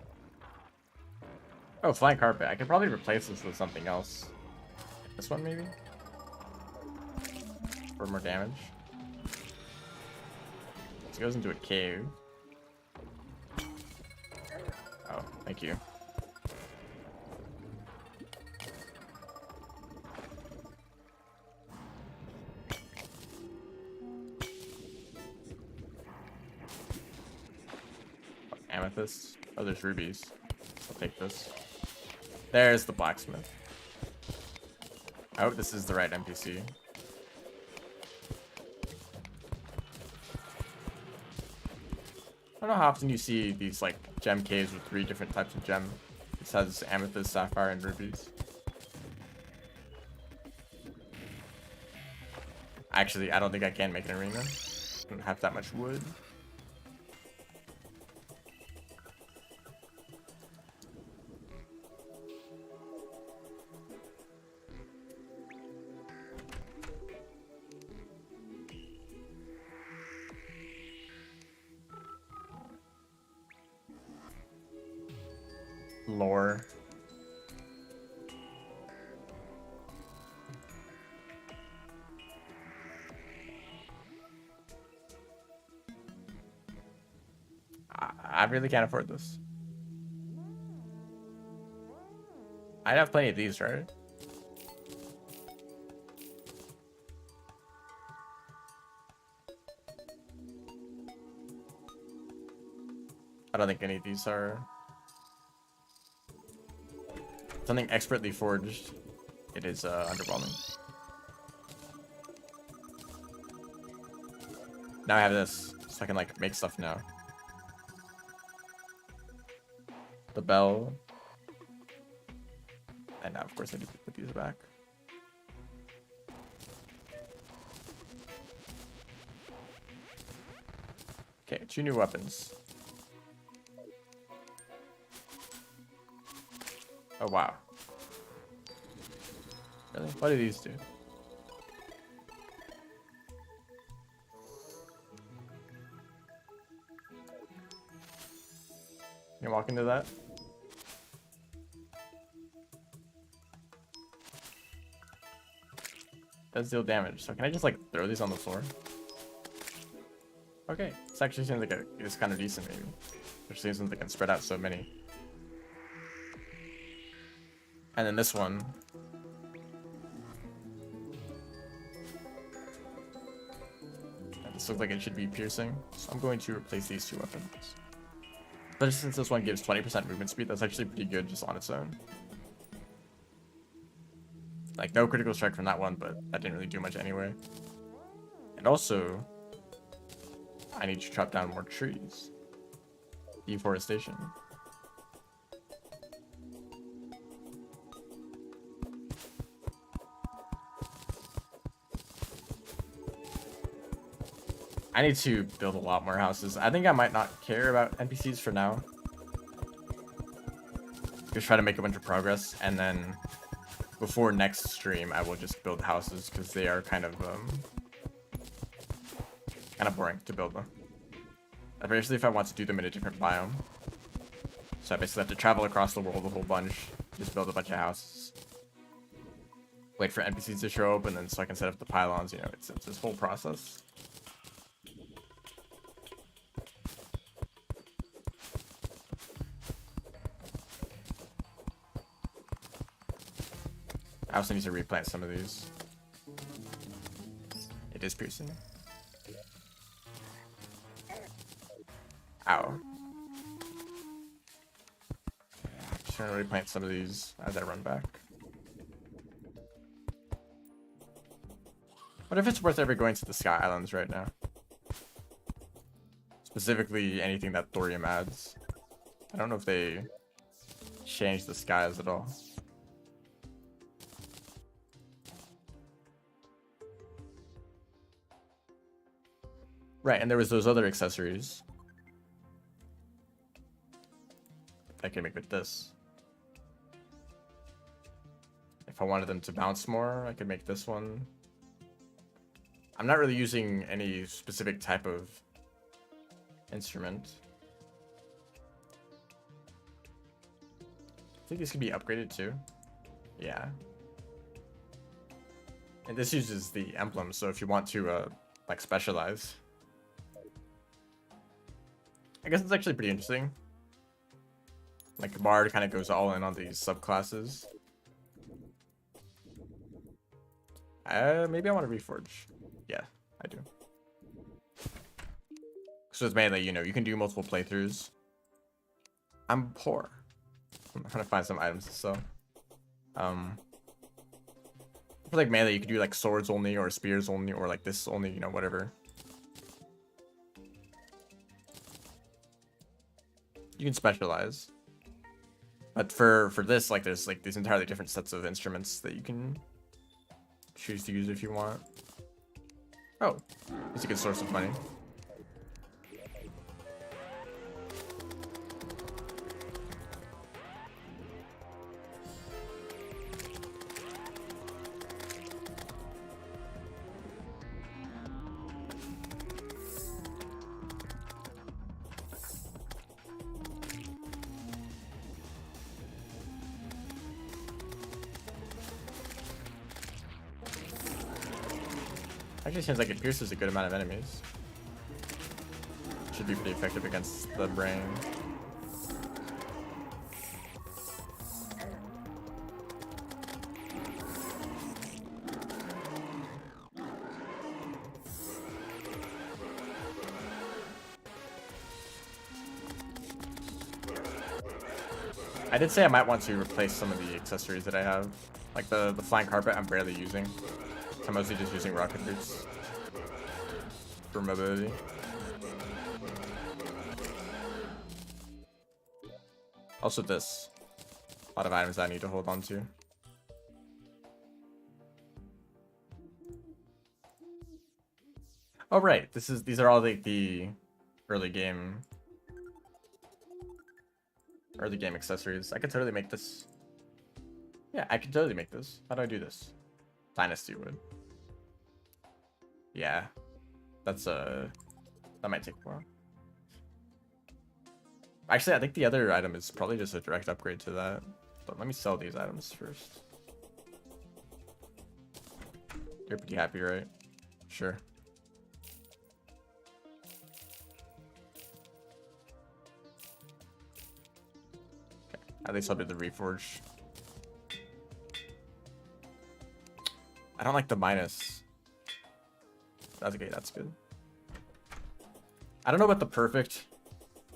Oh, flying carpet. I could probably replace this with something else. This one, maybe? For more damage. This goes into a cave. Oh, thank you. Amethyst. Oh, there's rubies. I'll take this. There's the blacksmith. I hope this is the right NPC. I don't know how often you see these like gem caves with 3 different types of gem. This has amethyst, sapphire, and rubies. Actually, I don't think I can make an arena. I don't have that much wood. Lore. I really can't afford this. I'd have plenty of these, right? I don't think any of these are something expertly forged. It is underwhelming. Now I have this, so I can like make stuff now. The bell. And now of course I need to put these back. Okay, 2 new weapons. Oh wow. Really? What do these do? Can you walk into that? Does deal damage. So can I just like throw these on the floor? Okay, this actually seems like it's kind of decent maybe. Especially since they can spread out so many. And then this one. And this looks like it should be piercing. So I'm going to replace these 2 weapons. But since this one gives 20% movement speed, that's actually pretty good just on its own. Like, no critical strike from that one, but that didn't really do much anyway. And also, I need to chop down more trees. Deforestation. I need to build a lot more houses. I think I might not care about NPCs for now. Just try to make a bunch of progress, and then before next stream, I will just build houses because they are kind of boring to build them. Especially if I want to do them in a different biome. So I basically have to travel across the world a whole bunch, just build a bunch of houses. Wait for NPCs to show up, and then so I can set up the pylons. You know, it's this whole process. I also need to replant some of these. It is piercing. Ow. Just gonna replant some of these as I run back. What if it's worth ever going to the Sky Islands right now? Specifically, anything that Thorium adds. I don't know if they change the skies at all. Right, and there was those other accessories I can make with this. If I wanted them to bounce more, I could make this one. I'm not really using any specific type of instrument. I think these can be upgraded too. Yeah. And this uses the emblem, so if you want to like specialize, I guess it's actually pretty interesting. Like Bard kind of goes all in on these subclasses. Maybe I want to reforge. Yeah, I do. So it's mainly, you know, you can do multiple playthroughs. I'm poor. I'm trying to find some items to sell. For like melee, you could do like swords only, or spears only, or like this only, you know, whatever. You can specialize. But for this, like, there's like these entirely different sets of instruments that you can choose to use if you want. Oh, it's a good source of money. Actually seems like it pierces a good amount of enemies. Should be pretty effective against the brain. I did say I might want to replace some of the accessories that I have. Like the flying carpet I'm barely using. So I'm mostly just using rocket boots for mobility. Also this. A lot of items I need to hold on to. Oh right, these are all the early game accessories. I could totally make this. Yeah, I could totally make this. How do I do this? Dynasty wood. Yeah. That's that might take a while. Actually, I think the other item is probably just a direct upgrade to that. But let me sell these items first. You're pretty happy, right? Sure. Okay. At least I'll do the reforge. I don't like the minus. That's okay, that's good. I don't know what the perfect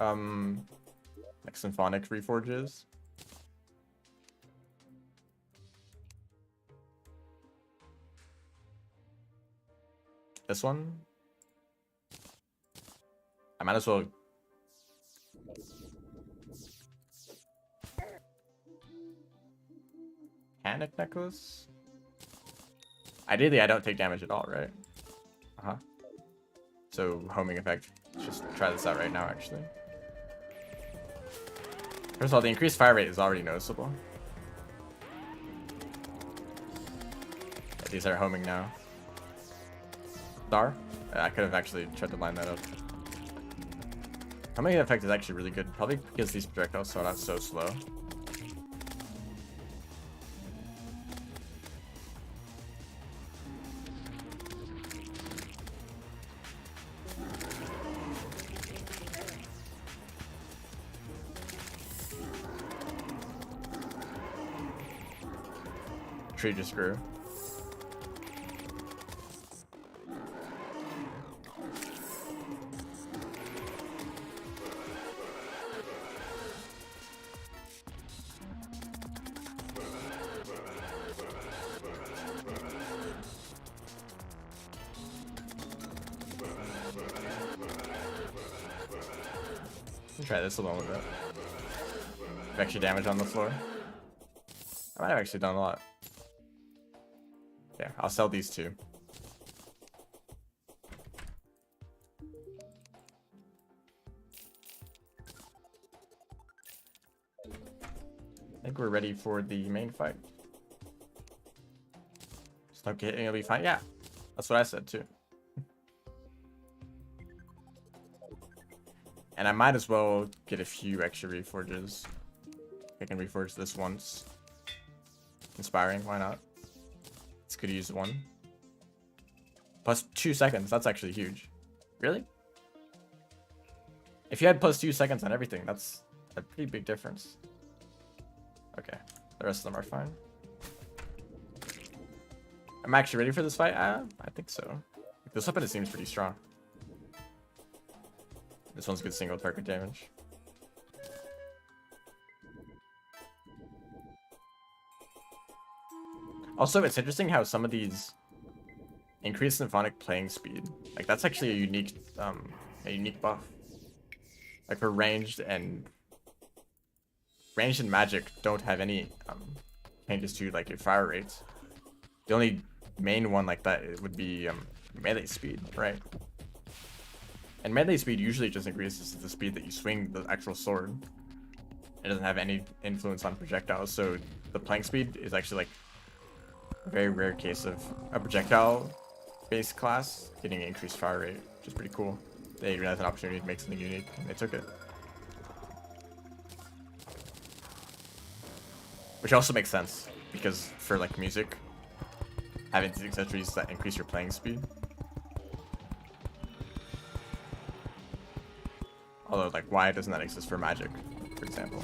like symphonic reforge is. This one? I might as well. Panic necklace? Ideally, I don't take damage at all, right? Uh-huh. So, homing effect. Let's just try this out right now, actually. First of all, the increased fire rate is already noticeable. Yeah, these are homing now. Star? I could have actually tried to line that up. Homing effect is actually really good, probably because these projectiles start out so slow. Tree just grew. Try this alone with it. Extra damage on the floor. I might have actually done a lot. Yeah, I'll sell these two. I think we're ready for the main fight. Stop getting, it'll be fine. Yeah, that's what I said too. And I might as well get a few extra reforges. I can reforge this once. Inspiring, why not? This could use one. Plus 2 seconds, that's actually huge. Really? If you had plus 2 seconds on everything, that's a pretty big difference. Okay, the rest of them are fine. I'm actually ready for this fight? I think so. This weapon, it seems pretty strong. This one's good single target damage. Also, it's interesting how some of these increase symphonic playing speed. Like, that's actually a unique buff. Like, for ranged and magic don't have any changes to like your fire rates. The only main one like that would be melee speed, right? And melee speed usually just increases the speed that you swing the actual sword. It doesn't have any influence on projectiles, so the playing speed is actually like a very rare case of a projectile based class getting an increased fire rate, which is pretty cool. They realized an opportunity to make something unique and they took it. Which also makes sense, because for like music, having these accessories that increase your playing speed. Although, like, why doesn't that exist for magic, for example?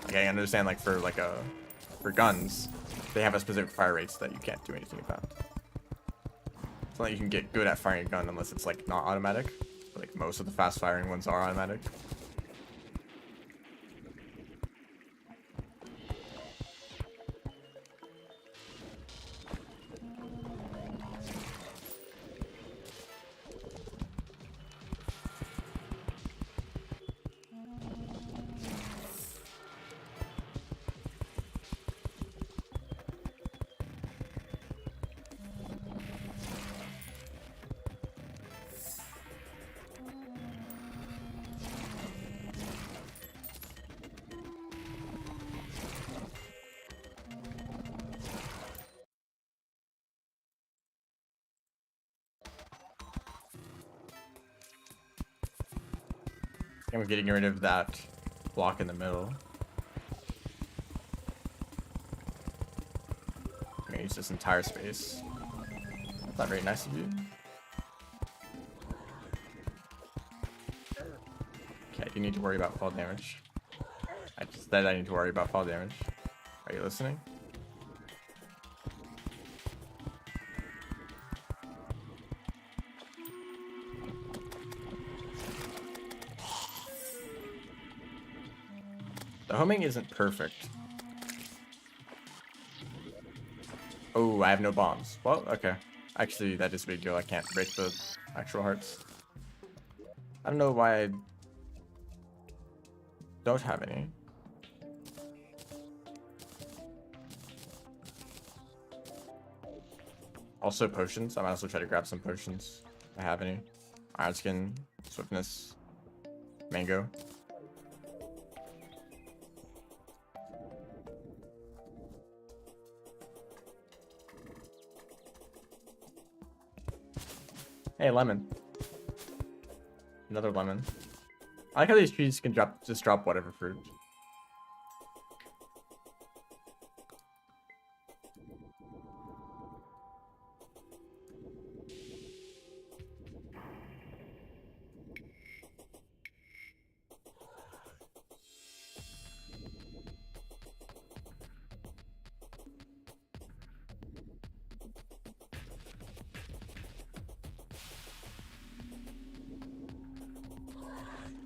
Like, I understand, like, for guns, they have a specific fire rates that you can't do anything about. It's not like you can get good at firing a gun unless it's, like, not automatic. But, like, most of the fast firing ones are automatic. And we're getting rid of that block in the middle. I'm gonna use this entire space. That's not very nice of you. Okay, you need to worry about fall damage. I just said I need to worry about fall damage. Are you listening? The homing isn't perfect. Oh, I have no bombs. Well, okay. Actually, that is a big deal. I can't break the actual hearts. I don't know why I don't have any. Also potions. I might also try to grab some potions if I have any. Iron skin, swiftness, mango. Hey, lemon. Another lemon. I like how these trees can just drop whatever fruit.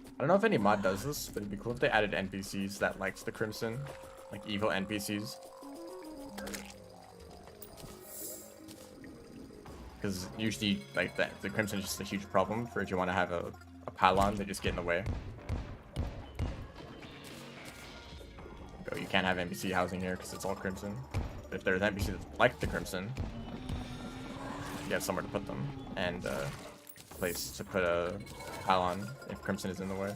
I don't know if any mod does this, but it'd be cool if they added NPCs that likes the Crimson, like evil NPCs. Because usually, like, the Crimson is just a huge problem for if you want to have a pylon, they just get in the way. So you can't have NPC housing here because it's all Crimson. But if there's NPCs that like the Crimson, you have somewhere to put them, and place to put a pylon if Crimson is in the way.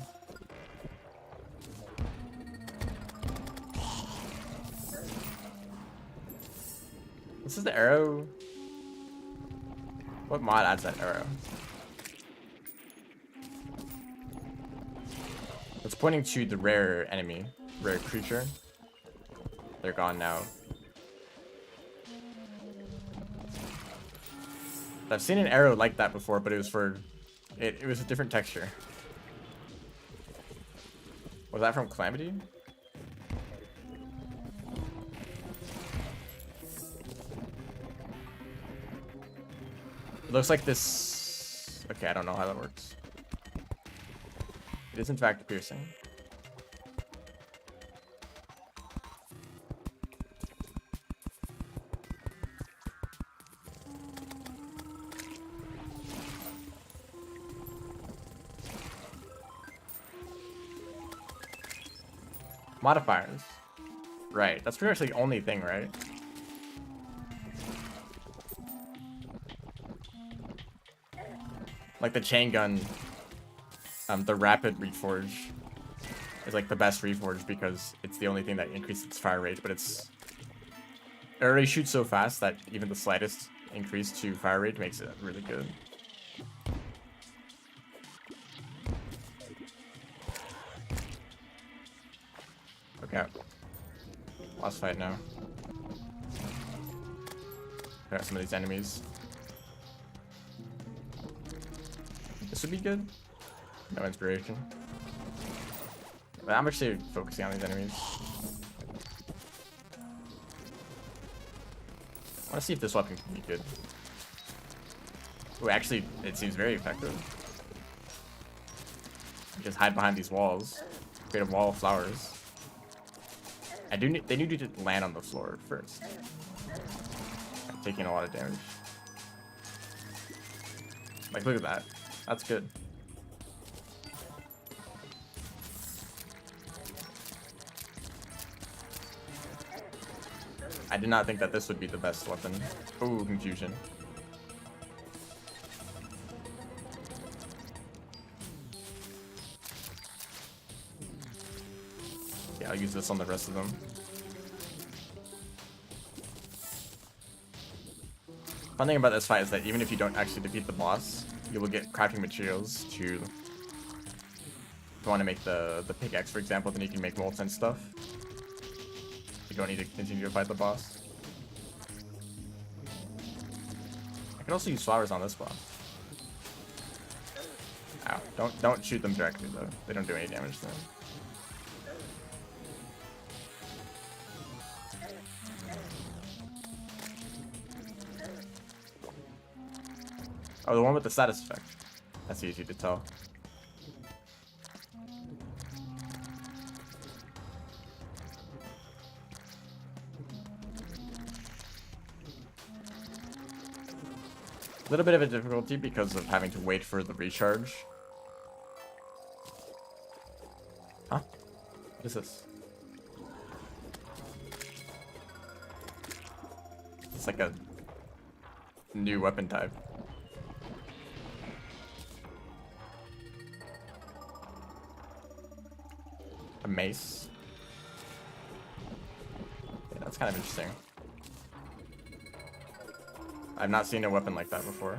This is the arrow. What mod adds that arrow? It's pointing to the rare enemy, rare creature. They're gone now. I've seen an arrow like that before, but it was for... It was a different texture. Was that from Calamity? It looks like this... Okay, I don't know how that works. It is in fact piercing. Modifiers. Right, that's pretty much the only thing, right? Like the chain gun, the rapid reforge is like the best reforge because it's the only thing that increases its fire rate, but it already shoots so fast that even the slightest increase to fire rate makes it really good. Okay. Last fight now. Got some of these enemies. This would be good. No inspiration. But I'm actually focusing on these enemies. I want to see if this weapon can be good. Oh, actually, it seems very effective. Just hide behind these walls. Create a wall of flowers. They need to land on the floor first. I'm taking a lot of damage. Like, look at that. That's good. I did not think that this would be the best weapon. Ooh, confusion. Yeah, I'll use this on the rest of them. Fun thing about this fight is that even if you don't actually defeat the boss, you will get crafting materials to... If you want to make the pickaxe, for example, then you can make molten and stuff. You don't need to continue to fight the boss. I can also use flowers on this boss. Ow. Don't shoot them directly though. They don't do any damage to them. Oh, the one with the status effect. That's easy to tell. A little bit of a difficulty because of having to wait for the recharge. Huh? What is this? It's like a new weapon type. A mace. Yeah, that's kind of interesting. I've not seen a weapon like that before.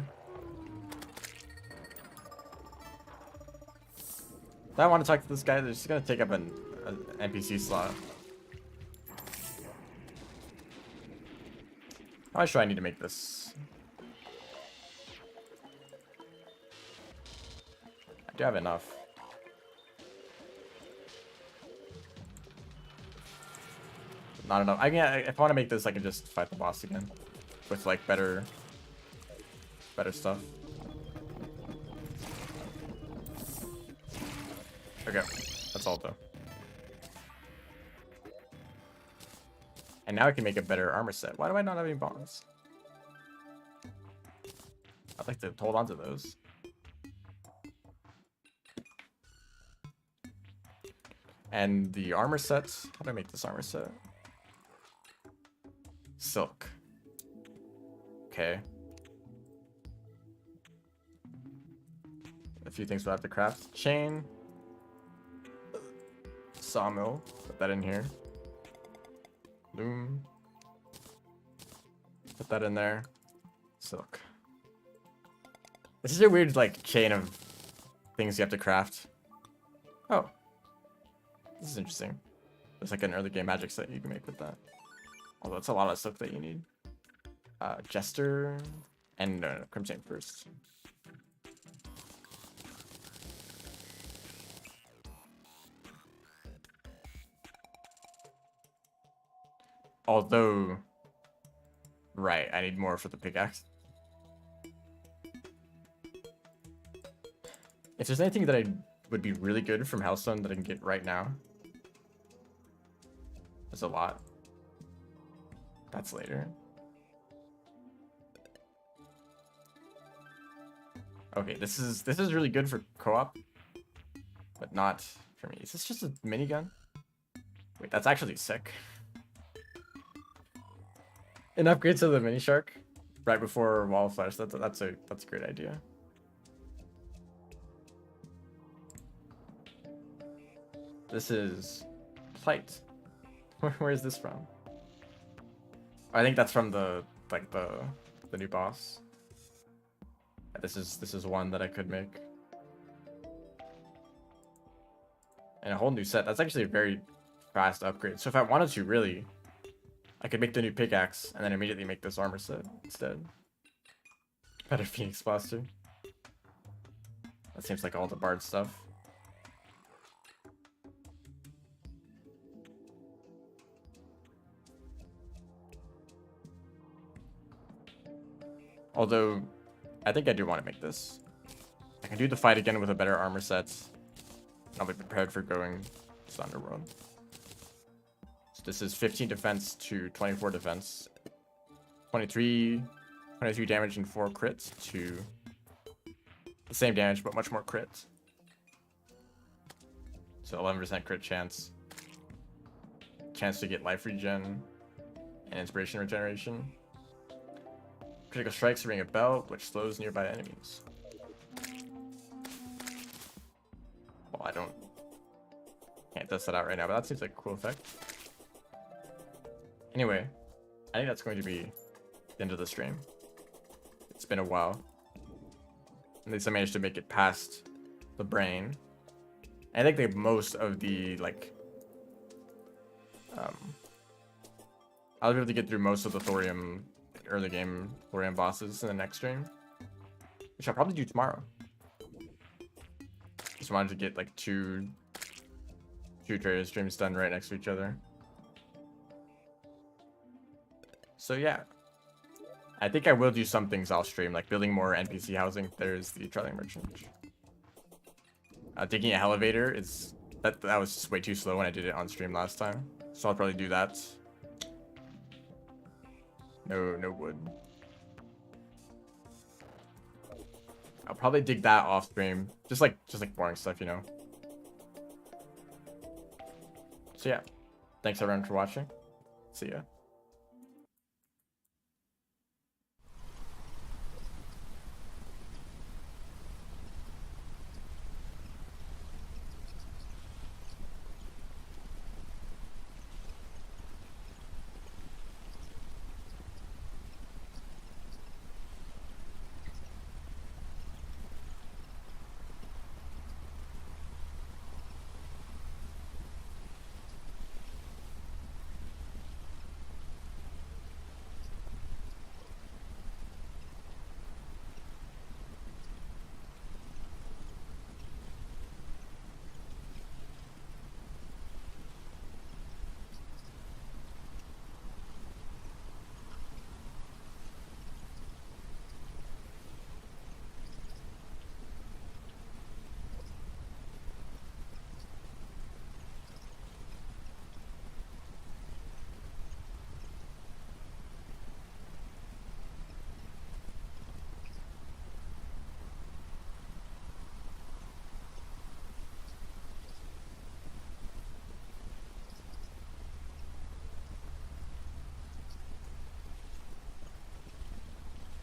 If I want to talk to this guy, they're just gonna take up an NPC slot. How much do I need to make this? I do have enough. Not enough. I mean, if I want to make this, I can just fight the boss again with like better stuff. Okay, that's all though. And now I can make a better armor set. Why do I not have any bombs? I'd like to hold on to those. And the armor set. How do I make this armor set? Silk. Okay. A few things we'll have to craft. Chain. Sawmill. Put that in here. Loom. Put that in there. Silk. This is a weird, like, chain of things you have to craft. Oh. This is interesting. There's like an early game magic set you can make with that. Although it's a lot of silk that you need. Jester and no, Crimson first. Although, right, I need more for the pickaxe. If there's anything that I would be really good from Hellstone that I can get right now, there's a lot. That's later. Okay, this is really good for co-op, but not for me. Is this just a minigun? Wait, that's actually sick. An upgrade to the mini shark right before wall of flesh. That's a great idea. This is Plite. Where is this from? I think that's from the new boss. This is one that I could make. And a whole new set. That's actually a very fast upgrade. So if I wanted to, really, I could make the new pickaxe and then immediately make this armor set instead. Better Phoenix Blaster. That seems like all the bard stuff. Although, I think I do want to make this. I can do the fight again with a better armor set. I'll be prepared for going to the Underworld. So this is 15 defense to 24 defense. 23 damage and 4 crits to the same damage, but much more crit. So 11% crit chance. Chance to get life regen and inspiration regeneration. Critical strikes ring a bell, which slows nearby enemies. Well, can't test that out right now, but that seems like a cool effect. Anyway, I think that's going to be the end of the stream. It's been a while. At least I managed to make it past the brain. I think that most of the, like, I'll be able to get through most of the Thorium, early game Thorium bosses in the next stream, which I'll probably do tomorrow. Just wanted to get like two trader streams done right next to each other. So yeah, I think I will do some things off stream, like building more NPC housing. There's the traveling merchant. Digging an elevator is that was just way too slow when I did it on stream last time, so I'll probably do that. No wood. I'll probably dig that off stream, just like boring stuff, you know. So yeah, thanks everyone for watching. See ya.